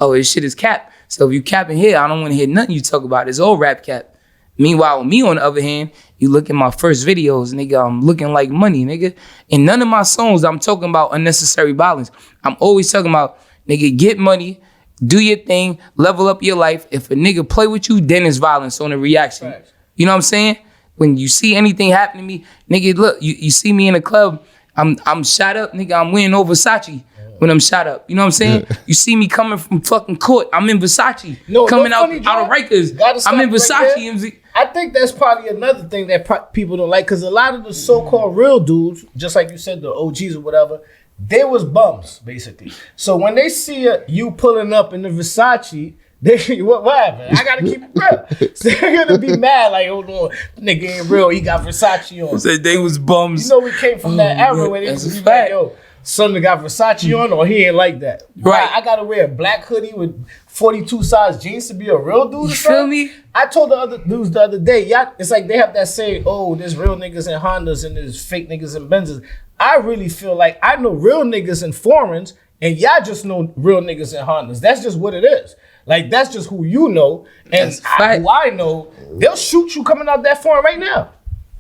oh, this shit is cap. So if you capping here, I don't want to hear nothing you talk about. It's all rap cap. Meanwhile, me on the other hand, you look at my first videos, nigga, I'm looking like money, nigga. In none of my songs, I'm talking about unnecessary violence. I'm always talking about, nigga, get money, Do your thing, level up your life. If a nigga play with you, then it's violence on a reaction. Right. You know what I'm saying? When you see anything happen to me, nigga, look, you see me in the club, I'm shot up, nigga, I'm wearing no Versace when I'm shot up. You know what I'm saying? You see me coming from fucking court, I'm in Versace. Coming out of Rikers, I'm in Versace. Right, I think that's probably another thing that people don't like, because a lot of the so-called real dudes, just like you said, the OGs or whatever, they was bums, basically. So when they see you pulling up in the Versace, what happened? I gotta keep it real. So they're gonna be mad, like, hold on, nigga ain't real, he got Versace on. Said they was bums. You know, we came from that era where they was like, yo, son that got Versace on, or he ain't like that. Right. I gotta wear a black hoodie with 42 size jeans to be a real dude. You feel me? I told the other dudes the other day, yeah, it's like they have that saying, oh, there's real niggas in Hondas and there's fake niggas in Benzes. I really feel like I know real niggas in foreigns, and y'all just know real niggas in Hondas. That's just what it is. Like, that's just who you know. And who I know, they'll shoot you coming out that foreign right now.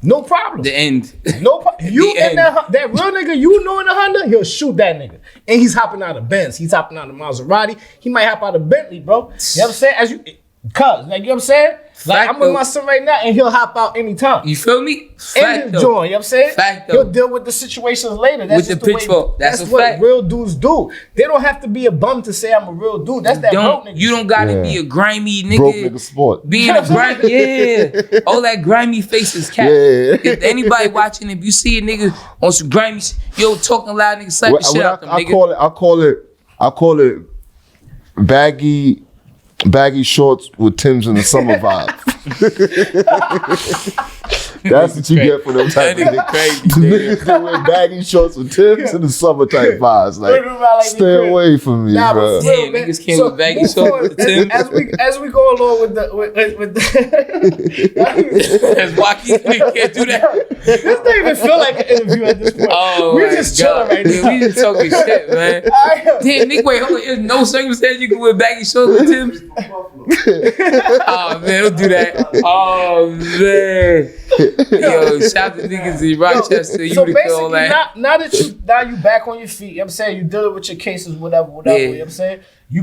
No problem. The end. No problem. You and that real nigga you know in the Honda, he'll shoot that nigga. And he's hopping out of Benz. He's hopping out of Maserati. He might hop out of Bentley, bro. You know what I'm saying? Like, you know what I'm saying? Like, I'm with my son right now, and he'll hop out anytime. You feel me? And he'll join, you know what I'm saying? Fact, he'll deal with the situations later. That's with the pitchfork. That's what real dudes do. They don't have to be a bum to say I'm a real dude. That's that broke nigga. You don't gotta be a grimy nigga. Broke nigga sport. Being a grimy, all that grimy face is cat. Yeah. If anybody watching, if you see a nigga on some grimy, yo, talking loud, nigga, slap the shit out them, nigga. I call it baggy shorts with Timbs in the summer vibe. That's what you get for them type of niggas that wear baggy shorts with Timbs in the summer type vibes. Like, stay away from me, bro. Damn, niggas came with baggy shorts with Timbs. As we go along with the as Wacky, nigga can't do that. This don't even feel like an interview at this point. Oh, we just chilling right now. We just talking shit, man. Damn, nigga, wait, hold on. There's no circumstance you can wear baggy shorts with Timbs. Oh man, don't do that. Oh man. Yo, shout to niggas in Rochester. So basically, now you back on your feet, you know what I'm saying? You dealing with your cases, whatever, you know what I'm saying? You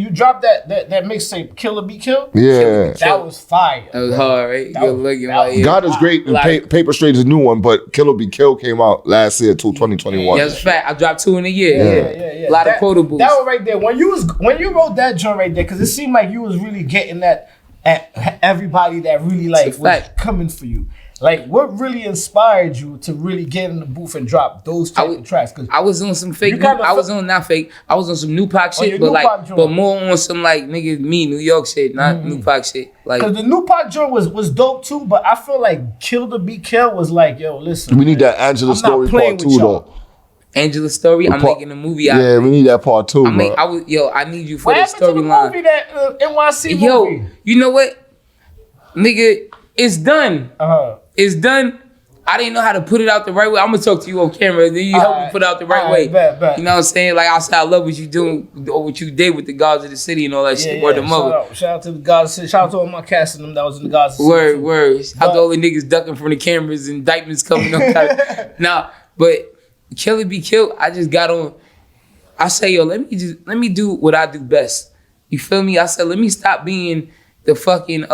dropped that mixtape, Kill or Be Killed. Yeah. That was fire. That was hard, right? Good looking. God is great, and Paper Straight is a new one, but Kill or Be Killed came out last year, 2021. That's a fact. I dropped 2 in a year. Yeah. A lot of quotables. That one right there. When you wrote that joint right there, because it seemed like you was really getting that at everybody that really like was coming for you. Like, what really inspired you to really get in the booth and drop those type of tracks? Cause I was on some fake. I was on some New Pac shit, but more on some like nigga New York shit, not New Pac shit. Like, cause the New Pac joint was dope too, but I feel like Kill or Be Killed was like, yo, listen. We need that Angela story part 2 though. Angela story. I'm making a movie out. Yeah, we need that part 2. I need you for the storyline. What happened to the movie, that NYC movie? Yo, you know what, nigga? It's done. It's done. I didn't know how to put it out the right way. I'm gonna talk to you on camera. Then you help me put it out the right way. Bet. You know what I'm saying? Like, I said, I love what you doing, or what you did with the Gods of the City and all that shit. Word to mother. Shout out to the Gods of the City. Shout out to all my cast and them that was in the Gods of the City. Word. Shout out to all the niggas ducking from the cameras and indictments coming up. Nah, but Kill or Be Killed, I just got on. I say, yo, let me do what I do best. You feel me? I said, let me stop being the fucking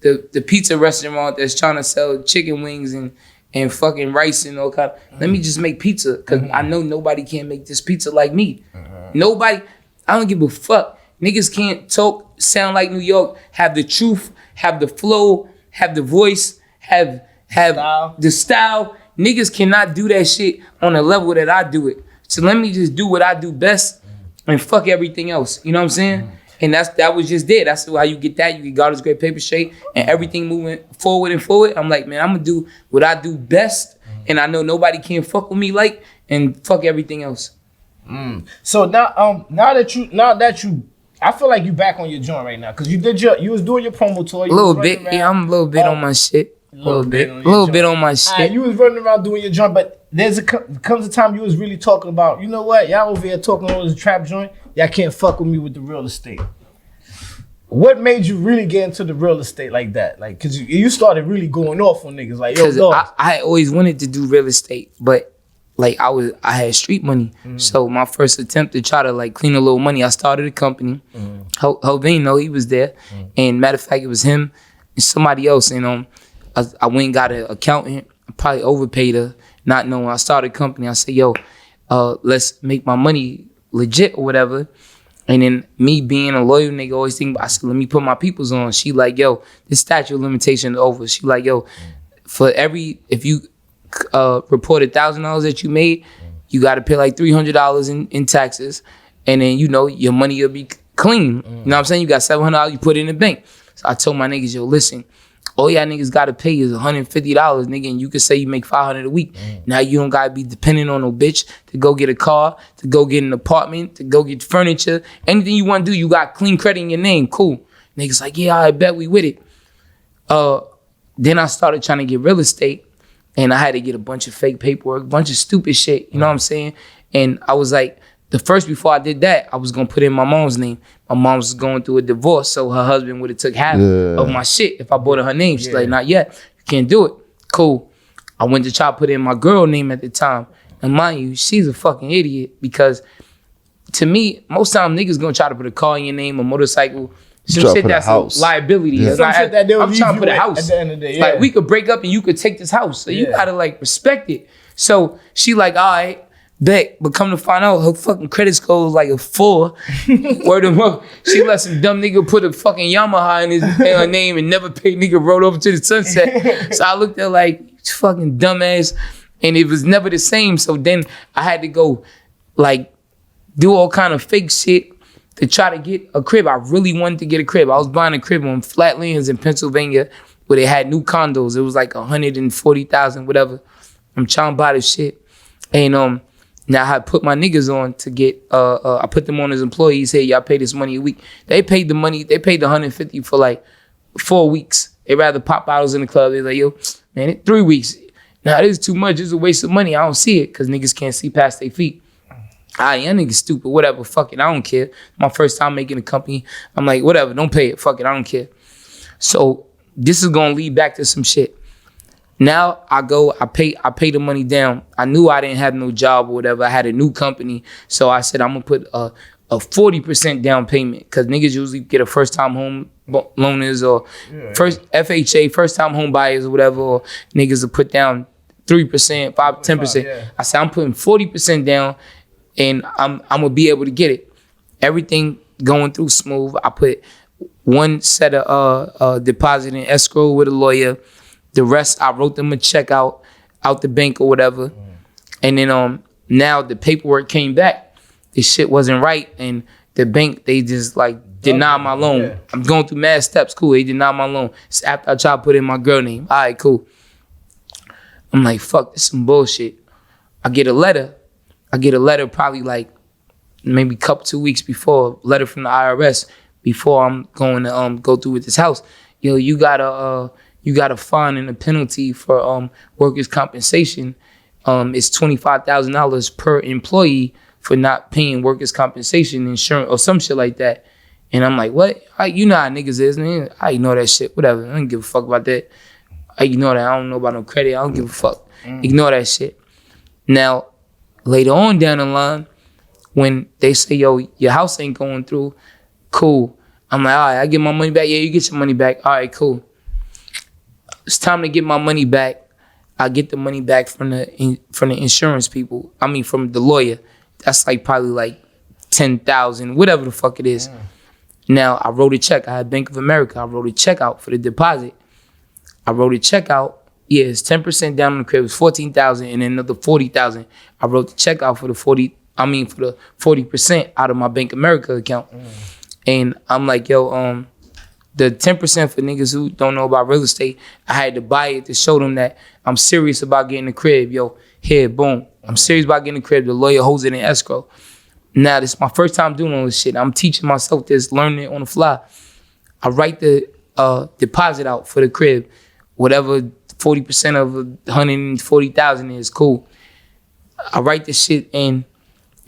the pizza restaurant that's trying to sell chicken wings and fucking rice and all kind. Let me just make pizza, because I know nobody can make this pizza like me. Nobody. I don't give a fuck. Niggas can't talk, sound like New York, have the truth, have the flow, have the voice, have the style. Niggas cannot do that shit on the level that I do it. So let me just do what I do best and fuck everything else. You know what I'm saying? And that was just there. That's how you get that. You get God is Great, Paper Straight, and everything moving forward and forward. I'm like, man, I'm gonna do what I do best, and I know nobody can fuck with me like, and fuck everything else. So now that you, I feel like you back on your joint right now, because you was doing your promo tour. A little bit, yeah. I'm a little bit on my shit. A little bit on my shit. You was running around doing your joint, but comes a time you was really talking about, you know what, y'all over here talking all this trap joint, y'all can't fuck with me with the real estate. What made you really get into the real estate like that? Like, cause you started really going off on niggas. Like, yo, dog. I always wanted to do real estate, but like I had street money. So my first attempt to try to like clean a little money, I started a company. Irving, no, he was there. And matter of fact, it was him and somebody else. And I went and got an accountant. I probably overpaid her, not knowing. I started a company. I said, yo, let's make my money legit or whatever. And then me being a loyal nigga, always think, I said, let me put my peoples on. She like, yo, this statute of limitation is over. She like, yo, if you report $1,000 that you made, you got to pay like $300 in taxes, and then your money will be clean. You know what I'm saying? You got $700, you put it in the bank. So I told my niggas, yo, listen, all y'all niggas got to pay is $150, nigga, and you can say you make $500 a week. Now you don't got to be dependent on no bitch to go get a car, to go get an apartment, to go get furniture. Anything you want to do, you got clean credit in your name. Cool. Niggas like, yeah, I bet we with it. Then I started trying to get real estate, and I had to get a bunch of fake paperwork, a bunch of stupid shit, you know what I'm saying? And I was like, before I did that, I was gonna put in my mom's name. My mom was going through a divorce, so her husband would have took half of my shit if I bought her name. She's like, not yet, you can't do it. Cool. I went to try to put in my girl name at the time. And mind you, she's a fucking idiot, because to me, most time niggas gonna try to put a car in your name, a motorcycle, some shit that's a liability. Yeah. Some shit that I'm trying to put a house. At the end of the day, Like, we could break up and you could take this house. So you gotta like respect it. So she like, all right, bet. But come to find out, her fucking credit score was like a 4. Word of mouth. She let some dumb nigga put a fucking Yamaha in her name and never paid, nigga rolled over to the sunset. So I looked at like, fucking dumbass. And it was never the same. So then I had to go like do all kind of fake shit to try to get a crib. I really wanted to get a crib. I was buying a crib on Flatlands in Pennsylvania where they had new condos. It was like 140,000, whatever. I'm trying to buy this shit. And now I had put my niggas on to get, I put them on as employees. Hey, y'all pay this money a week. They paid the money, they paid the 150 for like 4 weeks. They rather pop bottles in the club. They're like, yo, man, 3 weeks. Now this is too much, it's a waste of money. I don't see it, because niggas can't see past their feet. Y'all niggas stupid, whatever, fuck it, I don't care. My first time making a company, I'm like, whatever, don't pay it, fuck it, I don't care. So this is gonna lead back to some shit. Now I pay the money down. I knew I didn't have no job or whatever. I had a new company, so I said I'm gonna put a 40% down payment, because niggas usually get a first time home loaners or first FHA, first time home buyers or whatever, or niggas will put down 3%, 10%. I said I'm putting 40% down, and I'm gonna be able to get it. Everything going through smooth. I put one set of deposit in escrow with a lawyer. The rest, I wrote them a check out the bank or whatever. And then now the paperwork came back. This shit wasn't right, and the bank, they just like denied my loan. Yeah. I'm going through mad steps. Cool, they denied my loan. It's after I tried to put in my girl name. All right, cool. I'm like, fuck, this is some bullshit. I get a letter probably like maybe 2 weeks before, letter from the IRS before I'm going to go through with this house. Yo, you got a fine and a penalty for workers' compensation. It's $25,000 per employee for not paying workers' compensation insurance or some shit like that. And I'm like, what? You know how niggas is, man. I ignore that shit. Whatever. I don't give a fuck about that. I ignore that. I don't know about no credit. I don't give a fuck. Ignore that shit. Now, later on down the line, when they say, yo, your house ain't going through, cool. I'm like, all right, I get my money back. Yeah, you get your money back. All right, cool. It's time to get my money back. I get the money back from the insurance people. I mean, from the lawyer. That's like probably like $10,000, whatever the fuck it is. Now, I wrote a check. I had Bank of America. I wrote a check out for the deposit. I wrote a check out. Yeah, it's 10% down on the crib. It was $14,000 and then another $40,000. I wrote the check out for the 40% out of my Bank of America account. And I'm like, yo, the 10% for niggas who don't know about real estate, I had to buy it to show them that I'm serious about getting a crib. Yo, here, boom. I'm serious about getting a crib. The lawyer holds it in escrow. Now, this is my first time doing all this shit. I'm teaching myself this, learning it on the fly. I write the deposit out for the crib. Whatever 40% of 140,000 is, cool. I write this shit in,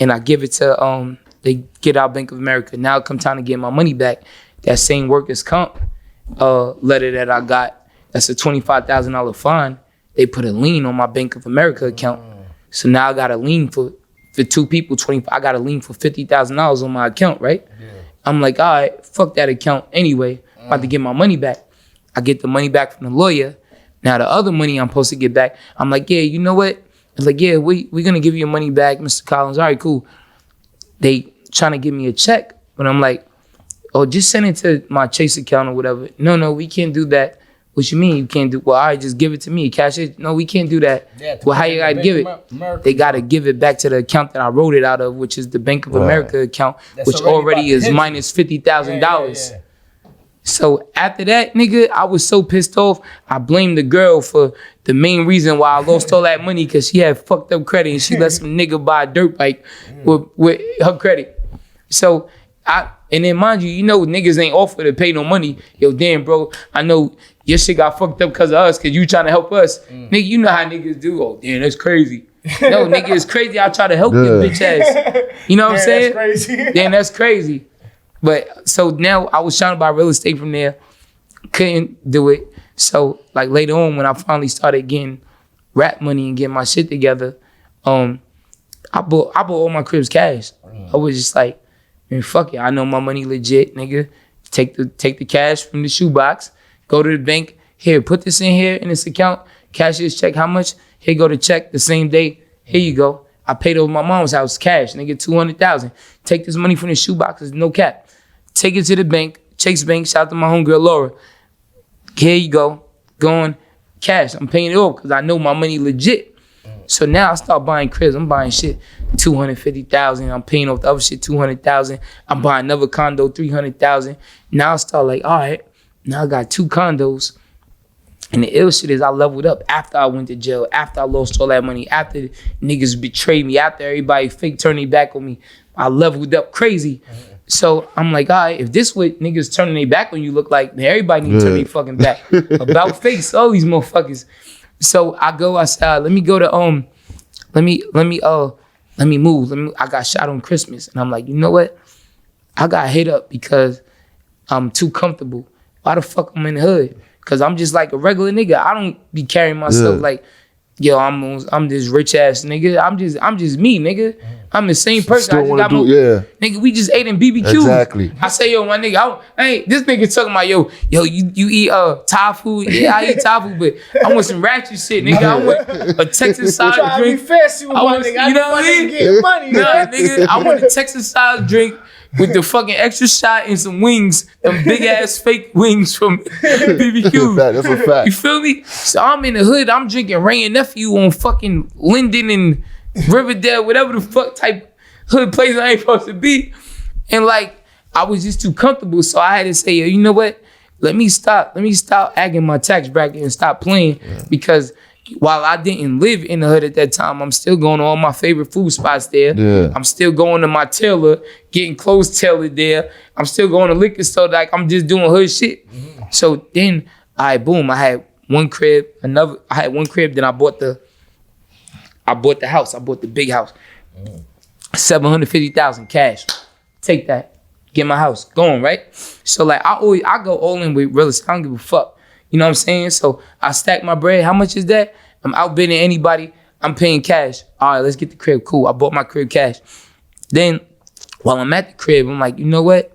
and I give it to, they get out Bank of America. Now it come time to get my money back. That same workers' comp letter that I got, that's a $25,000 fine. They put a lien on my Bank of America account. So now I got a lien for 2 people, 25. I got a lien for $50,000 on my account, right? Yeah. I'm like, all right, fuck that account anyway. I'm about to get my money back. I get the money back from the lawyer. Now the other money I'm supposed to get back, I'm like, yeah, you know what? It's like, yeah, we're gonna give you your money back, Mr. Collins. All right, cool. They trying to give me a check, but I'm like, oh, just send it to my Chase account or whatever. No, we can't do that. What you mean you can't do? Well, all right, just give it to me. Cash it. No, we can't do that. Yeah, well, how you gotta give it? They gotta give it back to the account that I wrote it out of, which is the Bank of America account, which already is minus $50,000. Yeah. So after that, nigga, I was so pissed off. I blamed the girl for the main reason why I lost all that money, because she had fucked up credit and she let some nigga buy a dirt bike with her credit. So and then mind you, niggas ain't offer to pay no money. Yo, damn, bro, I know your shit got fucked up because of us, because you trying to help us. Nigga, you know how niggas do. Oh, damn, that's crazy. No, nigga, it's crazy. I try to help your bitch ass. You know what I'm saying? That's crazy. Damn, that's crazy. But so now I was trying to buy real estate from there. Couldn't do it. So like later on when I finally started getting rap money and getting my shit together, I bought all my cribs cash. I was just like, man, fuck it. I know my money legit, nigga. Take the cash from the shoebox, go to the bank. Here, put this in here in this account. Cashier's check, how much? Here go the check the same day. Here you go. I paid over my mom's house cash, nigga, $200,000. Take this money from the shoeboxes, no cap. Take it to the bank, Chase Bank. Shout out to my homegirl Laura. Here you go, going cash. I'm paying it off because I know my money legit. So now I start buying cribs. I'm buying shit $250,000. I'm paying off the other shit $200,000. I'm buying another condo $300,000. Now I start like, all right, now I got 2 condos. And the ill shit is I leveled up after I went to jail, after I lost all that money, after niggas betrayed me, after everybody fake turned their back on me. I leveled up crazy. So I'm like, all right, if this what niggas turning their back on you look like, then everybody need to turn their fucking back. About face, all these motherfuckers. So I said, let me go to let me move. I got shot on Christmas. And I'm like, you know what? I got hit up because I'm too comfortable. Why the fuck I'm in the hood? Cause I'm just like a regular nigga. I don't be carrying myself like, yo, I'm this rich ass nigga. I'm just me, nigga. I'm the same person. Still I just got nigga, we just ate in BBQ. Exactly. I say, yo, my nigga, this nigga talking about, yo, you eat Thai food? Yeah, I eat Thai food, but I want some ratchet shit, nigga. I want a Texas style drink. Be fancy with my nigga. You know what I mean? Get money, nigga. I want a Texas style drink with the fucking extra shot and some wings, them big ass fake wings from BBQ. That's a fact. You feel me? So I'm in the hood. I'm drinking Ray and Nephew on fucking Linden and Riverdale, whatever the fuck type hood place I ain't supposed to be. And like, I was just too comfortable. So I had to say, yo, you know what? Let me stop acting my tax bracket and stop playing. Because while I didn't live in the hood at that time, I'm still going to all my favorite food spots there. Yeah. I'm still going to my tailor, getting clothes tailored there. I'm still going to liquor store. Like, I'm just doing hood shit. So then, boom, I had one crib, then I bought the house. I bought the big house. $750,000 cash. Take that. Get my house going, right? So like I go all in with real estate. I don't give a fuck. You know what I'm saying? So I stack my bread. How much is that? I'm outbidding anybody. I'm paying cash. All right, let's get the crib. Cool. I bought my crib cash. Then while I'm at the crib, I'm like, you know what?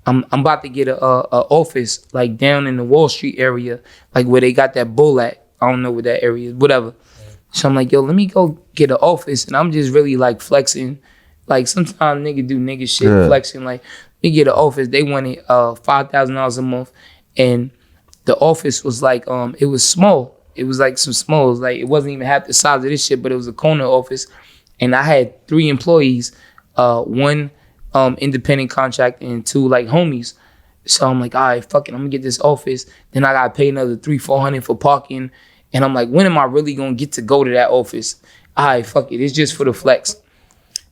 I'm about to get a office like down in the Wall Street area, like where they got that bull at. I don't know where that area is, whatever. So I'm like, yo, let me go get an office. And I'm just really like flexing. Like sometimes nigga do nigga shit, flexing. Like, we get an office. They wanted $5,000 a month. And the office was like, it was small. It was like some smalls. Like, it wasn't even half the size of this shit, but it was a corner office. And I had 3 employees, 1 independent contract and 2 like homies. So I'm like, all right, fuck it, I'm gonna get this office. Then I gotta pay another $300-400 for parking. And I'm like, when am I really gonna get to go to that office? All right, fuck it, it's just for the flex.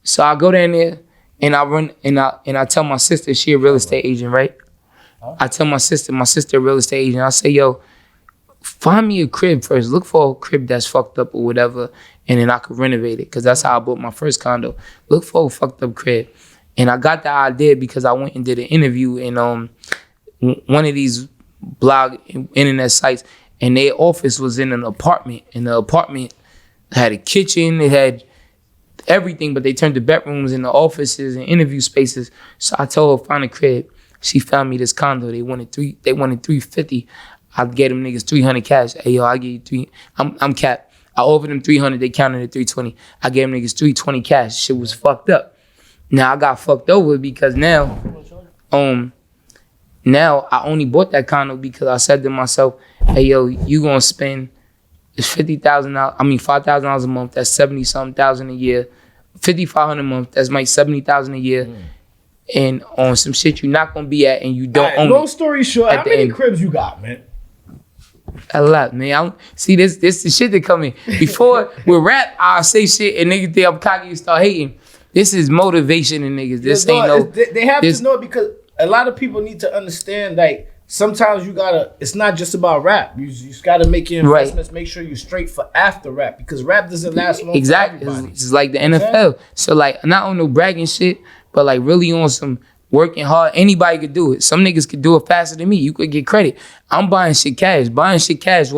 So I go down there and I run and I tell my sister, she a real estate agent, right? I tell my sister a real estate agent, I say, yo, find me a crib first. Look for a crib that's fucked up or whatever, and then I could renovate it, because that's how I bought my first condo. Look for a fucked up crib. And I got the idea because I went and did an interview in one of these blog internet sites, and their office was in an apartment. And the apartment, had a kitchen, it had everything, but they turned the bedrooms into offices and interview spaces. So I told her, find a crib. She found me this condo. They wanted $350. I gave them niggas 300 cash. Hey yo, I give you three. I'm capped. I offered them 300. They counted at 320. I gave them niggas 320 cash. Shit was fucked up. Now I got fucked over because now I only bought that condo because I said to myself, hey yo, you gonna spend $50,000. I mean $5,000 a month. That's 70-something thousand a year. $5,500 a month. That's like $70,000 a year. And on some shit you're not gonna be at, and you don't own it. Long story short, how many cribs you got, man? A lot, man. See, this the shit that come in. Before with rap, I'll say shit and niggas think I'm cocky and start hating. This is motivation in niggas. This ain't no. They have to know, because a lot of people need to understand, like, sometimes you gotta, it's not just about rap. You just gotta make your investments, make sure you're straight for after rap, because rap doesn't last long. Exactly. It's like the NFL. So like, not on no bragging shit, but like really on some working hard. Anybody could do it. Some niggas could do it faster than me. You could get credit. I'm buying shit cash. Buying shit cash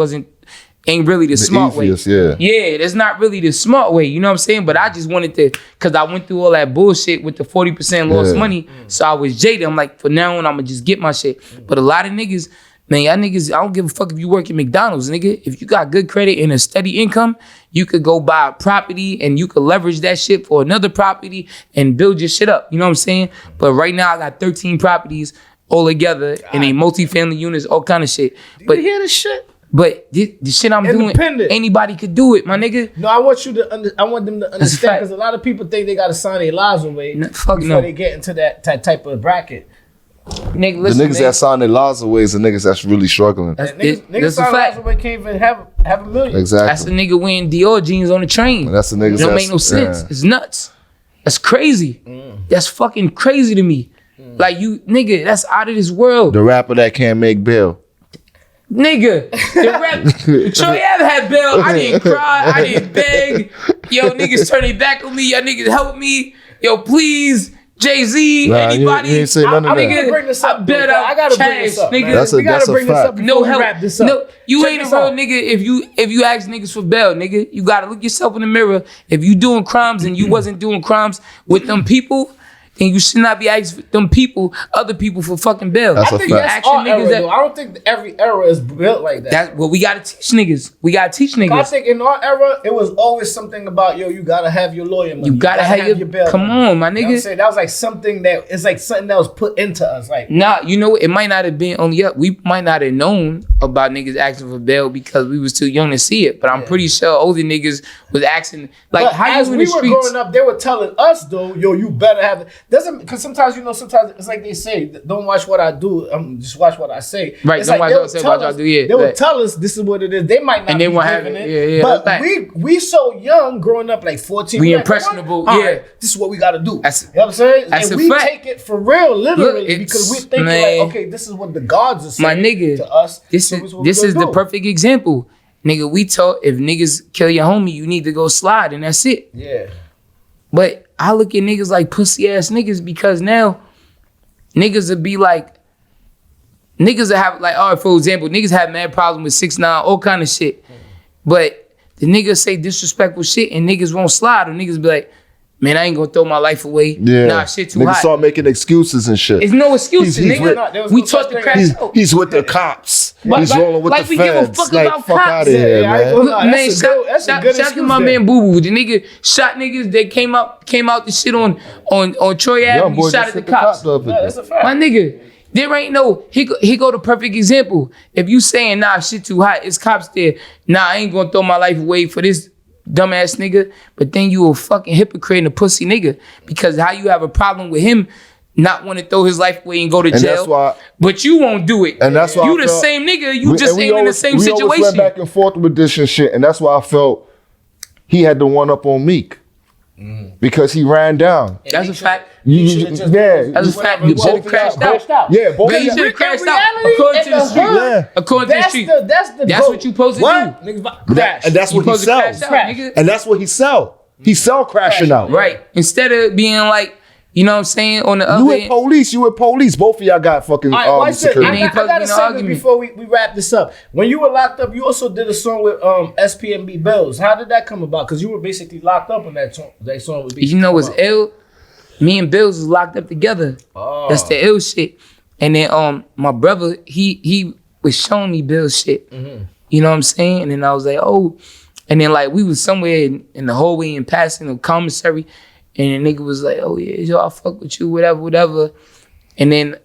ain't really the smart easiest, way. Yeah, that's not really the smart way. You know what I'm saying? But I just wanted to, because I went through all that bullshit with the 40% lost money. So I was jaded. I'm like, for now on, I'm going to just get my shit. But a lot of niggas, man, y'all niggas, I don't give a fuck if you work at McDonald's, nigga. If you got good credit and a steady income, you could go buy a property and you could leverage that shit for another property and build your shit up. You know what I'm saying? But right now, I got 13 properties all together in a multifamily units, all kind of shit. But you hear this shit? But the shit I'm doing, anybody could do it, my nigga. No, I want them to understand, because a lot of people think they gotta sign their lives away before they get into that type of bracket. Nigga, listen, the niggas that sign their lives away is the niggas that's really struggling. Niggas sign their lives away can't even have a million. Exactly. That's the nigga wearing Dior jeans on the train. That's the niggas. It don't make no sense. It's nuts. That's crazy. That's fucking crazy to me. Like, you, nigga, that's out of this world. The rapper that can't make bail. Nigga, the rap, Troy Ave had bail. I didn't cry. I didn't beg. Yo, niggas turn their back on me. Y'all niggas help me. Yo, please. Jay-Z, anybody. You ain't say none of that. Nigga, bring this up, I gotta bring this up, nigga. That's a fact. No help. No, you Check ain't a real nigga if you ask niggas for bail, nigga. You gotta look yourself in the mirror. If you doing crimes and you wasn't doing crimes with them people, then you should not be asking them people, other people, for fucking bail. That's a fact. That's all era, though. I don't think every era is built like that. That's what we gotta teach niggas. We gotta teach niggas. I think in our era, it was always something about, yo, you gotta have your lawyer money. You gotta have your bail. Come on, my nigga. You know what I'm saying? That was like something that, it's like something that was put into us. Like, nah, you know, it might not have been only up. We might not have known about niggas asking for bail because we was too young to see it. But I'm pretty sure older niggas was asking, like, how as you in we the were streets? growing up, they were telling us though, yo, you better have it. Doesn't, because sometimes it's like they say, don't watch what I do, just watch what I say. Right, it's don't like watch what I say, watch what I do. Yeah, they would tell us this is what it is. They might not and they be won't have living it. Yeah, but we so young growing up, like 14. We like, impressionable. all yeah, right, this is what we got to do. That's, you know what I'm saying? That's and a we fact. take it for real, literally, Look, because we think like, okay, this is what the gods are saying, my nigga, to us. This is the perfect example. Nigga, we taught if niggas kill your homie, you need to go slide, and that's it. Yeah. But I look at niggas like pussy ass niggas, because now niggas would be like, niggas would have, like, all right, for example, niggas have mad problem with 6ix9ine, all kind of shit. But the niggas say disrespectful shit and niggas won't slide, or niggas be like, man, I ain't gonna throw my life away. Yeah. Nah, shit too niggas hot. start making excuses and shit. There's no excuses, nigga. We no taught the crash out. He's with the cops. He's rolling with like the we feds. Give a fuck like, about fuck cops. out of here, man. Look, man, that's a good shout to my man Boo Boo. The nigga shot niggas that came out the shit on Troy Ave. He shot at the cops. That's a fact. My nigga, there ain't no, he go the perfect example. If you saying, nah, shit too hot, it's cops there. Nah, I ain't gonna throw my life away for this dumbass nigga. But then you a fucking hypocrite and a pussy nigga, because how you have a problem with him not want to throw his life away and go to jail, that's why, but you won't do it. And that's why you the same nigga. You just ain't in the same situation. We always went back and forth with this and shit, and that's why I felt he had the one up on Meek. Because he ran down. That's a fact. That's a fact. You should have crashed out. Yeah, both you should have crashed out. According to the street. Yeah. According to the street. That's what you supposed to do. Crash. And that's what he sells. And that's what he sell. He sell crashing out. Right. Instead of being like, You know what I'm saying? On the other You end, with police. Both of y'all got fucking security. I got a segment before we wrap this up. When you were locked up, you also did a song with SPBM Bills. How did that come about? Because you were basically locked up on that song. That song was basically. You know what's ill? Me and Bills was locked up together. Oh. That's the ill shit. And then my brother, he was showing me Bills shit. Mm-hmm. You know what I'm saying? And then I was like, oh. And then like we was somewhere in the hallway and passing the commissary. And the nigga was like, oh yeah, yo, I fuck with you, whatever. And then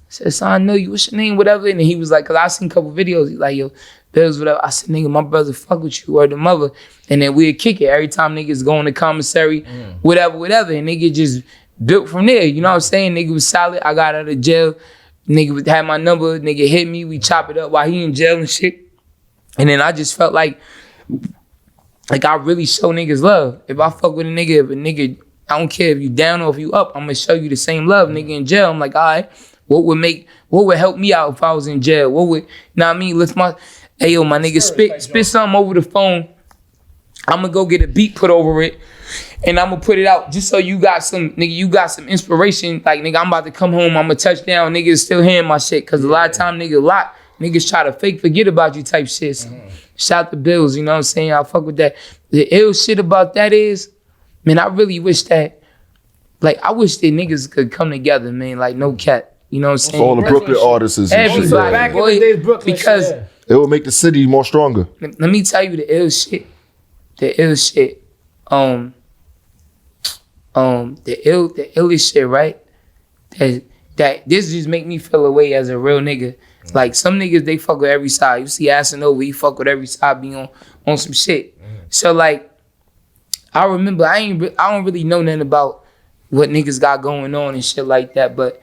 said, son, I know you, what's your name, whatever. And then he was like, cause I seen a couple videos, he like, yo, Bills, whatever. I said, nigga, my brother fuck with you or the mother. And then we'd kick it every time niggas go in the commissary, whatever. And nigga just built from there. You know what I'm saying? Nigga was solid. I got out of jail. Nigga had my number. Nigga hit me. We chop it up while he in jail and shit. And then I just felt like I really show niggas love. If I fuck with a nigga, I don't care if you down or if you up, I'm gonna show you the same love. Nigga in jail, I'm like, all right, what would help me out if I was in jail? What would, I mean, lift my, hey yo, my nigga, spit something over the phone. I'm gonna go get a beat put over it, and I'm gonna put it out just so you got some inspiration. Like, nigga, I'm about to come home, I'm gonna touch down, niggas still hearing my shit. Cause a lot of time, niggas try to fake forget about you type shit. So, shout out to Bills, you know what I'm saying? I fuck with that. The ill shit about that is, man, I really wish that, I wish that niggas could come together, man, like no cap. You know what I'm saying? All the Brooklyn artists and everybody, shit. Back in the days, Brooklyn, because it will make the city more stronger. Let me tell you the ill shit. The illest shit, right? That this just make me feel away as a real nigga. Like some niggas, they fuck with every side. You see Casanova, he fuck with every side, be on some shit. So like, I remember I don't really know nothing about what niggas got going on and shit like that, but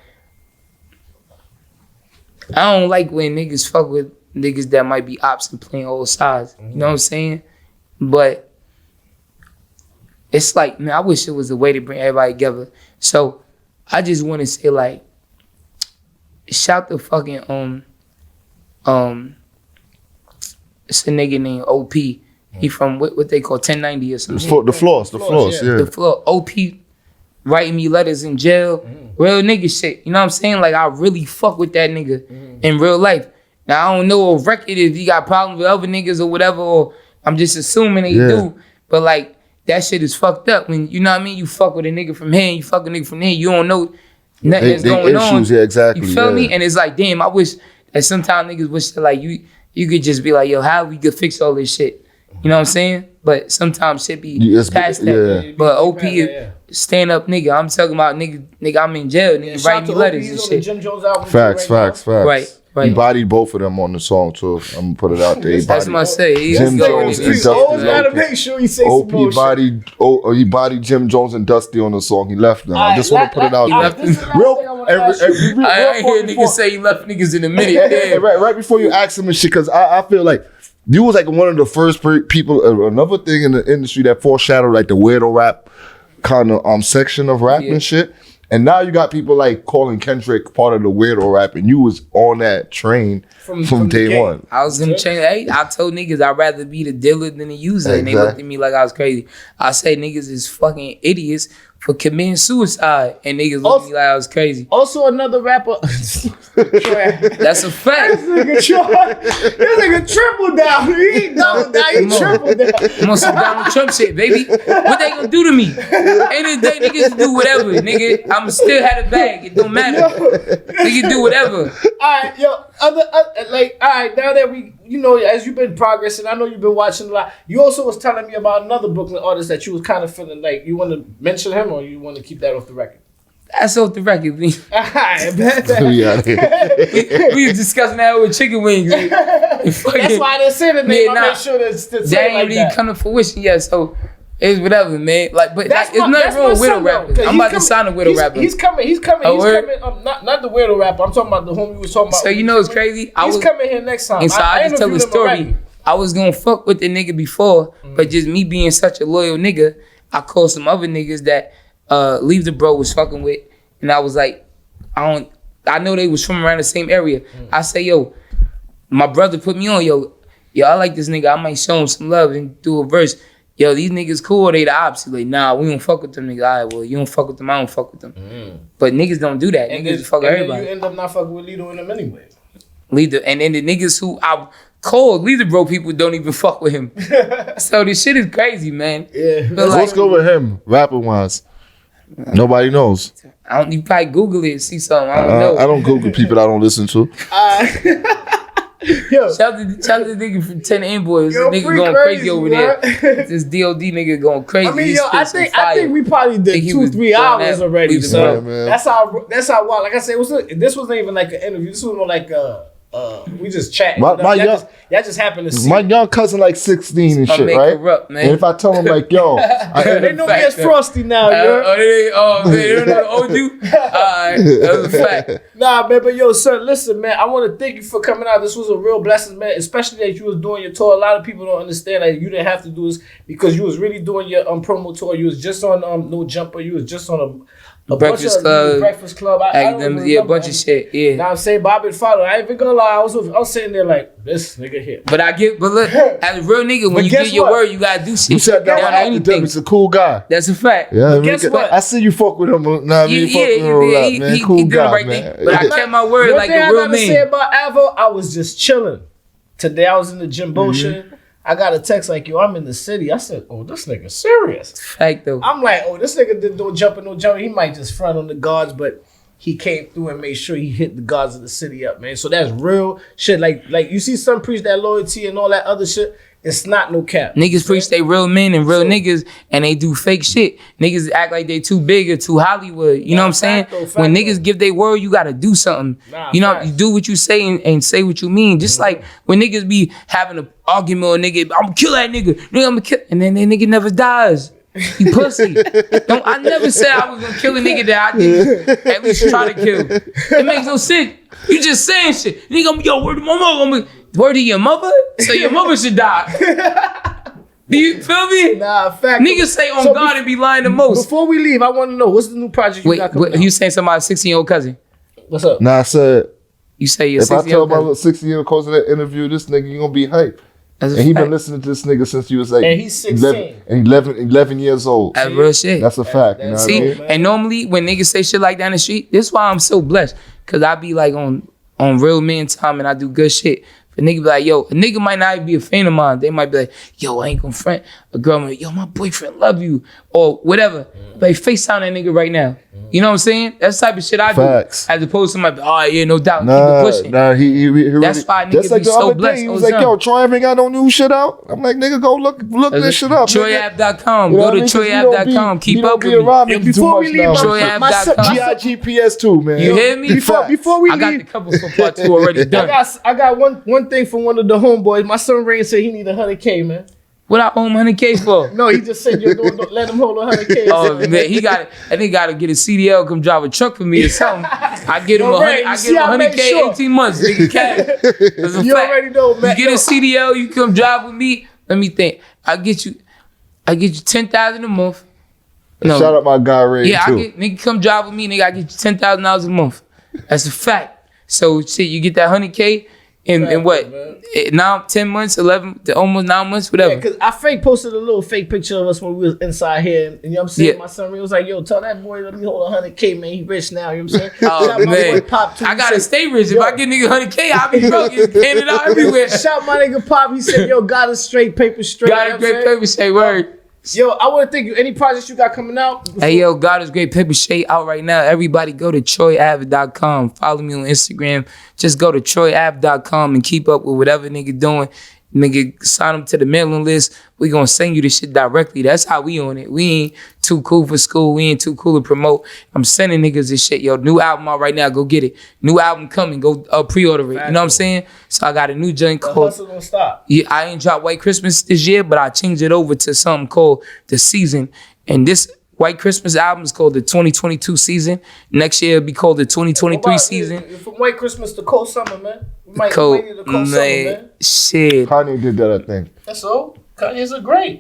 I don't like when niggas fuck with niggas that might be ops and playing all sides. You know what I'm saying? But it's like, man, I wish it was a way to bring everybody together. So I just want to say, like, shout the fucking it's a nigga named OP. He from what they call 1090 or something. The floors, yeah. The floor. OP writing me letters in jail. Real nigga shit. You know what I'm saying? Like, I really fuck with that nigga in real life. Now, I don't know a record if he got problems with other niggas or whatever, or I'm just assuming they do. But, like, that shit is fucked up. When, you know what I mean? You fuck with a nigga from here, you fuck with a nigga from there, you don't know nothing that's going on. Yeah, exactly. You feel me? And it's like, damn, I wish that sometimes niggas wish that, like, you could just be like, yo, how we could fix all this shit? You know what I'm saying? But sometimes shit be past that. Yeah. But OP, stand up nigga. I'm talking about nigga, I'm in jail. Nigga, write me letters and shit. Jim Jones album Facts. Right. He bodied both of them on the song too. I'm gonna put it out there. That's what I say. Jim Jones and Dusty. Always gotta make sure he say OP he bodied Jim Jones and Dusty on the song. He left them. I just want to put it out there. I hear niggas say he left niggas in a minute. Right before you ask him and shit, because I feel like you was like one of the first people. Another thing in the industry that foreshadowed like the weirdo rap kind of section of rap and shit. And now you got people like calling Kendrick part of the weirdo rap, and you was on that train from day one. I was in the chain. Hey, I told niggas I'd rather be the dealer than the user, and they looked at me like I was crazy. I say niggas is fucking idiots for committing suicide, and niggas looked at me like I was crazy. Also, another rapper. That's a fact. This nigga triple down. He ain't double down. He triple down. I'm on some Donald Trump shit, baby. What they gonna do to me? End of the day, niggas do whatever, nigga. I'ma still have a bag. It don't matter. Nigga do whatever. All right, yo. All right. Now that we, as you've been progressing, I know you've been watching a lot. You also was telling me about another Brooklyn artist that you was kind of feeling like you want to mention him, or you want to keep that off the record. That's off the record, man. Yeah. We was discussing that with chicken wings. That's why I didn't say the name. I made sure to say that ain't really come to fruition yet, so it's whatever, man. Like, but it's nothing wrong with widow rapper. I'm about to sign a widow rapper. He's coming. Not the widow rapper. I'm talking about the homie we was talking about. So you know it's crazy. He's coming here next time. And so I just tell the story. I was gonna fuck with the nigga before, but just me being such a loyal nigga, I called some other niggas that Leave the Bro was fucking with, and I was like, I know they was from around the same area. I say, yo, my brother put me on, yo, I like this nigga. I might show him some love and do a verse. yo, these niggas cool or they the opposite. Like, nah, we don't fuck with them niggas. All right, well, you don't fuck with them, I don't fuck with them. But niggas don't do that. Niggas fuck with everybody. You end up not fucking with Lito and them anyway. And then the niggas who I cold, Leader Bro people don't even fuck with him. So this shit is crazy, man. Yeah. Let's go with him, rapper wise. Nobody knows. You probably Google it and see something. I don't know. I don't Google people I don't listen to. Yo. Shout out to the nigga from 10 Invoice. This nigga going crazy over there. This DOD nigga going crazy. I mean, yo, I think we probably did 2-3 hours already. So that's how wild. Like I said, this wasn't even like an interview. This was more like we just chatting. Y'all just happened to see. My young cousin like 16 and shit, right? Corrupt, man. And if I tell him like, yo, they know me as Frosty now, yo. They don't know the old you? Alright, that's a fact. Nah, man, but yo, sir, listen, man, I want to thank you for coming out. This was a real blessing, man, especially that you was doing your tour. A lot of people don't understand that you didn't have to do this because you was really doing your promo tour. You was just on No Jumper. You was just on a Breakfast Club. I a bunch of shit. Yeah. Now I'm saying Bobby follow. I ain't even gonna lie. I was sitting there like this nigga here. But look, as a real nigga, when you get your word, you gotta do shit. You said that anything. He's a cool guy. That's a fact. Yeah, guess what? I see you fuck with him. Nah, he cool did the guy, right man. thing. But I kept my word like a real man. What I gotta say about Avo, I was just chilling. Today I was in the gym bullshitting. I got a text like, yo, I'm in the city. I said, oh, this nigga serious. Fact though. I'm like, oh, this nigga did no jumping. He might just front on the guards, but he came through and made sure he hit the guards of the city up, man. So that's real shit. Like you see some preach that loyalty and all that other shit. It's not no cap. Niggas preach they real men and real niggas and they do fake shit. Niggas act like they too big or too Hollywood. You know what I'm saying? When niggas give their word, you gotta do something. You know, you do what you say and say what you mean. Just like when niggas be having an argument with a nigga, I'm gonna kill that nigga. I'm gonna kill, and then that nigga never dies. You pussy. I never said I was gonna kill a nigga that I didn't at least try to kill. It makes no sense. You just saying shit. Nigga, yo, word to my mother. Word to your mother? So your mother should die. Do you feel me? Nah, fact. Niggas say on God and be lying the most. Before we leave, I want to know, what's the new project you got coming out? You saying somebody's 16-year-old cousin? What's up? Nah, I said, you say your 16-year-old cousin. If I tell my little 16-year-old cousin that interview, this nigga, you gonna be hype. And he been listening to this nigga since he was like, and he's 16. 11 years old. That's real shit. That's a fact. You know See, what I mean? And normally when niggas say shit like that in the street, this is why I'm so blessed. Cause I be like on real men time and I do good shit. A nigga be like, yo, a nigga might not even be a fan of mine. They might be like, yo, I ain't gonna front. A girl might be like, yo, my boyfriend love you. Or whatever. Like, FaceTime that nigga right now. You know what I'm saying? That's the type of shit I do. As opposed to somebody, oh yeah, no doubt. Keep it pushing. That's why niggas be so blessed. He was like, yo, Troy ain't got no new shit out. I'm like, nigga, go look this shit up. TroyApp.com. Go to TroyApp.com. Keep up with me. Before we leave, TroyApp.com. GPS too, man. You hear me? Before we leave, I got the cover for part 2 already done. I got one thing from one of the homeboys. My son Rain said he need 100K, man. What I owe him 100K for? No, he just said, yo, don't let him hold 100K. Oh, man, he got it. I think he got to get a CDL, come drive a truck for me or something. I get him 100K, 18 months, nigga, cash. That's a you fact. Already know, man. You get a CDL, you come drive with me. Let me think. I get you 10,000 a month. No. Shout out my guy Ray too. Nigga, come drive with me, nigga. I get you $10,000 a month. That's a fact. So shit, you get that 100K. In what? Now 10 months, 11, almost 9 months, whatever. Yeah, because I posted a little fake picture of us when we was inside here. And you know what I'm saying? Yeah. My son was like, yo, tell that boy, let me hold 100K, man. He rich now. You know what I'm saying? Oh, man. Pop I got to stay rich. If I get nigga 100K, I'll be broke. It's handed out everywhere. Shout my nigga Pop. He said, yo, got it straight, paper straight. Got it great, paper straight, word. Yo, I want to thank you. Any projects you got coming out? Hey, yo, God is Great Paper Shade out right now. Everybody go to TroyApp.com. Follow me on Instagram. Just go to TroyApp.com and keep up with whatever nigga doing. Nigga, sign them to the mailing list. We gonna send you the shit directly. That's how we on it. We ain't too cool for school. We ain't too cool to promote. I'm sending niggas this shit. Yo, new album out right now. Go get it. New album coming. Go pre-order it. You know what I'm saying? So I got a new joint called... The hustle don't stop. Yeah, I ain't dropped White Christmas this year, but I changed it over to something called The Season. And this White Christmas album is called the 2022 season. Next year it'll be called the 2023 season. From White Christmas to Cold Summer, man. We might need the Cold Summer, man. Shit. Kanye did that, I think. That's all. Kanye's a great.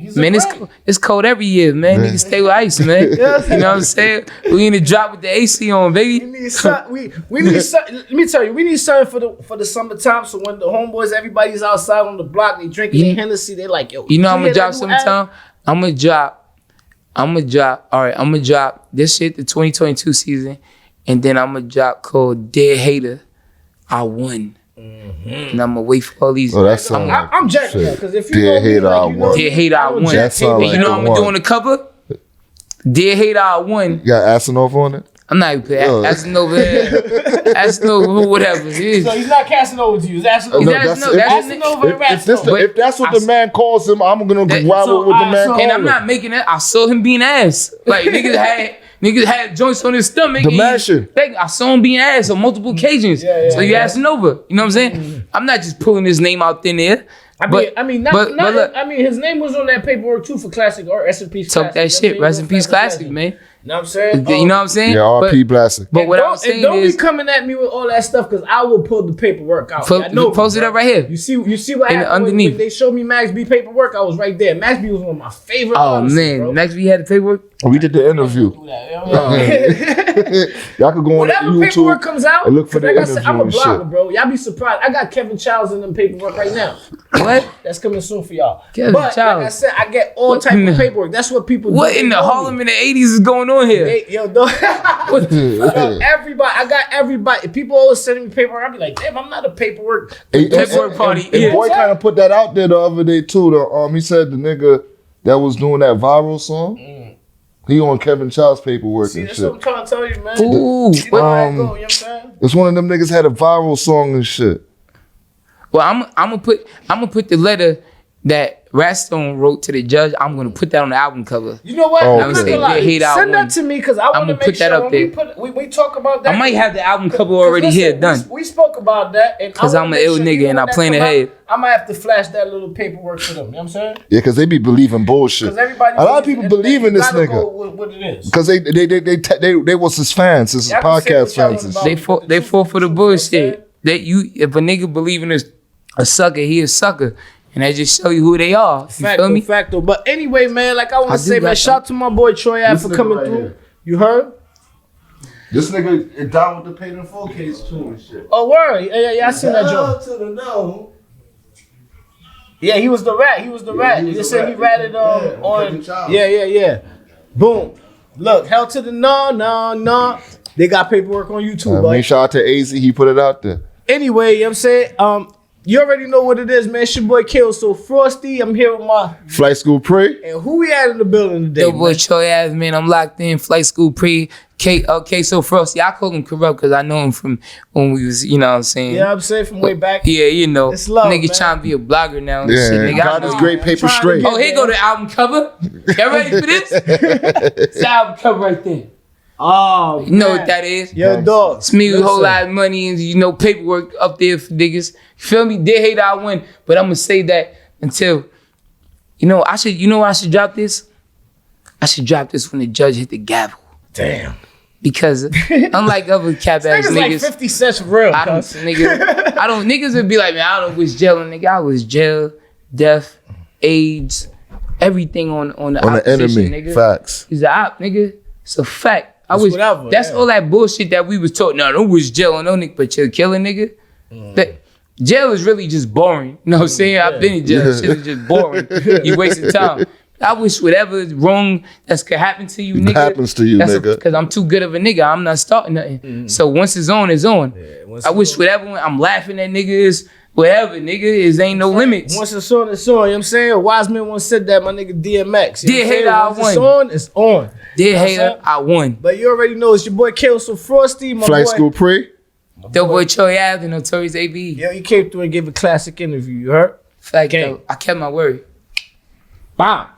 It's cold every year, man. Niggas stay with ice, man. You know what I'm saying? We need to drop with the AC on, baby. We need something. We need something. Let me tell you, we need something for the summertime. So when the homeboys, everybody's outside on the block, they drinking their Hennessy, they like, yo. You know I'm gonna drop summertime. I'm gonna drop. All right, I'm gonna drop this shit the 2022 season, and then I'm gonna drop called Dead Hater. I won. And I'm gonna wait for all these. Oh, that's I'm jacking that because if you Dead know me, Hater, I like, you know won. Dead Hater, I won. That sound And you know what I'm gonna do on the cover? Dead Hater, I won. You got Casanova on it? I'm not even playing. Casanova, whatever. So he's not Casanova to you. It's Casanova. If that's what the man calls him, I'm gonna ride with the man calls him. And I'm not making that. I saw him being ass. Like niggas had joints on his stomach. The masher. I saw him being ass on multiple occasions. So you asking over. You know what I'm saying? I'm not just pulling his name out thin there. I mean, his name was on that paperwork too for Classic or S&P Classic. Talk that shit. Rest in peace, Classic, man. You know what I'm saying? You know what I'm saying? Yeah, RP Classic. But what I'm saying don't is, be coming at me with all that stuff because I will pull the paperwork out. Post it up right here. You see what happened underneath. when they showed me Max B paperwork? I was right there. Max B was one of my favorite. Oh man, bro. Max B had the paperwork. We did the interview. Y'all could go on whatever YouTube paperwork comes out and look for the interview. I'm a and blogger, shit. bro. Y'all be surprised. I got Kevin Childs in them paperwork right now. What? That's coming soon for y'all. Kevin but Childs. like I said, I get all type of paperwork. That's what people do. What in the Harlem in the 80s is going on here? Everybody, I got everybody. People always sending me paperwork. I be like, damn, I'm not a paperwork party. And boy kind of put that out there the other day too. He said the nigga that was doing that viral song, he on Kevin Child's paperwork and that's shit. what I'm trying to tell you, man. Ooh, you know how it go, you know what I'm saying? It's one of them niggas had a viral song and shit. Well, I'm gonna put the letter that Ratstone wrote to the judge. I'm gonna put that on the album cover. You know what? Oh, I'm not gonna lie. Send that to me because I want to make sure when we talk about that. I might have the album cover already here done. We spoke about that because I'm an ill nigga and I plan ahead. I might have to flash that little paperwork for them. You know what I'm saying? Yeah, because they be believing bullshit. A lot of people believe in this nigga. What it is? Because they was his fans, his podcast fans. And shit. They fall for the bullshit. If a nigga believe in a sucker, he a sucker. And I just show you who they are. You feel me? Facto. But anyway, man, like I want to say, man, shout out to my boy Troy Ave for coming through. Here. You heard? This nigga is down with the paid in full case too and shit. Oh, word. Yeah, I seen that joke. To the no. Yeah, he was the rat. You said he ratted on. Yeah. Boom. Look, hell to the no. They got paperwork on YouTube, boy. Shout out to AZ, he put it out there. Anyway, you know what I'm saying? You already know what it is, man. It's your boy Kill. So Frosty, I'm here with my Flight School Pre. And who we had in the building today? Yo, boy Troy Ave, man. I'm locked in. Flight School Pre. So Frosty, I call him Corrupt because I know him from when we was, you know what I'm saying? Yeah, I'm saying from way back. Yeah, you know. It's love, nigga man. trying to be a blogger now and Yeah, shit. Nigga, got this great paper straight. Oh, here go the album cover. Y'all ready for this? It's the album cover right there. Oh, you know what that is? Yo, dog. It's me with a whole lot of money and paperwork up there for niggas. You feel me? Dead Hater, I win. But I'm gonna say that until I should drop this. I should drop this when the judge hit the gavel. Damn. Because unlike other cap ass niggas, like 50 cents for real. Niggas would be like, man, I don't wish jail, nigga. I was jail, death, AIDS, everything on the opposition, enemy. Nigga. Facts. He's an op, nigga. It's a fact. Whatever, that's all that bullshit that we was taught. No, don't wish jail on no nigga, but you're killing nigga. That jail is really just boring. You know what I'm saying? I've been in jail. Shit is just boring. You wasting time. I wish whatever is wrong that could happen to you, nigga. Happens to you, nigga. Because I'm too good of a nigga. I'm not starting nothing. So once it's on, it's on. Yeah, I wish whatever I'm laughing at niggas, whatever, nigga, is ain't no limits. Once it's on, it's on. You know what I'm saying? A wise man once said that, my nigga DMX. Dead Hater, I won. It's on, it's on. Dead Hater, I won. But you already know it's your boy Kill. So Frosty, my Flight boy. School Pre. The boy Troy Ave, the Notorious AB. Yo, he came through and gave a classic interview. You heard? Fact, though, I kept my word. Bam.